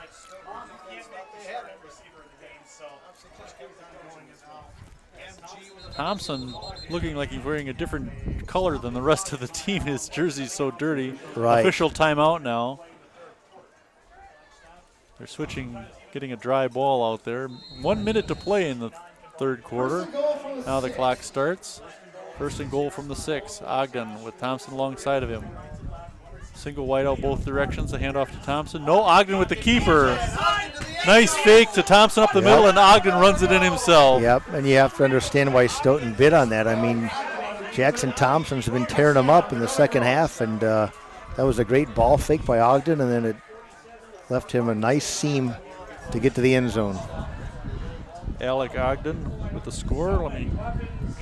Thompson looking like he's wearing a different color than the rest of the team. His jersey's so dirty. Right. Official timeout now. They're switching, getting a dry ball out there. 1 minute to play in the third quarter. Now the clock starts. First and goal from the 6. Ogden with Thompson alongside of him. Single wide out both directions. The handoff to Thompson. No, Ogden with the keeper. Nice fake to Thompson up the middle, and Ogden runs it in himself. Yep, and you have to understand why Stoughton bid on that. I mean, Jackson Thompson's been tearing them up in the second half, and that was a great ball fake by Ogden, and then it left him a nice seam to get to the end zone. Alec Ogden with the score. Let me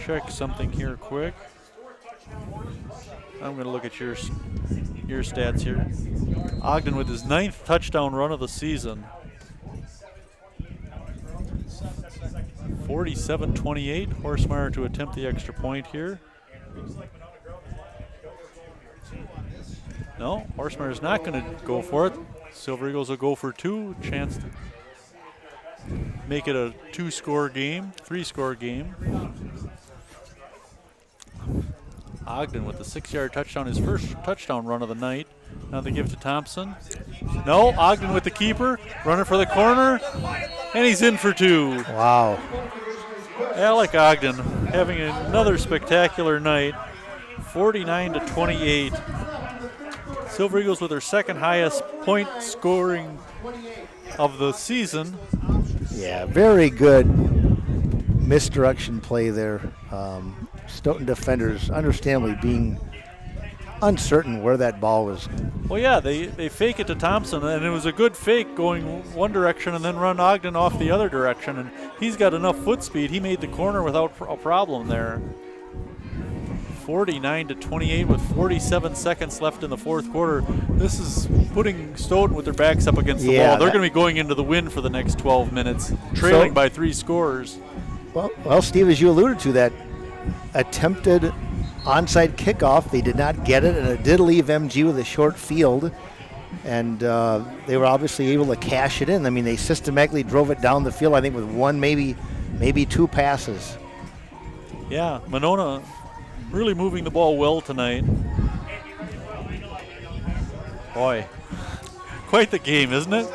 check something here quick. I'm going to look at your stats here. Ogden with his 9th touchdown run of the season. 47-28. Horsemeyer to attempt the extra point here. No, Horsemeyer's not going to go for it. Silver Eagles will go for 2. Chance to make it a 2-score game, 3-score game. Ogden with the 6-yard touchdown, his first touchdown run of the night. Now they give it to Thompson. No, Ogden with the keeper, running for the corner, and he's in for 2. Wow. Alec Ogden having another spectacular night, 49-28. Silver Eagles with their second highest point scoring of the season. Yeah, very good misdirection play there. Stoughton defenders understandably being uncertain where that ball was. Well, yeah, they fake it to Thompson, and it was a good fake going one direction and then run Ogden off the other direction, and he's got enough foot speed. He made the corner without a problem there. 49-28 with 47 seconds left in the fourth quarter. This is putting Stoughton with their backs up against the ball. They're going to be going into the wind for the next 12 minutes, trailing by 3 scores. Well, Steve, as you alluded to, that attempted onside kickoff, they did not get it, and it did leave MG with a short field, and they were obviously able to cash it in. I mean, they systematically drove it down the field, I think, with one, maybe 2 passes. Yeah, Monona really moving the ball well tonight. Boy, quite the game, isn't it?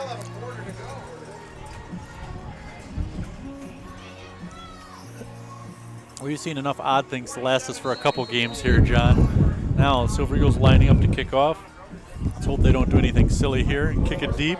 We've seen enough odd things to last us for a couple games here, John. Now, Silver Eagles lining up to kick off. Let's hope they don't do anything silly here and kick it deep.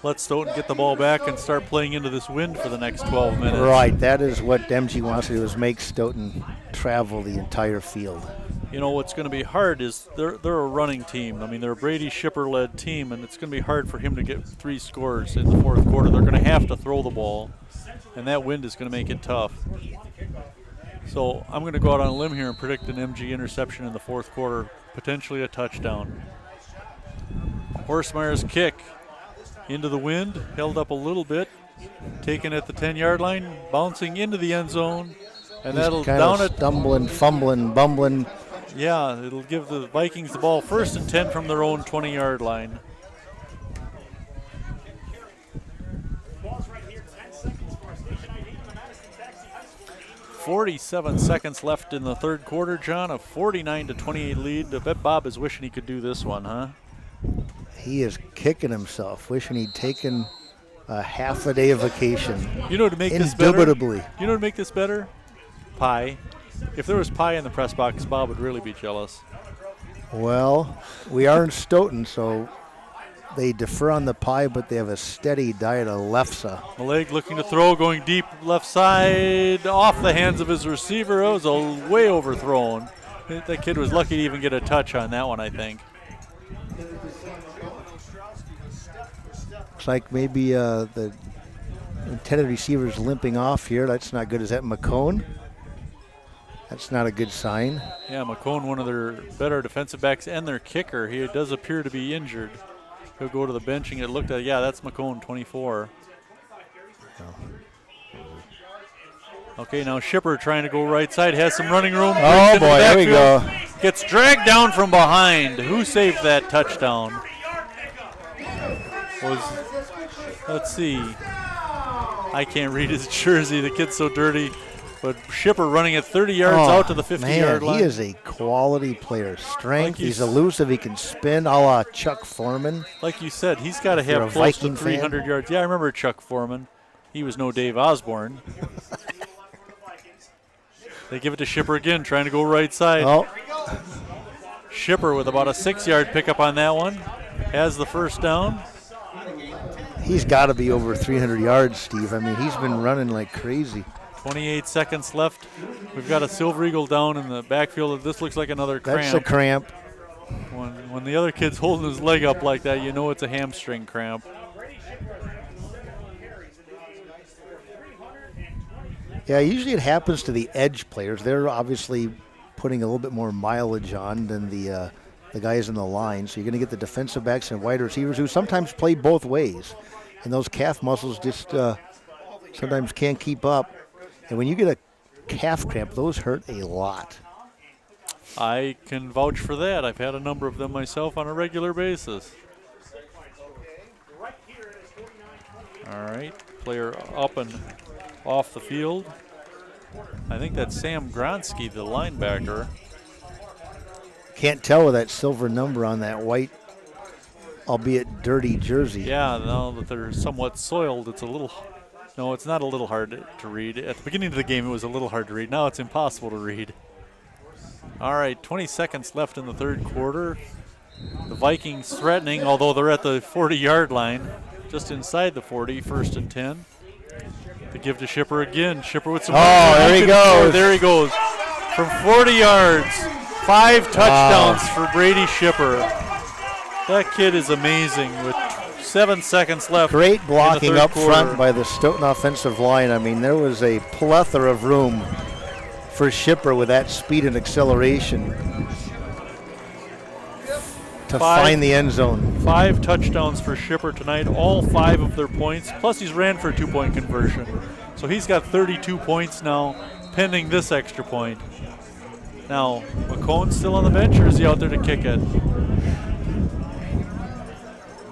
Let Stoughton get the ball back and start playing into this wind for the next 12 minutes. Right, that is what MG wants to do, is make Stoughton travel the entire field. You know, what's going to be hard is they're a running team. I mean, they're a Brady Shipper-led team, and it's going to be hard for him to get 3 scores in the fourth quarter. They're going to have to throw the ball, and that wind is going to make it tough. So I'm going to go out on a limb here and predict an MG interception in the fourth quarter, potentially a touchdown. Horsemeyer's kick into the wind, held up a little bit, taken at the 10-yard line, bouncing into the end zone, and that'll down it. Stumbling, fumbling, bumbling. Yeah, it'll give the Vikings the ball 1st and 10 from their own 20-yard line. 47 seconds left in the third quarter, John. A 49-28 lead. I bet Bob is wishing he could do this one, huh? He is kicking himself, wishing he'd taken a half a day of vacation. You know, to make this better. Indubitably. You know, to make this better, pie. If there was pie in the press box, Bob would really be jealous. Well, we are in Stoughton, so they defer on the pie, but they have a steady diet of lefse. Maleg looking to throw, going deep left side, off the hands of his receiver. It was a way overthrown. That kid was lucky to even get a touch on that one, I think. Looks like maybe the intended receiver's limping off here. That's not good. Is that McCone? That's not a good sign. Yeah, McCone, one of their better defensive backs and their kicker. He does appear to be injured. He'll go to the bench and get looked at. Yeah, that's McCone, 24. Okay, now Shipper trying to go right side. Has some running room. Oh, boy, there we go. Gets dragged down from behind. Who saved that touchdown? Let's see. I can't read his jersey. The kid's so dirty. But Shipper running at 30 yards out to the 50-yard line. He is a quality player. Strength, Like he's elusive, he can spin a la Chuck Foreman. Like you said, he's got to have close to 300 yards. Yeah, I remember Chuck Foreman. He was no Dave Osborne. They give it to Shipper again, trying to go right side. Oh. Shipper with about a 6-yard pickup on that one. Has the first down. He's got to be over 300 yards, Steve. I mean, he's been running like crazy. 28 seconds left. We've got a Silver Eagle down in the backfield. This looks like another cramp. That's a cramp. When the other kid's holding his leg up like that, you know it's a hamstring cramp. Yeah, usually it happens to the edge players. They're obviously putting a little bit more mileage on than the guys in the line. So you're going to get the defensive backs and wide receivers who sometimes play both ways. And those calf muscles just sometimes can't keep up. And when you get a calf cramp, those hurt a lot. I can vouch for that. I've had a number of them myself on a regular basis. All right, player up and off the field. I think that's Sam Gronsky, the linebacker. Can't tell with that silver number on that white, albeit dirty jersey. Yeah, now that they're somewhat soiled, it's a little... No, it's not a little hard to read. At the beginning of the game, it was a little hard to read. Now it's impossible to read. All right, 20 seconds left in the third quarter. The Vikings threatening, although they're at the 40-yard line, just inside the 40, 1st and 10. To give to Shipper again. Shipper with some... Oh, there he goes. There he goes. From 40 yards, 5 touchdowns for Brady Shipper. That kid is amazing with 7 seconds left. Great blocking up quarter. front by the Stoughton offensive line. I mean, there was a plethora of room for Shipper with that speed and acceleration to find the end zone. 5 touchdowns for Shipper tonight, all 5 of their points. Plus he's ran for a 2-point conversion. So he's got 32 points now, pending this extra point. Now, McCone's still on the bench, or is he out there to kick it?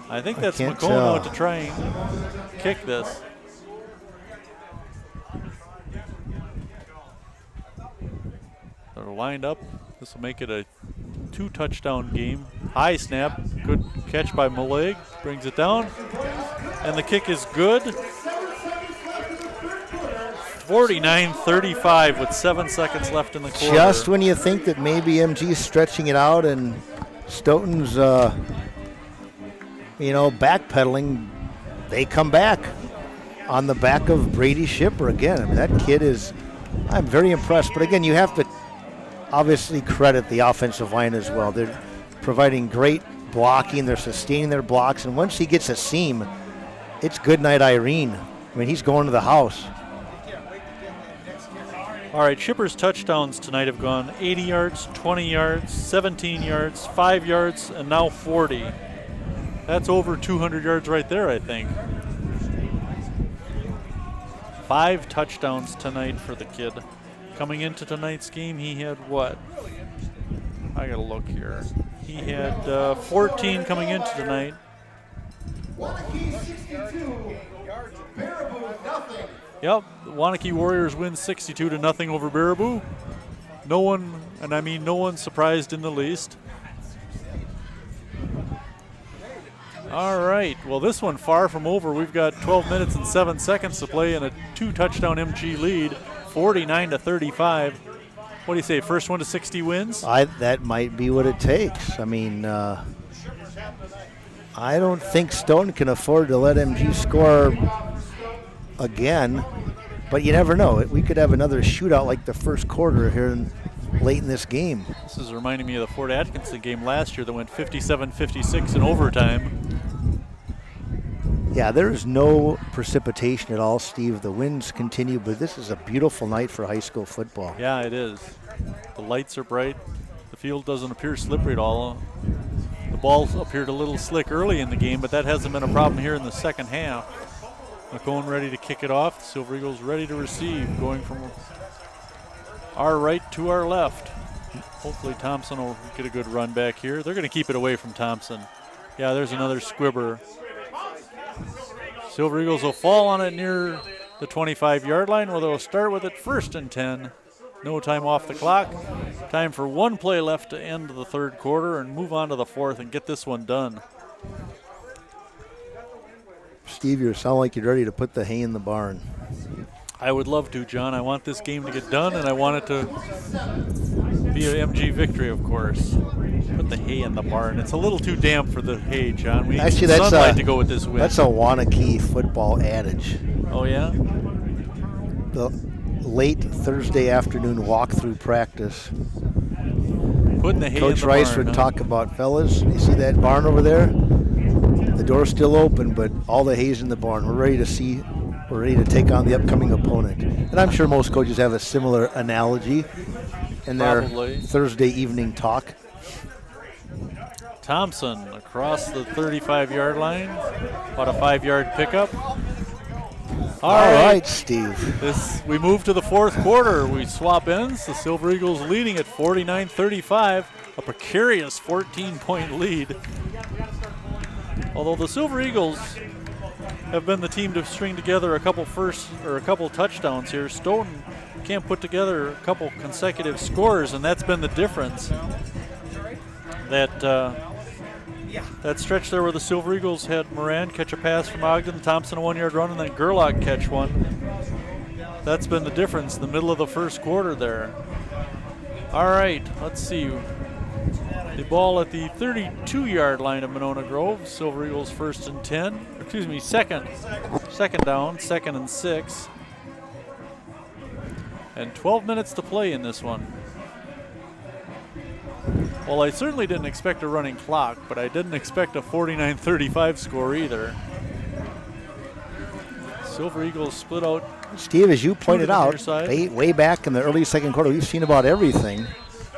I think that's McCone out to try and kick this. They're lined up. This will make it a 2-touchdown game. High snap. Good catch by Maleg. Brings it down. And the kick is good. 49-35 with 7 seconds left in the quarter. Just when you think that maybe MG's stretching it out and Stoughton's backpedaling, they come back on the back of Brady Shipper again. I mean, that kid I'm very impressed. But again, you have to obviously credit the offensive line as well. They're providing great blocking. They're sustaining their blocks. And once he gets a seam, it's good night, Irene. I mean, he's going to the house. All right, Shipper's touchdowns tonight have gone 80 yards, 20 yards, 17 yards, 5 yards, and now 40. That's over 200 yards right there, I think. 5 touchdowns tonight for the kid. Coming into tonight's game, he had what? I gotta look here. He had 14 coming into tonight. Yep, the Wanakee Warriors win 62-0 over Baraboo. No one, and I mean no one, surprised in the least. All right, well, this one far from over. We've got 12 minutes and 7 seconds to play and a 2-touchdown MG lead, 49-35. What do you say, first one to 60 wins? That might be what it takes. I mean, I don't think Stoughton can afford to let MG score again, but you never know. We could have another shootout like the first quarter here late in this game. This is reminding me of the Fort Atkinson game last year that went 57-56 in overtime. Yeah, there is no precipitation at all, Steve. The winds continue, but this is a beautiful night for high school football. Yeah, it is. The lights are bright. The field doesn't appear slippery at all. The ball appeared a little slick early in the game, but that hasn't been a problem here in the second half. McCone ready to kick it off. The Silver Eagles ready to receive, going from our right to our left. Hopefully Thompson will get a good run back here. They're going to keep it away from Thompson. Yeah, there's another squibber. Silver Eagles will fall on it near the 25-yard line, where they'll start with it 1st and 10. No time off the clock. Time for one play left to end the third quarter and move on to the fourth and get this one done. Steve, you sound like you're ready to put the hay in the barn. I would love to, John. I want this game to get done, and I want it to be an MG victory, of course. Put the hay in the barn. It's a little too damp for the hay, John. We need sunlight to go with this win. That's a Wanakee football adage. Oh, yeah? The late Thursday afternoon walkthrough practice. Putting the hay Coach in the Rice barn, would talk about, fellas, you see that barn over there? The door's still open, but all the hay's in the barn. We're ready to take on the upcoming opponent. And I'm sure most coaches have a similar analogy in their Thursday evening talk. Thompson across the 35-yard line. About a 5-yard pickup. All right, Steve. We move to the fourth quarter. We swap ends. The Silver Eagles leading at 49-35, a precarious 14-point lead. Although the Silver Eagles have been the team to string together a couple touchdowns here, Stoughton can't put together a couple consecutive scores, and that's been the difference. That stretch there where the Silver Eagles had Moran catch a pass from Ogden, Thompson a 1-yard run, and then Gerlach catch one. That's been the difference, the middle of the first quarter there. All right, let's see. The ball at the 32-yard line of Monona Grove. Silver Eagles second down, 2nd and 6. And 12 minutes to play in this one. Well, I certainly didn't expect a running clock, but I didn't expect a 49-35 score either. Silver Eagles split out. Steve, as you pointed out, way back in the early second quarter, we've seen about everything.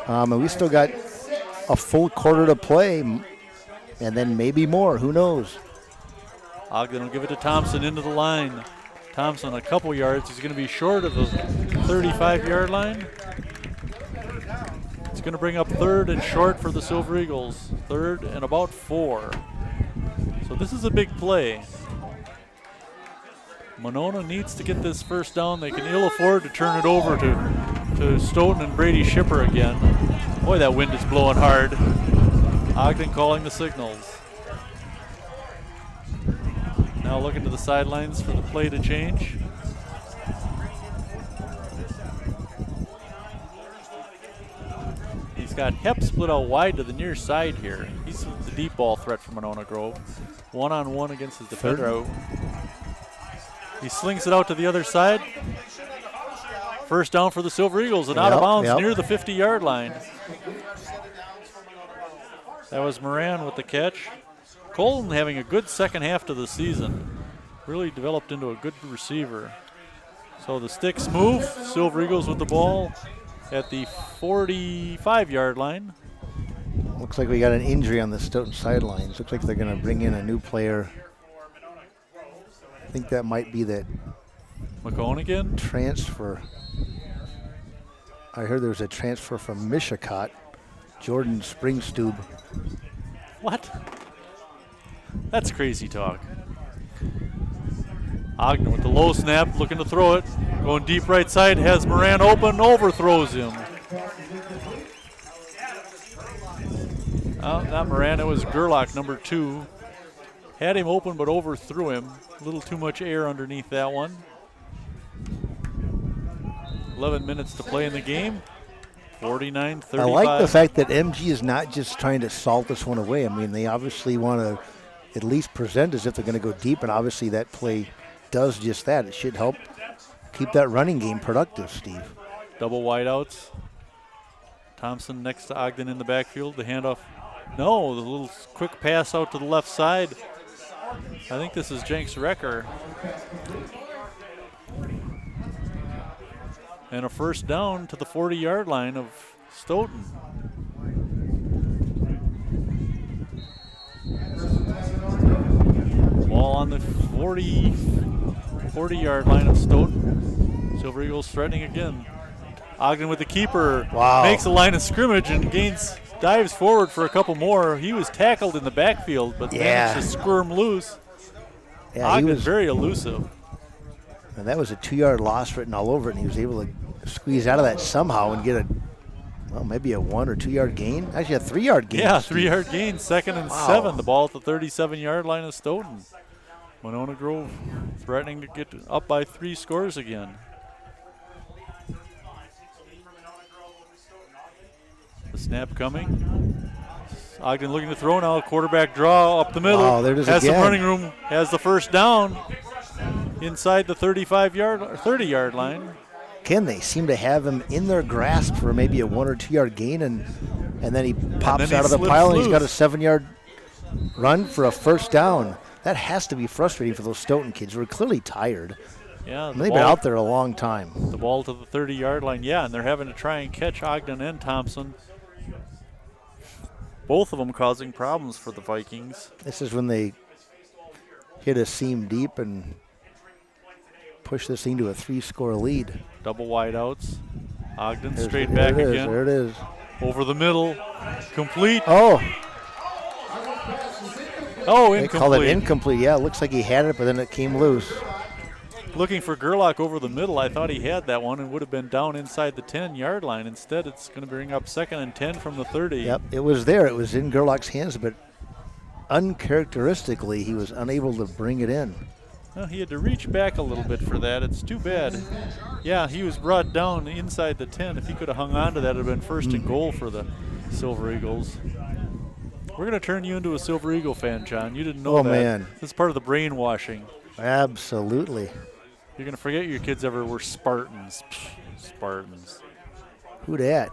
And we still got a full quarter to play, and then maybe more. Who knows? Ogden will give it to Thompson into the line. Thompson a couple yards. He's going to be short of the 35-yard line. It's going to bring up 3rd and short for the Silver Eagles. 3rd and about 4. So this is a big play. Monona needs to get this first down. They can ill afford to turn it over to Stoughton and Brady Shipper again. Boy, that wind is blowing hard. Ogden calling the signals. Now looking to the sidelines for the play to change. He's got Hepp split out wide to the near side here. He's the deep ball threat for Monona Grove. 1-on-1 against his defender. He slings it out to the other side. First down for the Silver Eagles and out of bounds near the 50-yard line. That was Moran with the catch. Colton having a good second half to the season. Really developed into a good receiver. So the sticks move. Silver Eagles with the ball at the 45-yard line. Looks like we got an injury on the Stoughton sidelines. Looks like they're going to bring in a new player. I think that might be that McCone again? Transfer. I heard there was a transfer from Mishicot, Jordan Springstube. What? That's crazy talk. Ogden with the low snap, looking to throw it. Going deep right side, has Moran open, overthrows him. Not Moran, it was Gerlach, number 2. Had him open but overthrew him. A little too much air underneath that one. 11 minutes to play in the game. 49-35. I like the fact that MG is not just trying to salt this one away. I mean, they obviously want to at least present as if they're going to go deep, and obviously that play does just that. It should help keep that running game productive, Steve. Double wideouts. Thompson next to Ogden in the backfield. The handoff. No, the little quick pass out to the left side. I think this is Jenks Recker. And a first down to the 40-yard line of Stoughton. Ball on the 40-yard line of Stoughton. Silver Eagles threatening again. Ogden with the keeper. Wow. Makes a line of scrimmage and dives forward for a couple more. He was tackled in the backfield, but managed to squirm loose. Yeah, Ogden he was very elusive. And that was a 2-yard loss written all over it, and he was able to squeeze out of that somehow and get maybe a 1 or 2 yard gain. Actually, a 3-yard gain. Yeah, 3-yard gain, 2nd and 7. The ball at the 37-yard line of Stoughton. Monona Grove threatening to get up by 3 scores again. The snap coming. Ogden looking to throw now. Quarterback draw up the middle. Wow, there it is has again. some running room. Has the first down inside the 30-yard line. Again, they seem to have him in their grasp for maybe a 1 or 2 yard gain, and then he pops out of the pile and he's got a 7-yard run for a first down. That has to be frustrating for those Stoughton kids. We're clearly tired. Yeah, They've been out there a long time. The ball to the 30-yard line. Yeah, and they're having to try and catch Ogden and Thompson. Both of them causing problems for the Vikings. This is when they hit a seam deep and push this thing to a 3-score lead. Double wideouts. Ogden straight back again. There it is. Over the middle. Complete. Oh, incomplete. they call it incomplete. Yeah, it looks like he had it, but then it came loose. Looking for Gerlach over the middle. I thought he had that one and would have been down inside the 10-yard line. Instead, it's going to bring up 2nd and 10 from the 30. Yep, it was there. It was in Gerlach's hands, but uncharacteristically, he was unable to bring it in. Well, he had to reach back a little bit for that. It's too bad. Yeah, he was brought down inside the 10. If he could have hung on to that, it would have been 1st and goal for the Silver Eagles. We're going to turn you into a Silver Eagle fan, John. You didn't know that. Oh, man. This is part of the brainwashing. Absolutely. You're going to forget your kids ever were Spartans. Psh, Spartans. Who dat?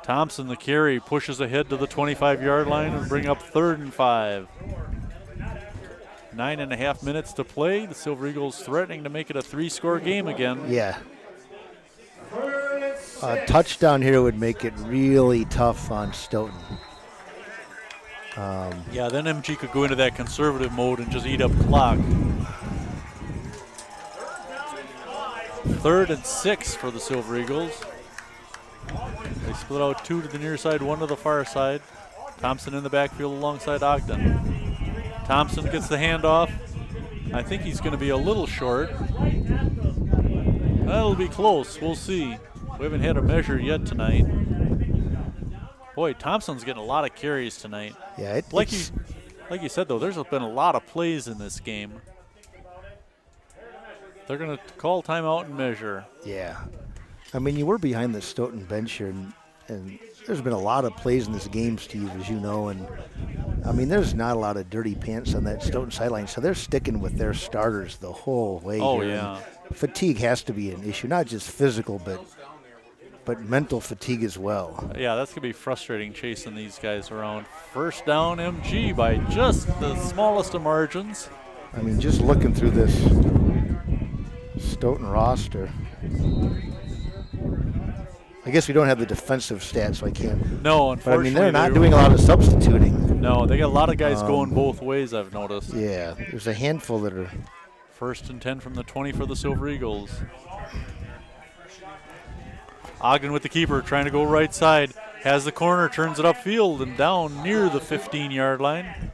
Thompson, the carry, pushes ahead to the 25-yard line and bring up 3rd and 5. 9.5 minutes to play. The Silver Eagles threatening to make it a 3-score game again. Yeah. A touchdown here would make it really tough on Stoughton. Yeah, then MG could go into that conservative mode and just eat up clock. 3rd and 6 for the Silver Eagles. They split out 2 to the near side, 1 to the far side. Thompson in the backfield alongside Ogden. Thompson gets the handoff. I think he's going to be a little short. That'll be close. We'll see. We haven't had a measure yet tonight. Boy, Thompson's getting a lot of carries tonight. Yeah, like you said, though, there's been a lot of plays in this game. They're going to call timeout and measure. Yeah. I mean, you were behind the Stoughton bench here, and there's been a lot of plays in this game, Steve, as you know. And, I mean, there's not a lot of dirty pants on that Stoughton sideline, so they're sticking with their starters the whole way here. Oh, yeah. And fatigue has to be an issue, not just physical, but mental fatigue as well. Yeah, that's going to be frustrating chasing these guys around. First down, MG by just the smallest of margins. I mean, just looking through this Stoughton roster. I guess we don't have the defensive stats, so I can't. No, unfortunately. But, I mean, they're not doing a lot of substituting. No, they got a lot of guys going both ways, I've noticed. Yeah, there's a handful that are. 1st and 10 from the 20 for the Silver Eagles. Ogden with the keeper, trying to go right side. Has the corner, turns it upfield and down near the 15-yard line.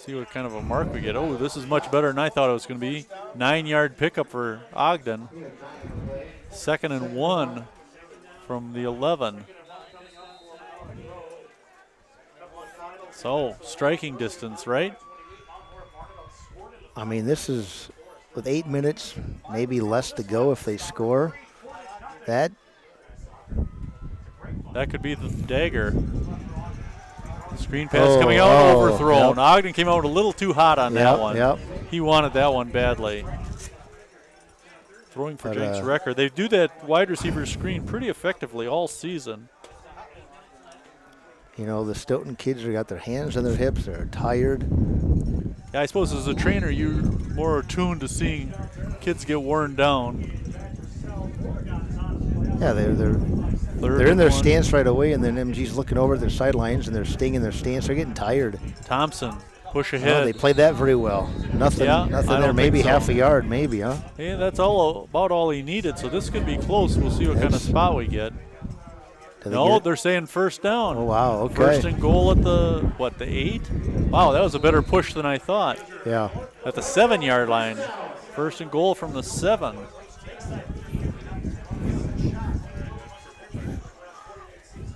See what kind of a mark we get. Oh, this is much better than I thought it was going to be. 9-yard pickup for Ogden. 2nd and 1 from the 11. So, striking distance, right? I mean, this is with 8 minutes, maybe less to go if they score. That could be the dagger. Screen pass coming out, overthrown. Yep. Ogden came out a little too hot on that one. Yep. He wanted that one badly. Throwing for Jenks' record. They do that wide receiver screen pretty effectively all season. You know, the Stoughton kids have got their hands on their hips. They're tired. Yeah, I suppose as a trainer, you're more attuned to seeing kids get worn down. Yeah, they're in their stance right away, and then MG's looking over at their sidelines, and they're staying in their stance. They're getting tired. Thompson, push ahead. Oh, they played that very well. Nothing there. Maybe half a yard, maybe, huh? Yeah, that's about all he needed. So this could be close. We'll see what kind of spot we get. They're saying first down. Oh, wow, okay. First and goal at the 8? Wow, that was a better push than I thought. Yeah. At the 7-yard line. First and goal from the 7.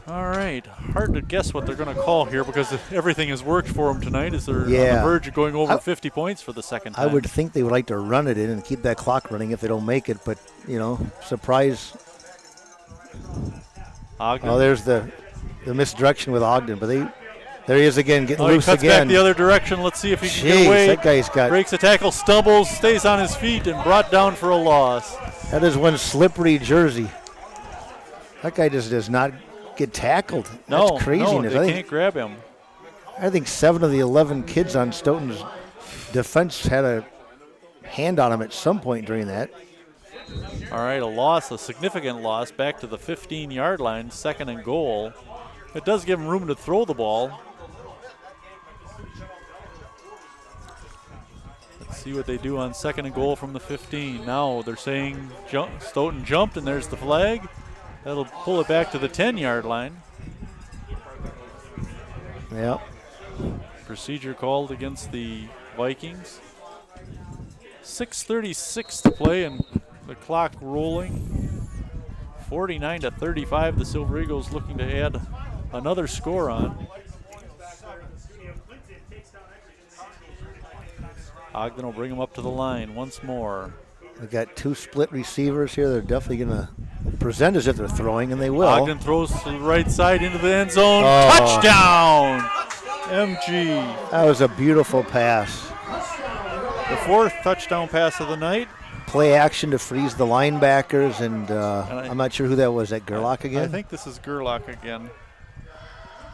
All right, hard to guess what they're going to call here because everything has worked for them tonight as they're on the verge of going over 50 points for the second time. I would think they would like to run it in and keep that clock running if they don't make it, but, you know, surprise. Ogden. Oh, there's the misdirection with Ogden, but there he is again, getting loose he cuts again. Back the other direction. Let's see if he can get away. That guy's got breaks a tackle, stumbles, stays on his feet, and brought down for a loss. That is one slippery jersey. That guy just does not get tackled. That's craziness. No, they can't grab him. I think 7 of the 11 kids on Stoughton's defense had a hand on him at some point during that. All right, a significant loss, back to the 15-yard line, 2nd and goal. It does give him room to throw the ball. Let's see what they do on 2nd and goal from the 15. Now they're saying Stoughton jumped, and there's the flag. That'll pull it back to the 10-yard line. Yep. Procedure called against the Vikings. 6:36 to play and the clock rolling. 49-35. The Silver Eagles looking to add another score on. Ogden will bring them up to the line once more. We've got 2 split receivers here. They're definitely going to present as if they're throwing, and they will. Ogden throws to the right side into the end zone. Touchdown! MG. That was a beautiful pass. The 4th touchdown pass of the night. Play action to freeze the linebackers, and I'm not sure who that was. That Gerlach again? I think this is Gerlach again.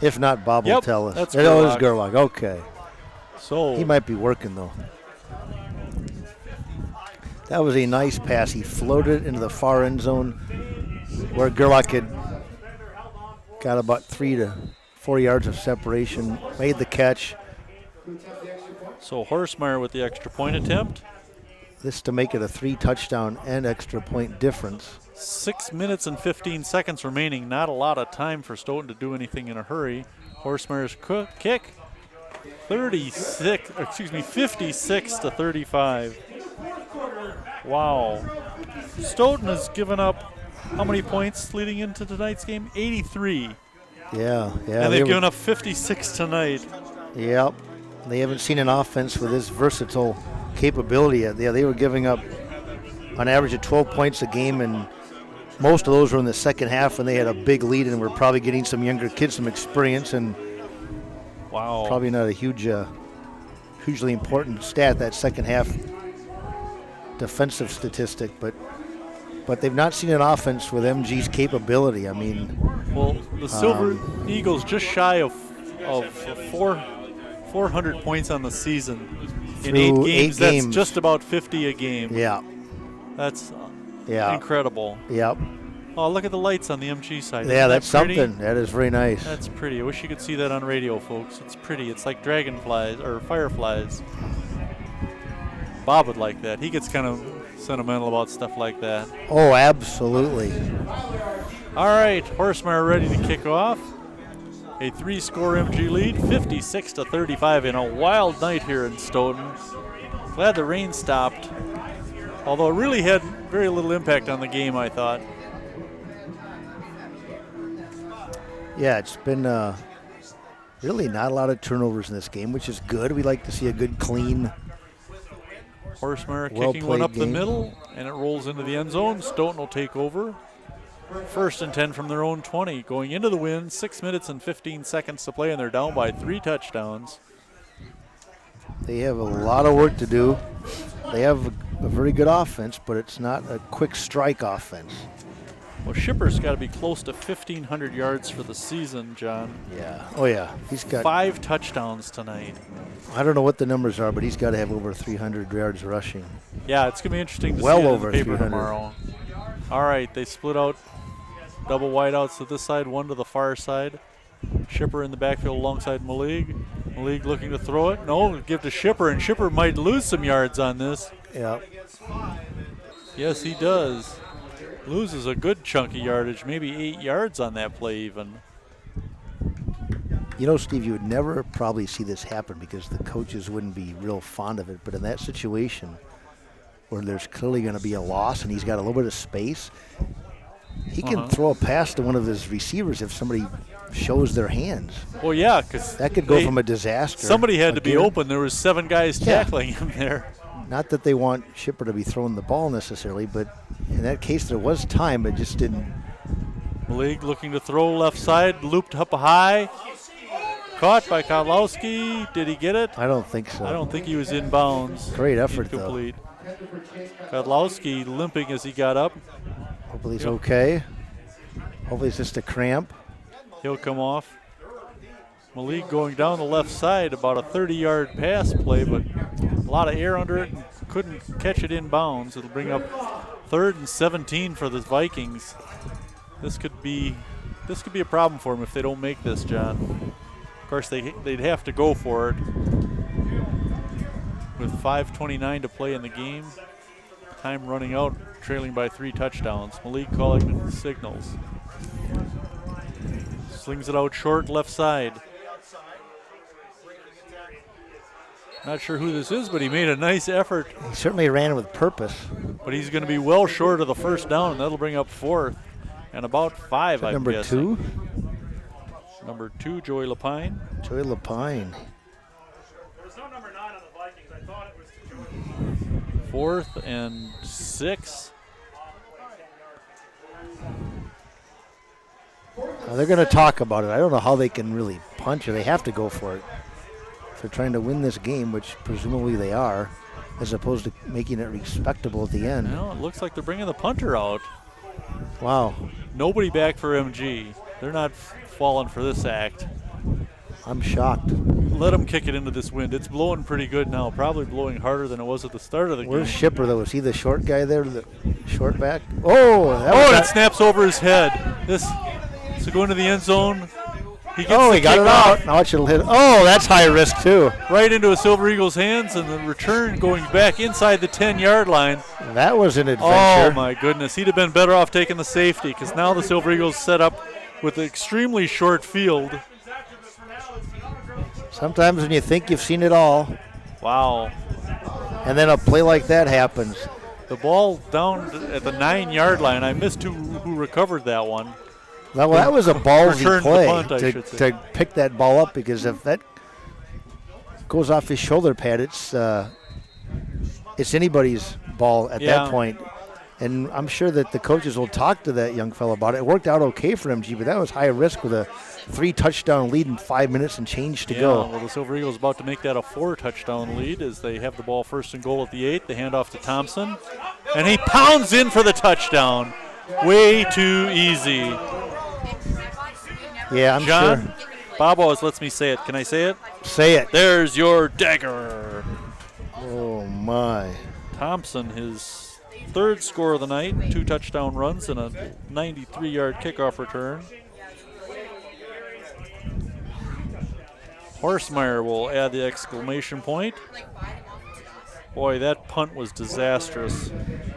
If not, Bob will tell us. That's That was Gerlach. Okay. So he might be working, though. That was a nice pass. He floated into the far end zone where Gerlach had got about 3 to 4 yards of separation, made the catch. So Horsemeyer with the extra point attempt. This to make it a 3-touchdown and extra point difference. 6 minutes and 15 seconds remaining. Not a lot of time for Stoughton to do anything in a hurry. Horsemeyer's kick. 56-35. Wow. Stoughton has given up how many points leading into tonight's game? 83. Yeah. And they've given up 56 tonight. Yep. They haven't seen an offense with this versatile capability yet. They were giving up on average of 12 points a game, and most of those were in the second half when they had a big lead and were probably getting some younger kids some experience, and wow, probably not a hugely important stat, that second half defensive statistic, but they've not seen an offense with MG's capability. I mean, well, the Silver Eagles just shy of 400 points on the season in 8 games. That's just about 50 a game. Yeah, that's incredible. Yep. Oh, look at the lights on the MG side. Yeah, that's pretty? something. That is very nice. That's pretty. I wish you could see that on radio, folks. It's pretty. It's like dragonflies or fireflies. Bob would like that. He gets kind of sentimental about stuff like that. Oh, absolutely. All right, Horsemeyer ready to kick off. A 3-score MG lead, 56-35 in a wild night here in Stoughton. Glad the rain stopped, although it really had very little impact on the game, I thought. Yeah, it's been really not a lot of turnovers in this game, which is good. We like to see a good, clean, Horsemeyer well kicking one up played the game. middle, and it rolls into the end zone. Stoughton will take over. 1st and 10 from their own 20. Going into the win, 6 minutes and 15 seconds to play, and they're down by 3 touchdowns. They have a lot of work to do. They have a very good offense, but it's not a quick strike offense. Well, Shipper's got to be close to 1,500 yards for the season, John. Yeah. Oh, yeah. He's got 5 touchdowns tonight. I don't know what the numbers are, but he's got to have over 300 yards rushing. Yeah, it's going to be interesting to Well see it over in the paper 300. tomorrow. All right, they split out double wideouts to this side, one to the far side. Shipper in the backfield alongside Malig. Malig looking to throw it. No, give to Shipper, and Shipper might lose some yards on this. Yeah. Yes, he does. Loses a good chunk of yardage, maybe 8 yards on that play even. You know, Steve, you would never probably see this happen because the coaches wouldn't be real fond of it. But in that situation where there's clearly going to be a loss and he's got a little bit of space, he can throw a pass to one of his receivers if somebody shows their hands. Well, yeah, because That could go from a disaster. somebody had to be again. open. There was 7 guys Yeah. tackling him there. Not that they want Shipper to be throwing the ball necessarily, but in that case there was time, but just didn't. Malig looking to throw left side, looped up high. Caught by Kowalski. Did he get it? I don't think so. I don't think he was in bounds. Great effort, though. Incomplete. Kowalski limping as he got up. Hopefully he's okay. Hopefully it's just a cramp. He'll come off. Malik going down the left side, about a 30-yard pass play, but a lot of air under it and couldn't catch it in bounds. It'll bring up 3rd and 17 for the Vikings. This could be a problem for them if they don't make this, John. Of course, they'd have to go for it with 5:29 to play in the game. Time running out, trailing by 3 touchdowns. Malik calling the signals. Slings it out short, left side. Not sure who this is, but he made a nice effort. He certainly ran with purpose. But he's going to be well short of the 1st down, and that'll bring up 4th and about 5, I'm Number guessing. 2, Number 2, Joey Lapine. Joey Lapine. There was no number 9 on the Vikings. I thought it was to Joey. 4th and 6. They're going to talk about it. I don't know how they can really punch it. They have to go for it. If they're trying to win this game, which presumably they are, as opposed to making it respectable at the end. Well, it looks like they're bringing the punter out. Wow. Nobody back for MG. They're not falling for this act. I'm shocked. Let them kick it into this wind. It's blowing pretty good now, probably blowing harder than it was at the start of the Where's game. Shipper, though? Is he the short guy there, the short back? Oh, that was Oh, and not- it snaps over his head. This to go into the end zone. He gets Oh, the he got it kickoff out. Now it'll hit. Oh, that's high risk, too. right into a Silver Eagles' hands, and the return going back inside the 10-yard line. That was an Oh, adventure. my goodness. He'd have been better off taking the safety because now the Silver Eagles set up with an extremely short field. Sometimes when you think you've seen it all, Wow. and then a play like that happens. The ball down at the 9-yard line. I missed who recovered that one. Well, that was a ballsy Returned the play punt, I should say. to pick that ball up, because if that goes off his shoulder pad, it's anybody's ball at Yeah. that point. And I'm sure that the coaches will talk to that young fellow about it. It worked out okay for MG, but that was high risk with a 3-touchdown lead in 5 minutes and change to Yeah, go. well, the Silver Eagles about to make that a 4-touchdown lead as they have the ball 1st and goal at the 8. They hand off to Thompson, and he pounds in for the touchdown. Way too easy. Yeah, I'm John, Bob always lets me say it. Can I say it? sure. Say it. There's your dagger. Oh, my. Thompson, his 3rd score of the night, 2 touchdown runs and a 93-yard kickoff return. Horsemeyer will add the exclamation point. Boy, that punt was disastrous.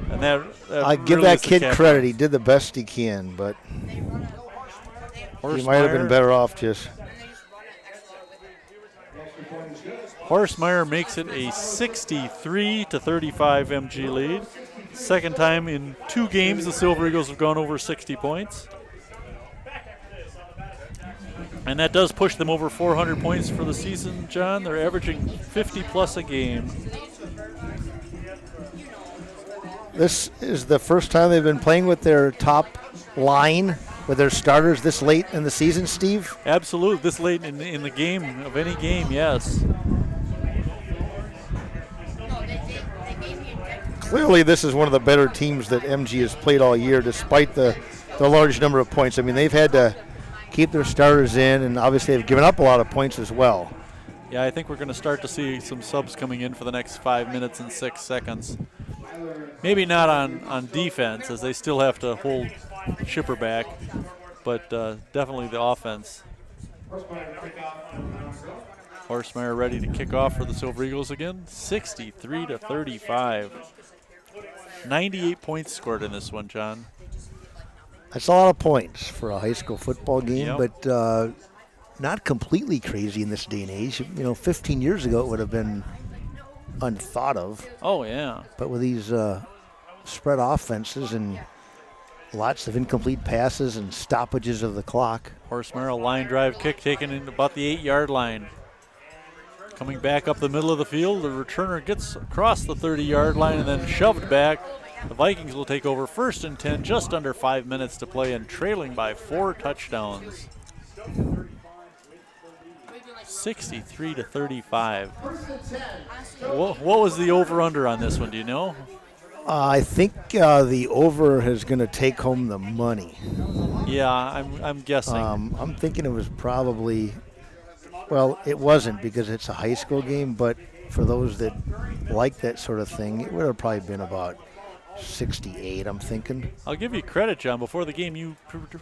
And that I give really that is the kid captain. credit. He did the best he can, but he might have been Horsemeyer better off just. Horstmeyer makes it a 63-35 MG lead. Second time in 2 games the Silver Eagles have gone over 60 points. And that does push them over 400 points for the season, John. They're averaging 50-plus a game. This is the first time they've been playing with their top line, with their starters this late in the season, Steve? Absolutely. This late in the game, of any game, yes. Clearly, this is one of the better teams that MG has played all year, despite the large number of points. I mean, they've had to keep their starters in, and obviously have given up a lot of points as well. Yeah, I think we're going to start to see some subs coming in for the next 5 minutes and 6 seconds. Maybe not on defense, as they still have to hold Shipper back, but definitely the offense. Horstmeyer ready to kick off for the Silver Eagles again. 63-35. 98 points scored in this one, John. That's a lot of points for a high school football game, Yep. but not completely crazy in this day and age. 15 years ago it would have been unthought of. Oh, yeah. But with these spread offenses and lots of incomplete passes and stoppages of the clock. Horstmeyer, a line drive kick taken in about the 8-yard line. Coming back up the middle of the field, the returner gets across the 30-yard line and then shoved back. The Vikings will take over 1st and 10, just under 5 minutes to play, and trailing by 4 touchdowns. 63-35. What was the over-under on this one, do you know? I think the over is going to take home the money. Yeah, I'm guessing. I'm thinking it was probably, well, it wasn't because it's a high school game, but for those that like that sort of thing, it would have probably been about 68, I'm thinking. I'll give you credit, John. Before the game, you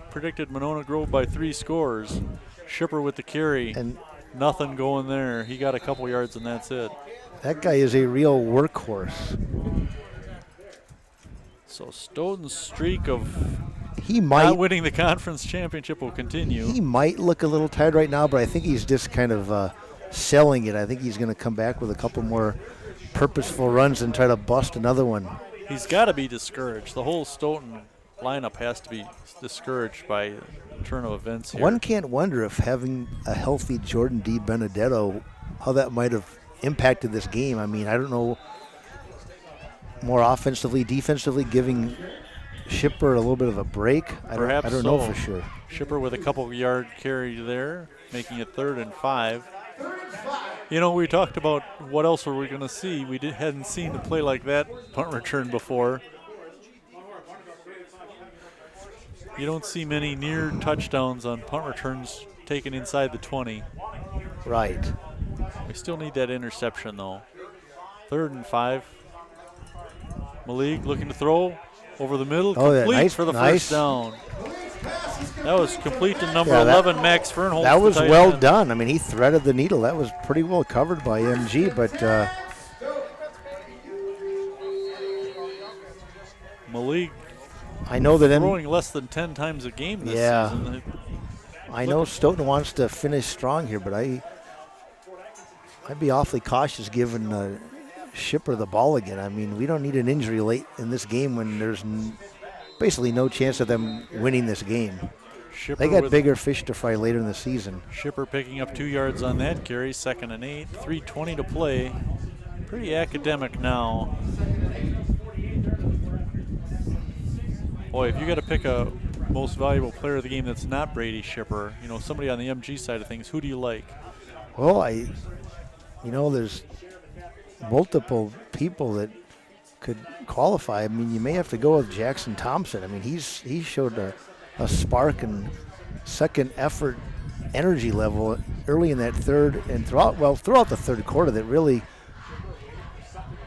predicted Monona Grove by 3 scores. Shipper with the carry. And nothing going there. He got a couple yards, and that's it. that guy is a real workhorse. So Stoughton's streak of He not might winning the conference championship will continue. he might look a little tired right now, but I think he's just kind of selling it. I think he's going to come back with a couple more purposeful runs and try to bust another one. He's got to be discouraged. The whole Stoughton lineup has to be discouraged by the turn of events here. One can't wonder if having a healthy Jordan Benedetto, how that might have impacted this game. I mean, I don't know, more offensively, defensively, giving Shipper a little bit of a break. I don't know for sure. Shipper with a couple yard carry there, making it 3rd and 5. You know, we talked about what else were we going to see. We hadn't seen a play like that punt return before. You don't see many near touchdowns on punt returns taken inside the 20. Right. We still need that interception, though. 3rd and 5. Malik looking to throw over the middle. Oh, yeah, complete nice, for the nice. first down. That was complete to number Yeah, 11, Max Fernholz. That was the tight well end. done. I mean, he threaded the needle. That was pretty well covered by MG, but Malik I know that throwing less than 10 times a game this Yeah. season. I know Stoughton wants to finish strong here, but I'd be awfully cautious giving Shipper the ball again. I mean, we don't need an injury late in this game when there's basically no chance of them winning this game. Shipper They got with bigger fish to fry later in the season. Shipper picking up 2 yards on that carry, 2nd and 8, 3:20 to play. Pretty academic now. Boy, if you got to pick a most valuable player of the game that's not Brady Shipper, you know, somebody on the MG side of things, who do you like? Well, there's multiple people that could qualify. I mean, you may have to go with Jackson Thompson. I mean, he showed a spark and second effort energy level early in that third and throughout the third quarter that really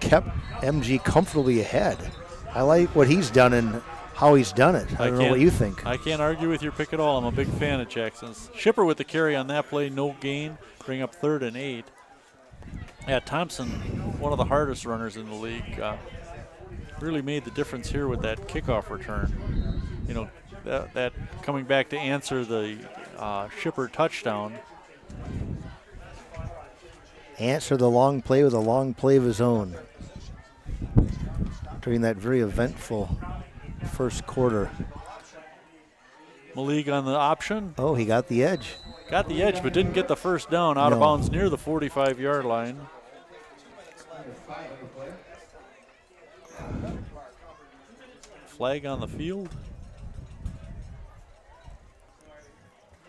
kept MG comfortably ahead. I like what he's done and how he's done it. I don't know what you think. I can't argue with your pick at all. I'm a big fan of Jackson's. Shipper with the carry on that play, no gain, bring up 3rd and 8. Yeah, Thompson, one of the hardest runners in the league, really made the difference here with that kickoff return. You know, that coming back to answer the Shipper touchdown. answer the long play with a long play of his own during that very eventful first quarter. Malik on the option. Oh, he got the edge. Got the edge, but didn't get the first down. Out of No. bounds near the 45-yard line. Flag on the field.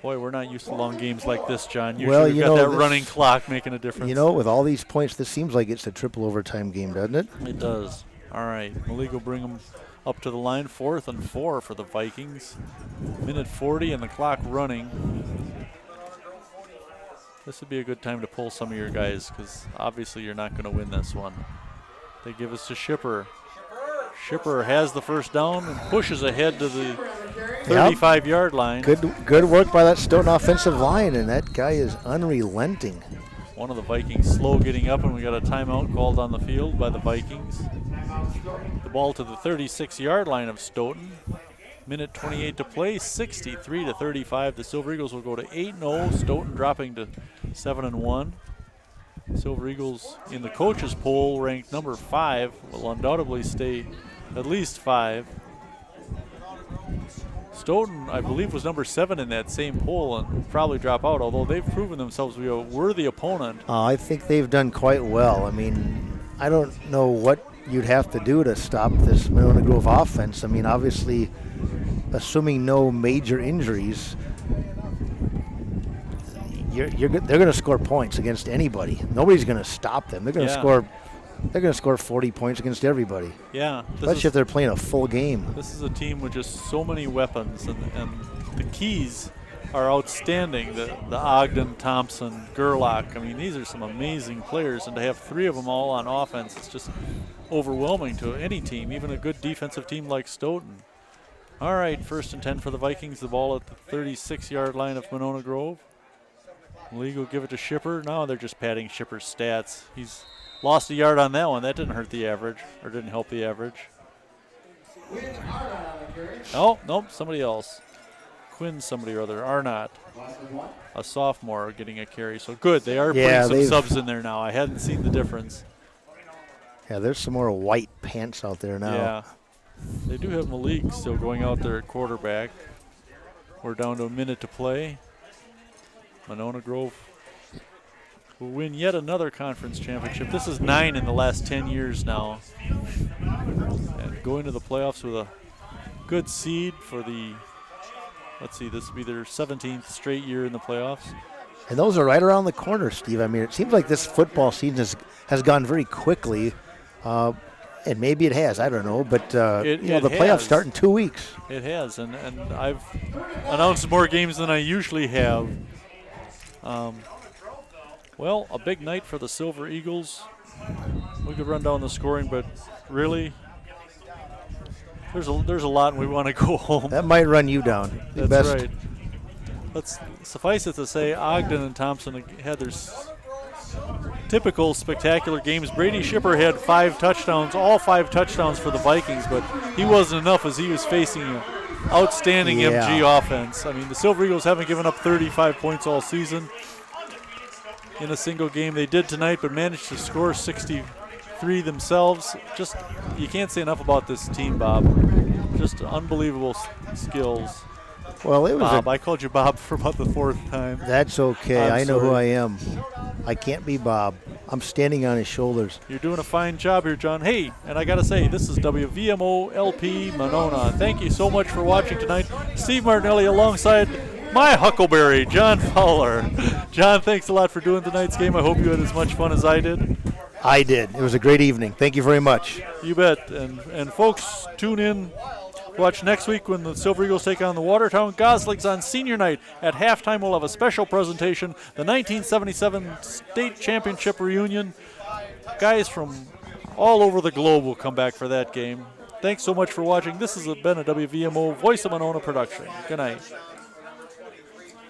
Boy, we're not used to long games like this, John. Usually Well, we've you got know, that this- running clock making a difference. You know, with all these points, this seems like it's a triple overtime game, doesn't it? It does. All right, Malik will bring them up to the line. 4th and 4 for the Vikings. Minute 40 and the clock running. This would be a good time to pull some of your guys because obviously you're not going to win this one. They give us to Shipper. Shipper has the first down and pushes ahead to the 35-yard line. Good work by that Stoughton offensive line, and that guy is unrelenting. One of the Vikings slow getting up, and we got a timeout called on the field by the Vikings. The ball to the 36-yard line of Stoughton. Minute 28 to play, 63-35. The Silver Eagles will go to 8-0. Stoughton dropping to 7-1. Silver Eagles in the coaches poll ranked number 5. Will undoubtedly stay at least 5. Stoughton, I believe, was number 7 in that same poll and will probably drop out, although they've proven themselves to be a worthy opponent. I think they've done quite well. I mean, I don't know what you'd have to do to stop this Monona Grove offense. I mean, obviously, assuming no major injuries, they're going to score points against anybody. Nobody's going to stop them. They're going to score. They're going to score 40 points against everybody. Yeah, especially if they're playing a full game. This is a team with just so many weapons, and the keys are outstanding. The Ogden, Thompson, Gerlach. I mean, these are some amazing players, and to have 3 of them all on offense, it's just overwhelming to any team, even a good defensive team like Stoughton. All right, 1st and 10 for the Vikings. The ball at the 36-yard line of Monona Grove. League will give it to Shipper. No, they're just padding Shipper's stats. He's lost a yard on that one. That didn't hurt the average, or didn't help the average. Oh, nope, somebody else. Quinn somebody or other. Arnott, a sophomore, getting a carry. So good, they are putting some subs in there now. I hadn't seen the difference. Yeah, there's some more white pants out there now. Yeah, they do have Malik still going out there at quarterback. We're down to a minute to play. Monona Grove will win yet another conference championship. This is 9 in the last 10 years now. And going to the playoffs with a good seed for the, let's see, this will be their 17th straight year in the playoffs. And those are right around the corner, Steve. I mean, it seems like this football season has gone very quickly. And maybe it has, I don't know. But, the playoffs start in 2 weeks. It has, and I've announced more games than I usually have. Well, a big night for the Silver Eagles. We could run down the scoring, but really, there's a lot, and we want to go home. That might run you down. That's right. Let's suffice it to say, Ogden and Thompson had their typical spectacular games. Brady Shipper had 5 touchdowns, all 5 touchdowns for the Vikings, but he wasn't enough as he was facing an outstanding MG offense. I mean, the Silver Eagles haven't given up 35 points all season in a single game. They did tonight, but managed to score 63 themselves. Just, you can't say enough about this team, Bob. Just unbelievable skills. Well, it was Bob. I called you Bob for about the 4th time. That's okay. I know sorry. who I am. I can't be Bob. I'm standing on his shoulders. You're doing a fine job here, John. Hey, and I got to say, this is WVMO LP Monona. Thank you so much for watching tonight. Steve Martinelli alongside my Huckleberry, John Fowler. John, thanks a lot for doing tonight's game. I hope you had as much fun as I did. I did. It was a great evening. Thank you very much. You bet. And folks, tune in. Watch next week when the Silver Eagles take on the Watertown Goslings on senior night. At halftime, we'll have a special presentation, the 1977 state championship reunion. Guys from all over the globe will come back for that game. Thanks so much for watching. This has been a WVMO Voice of Monona production. Good night.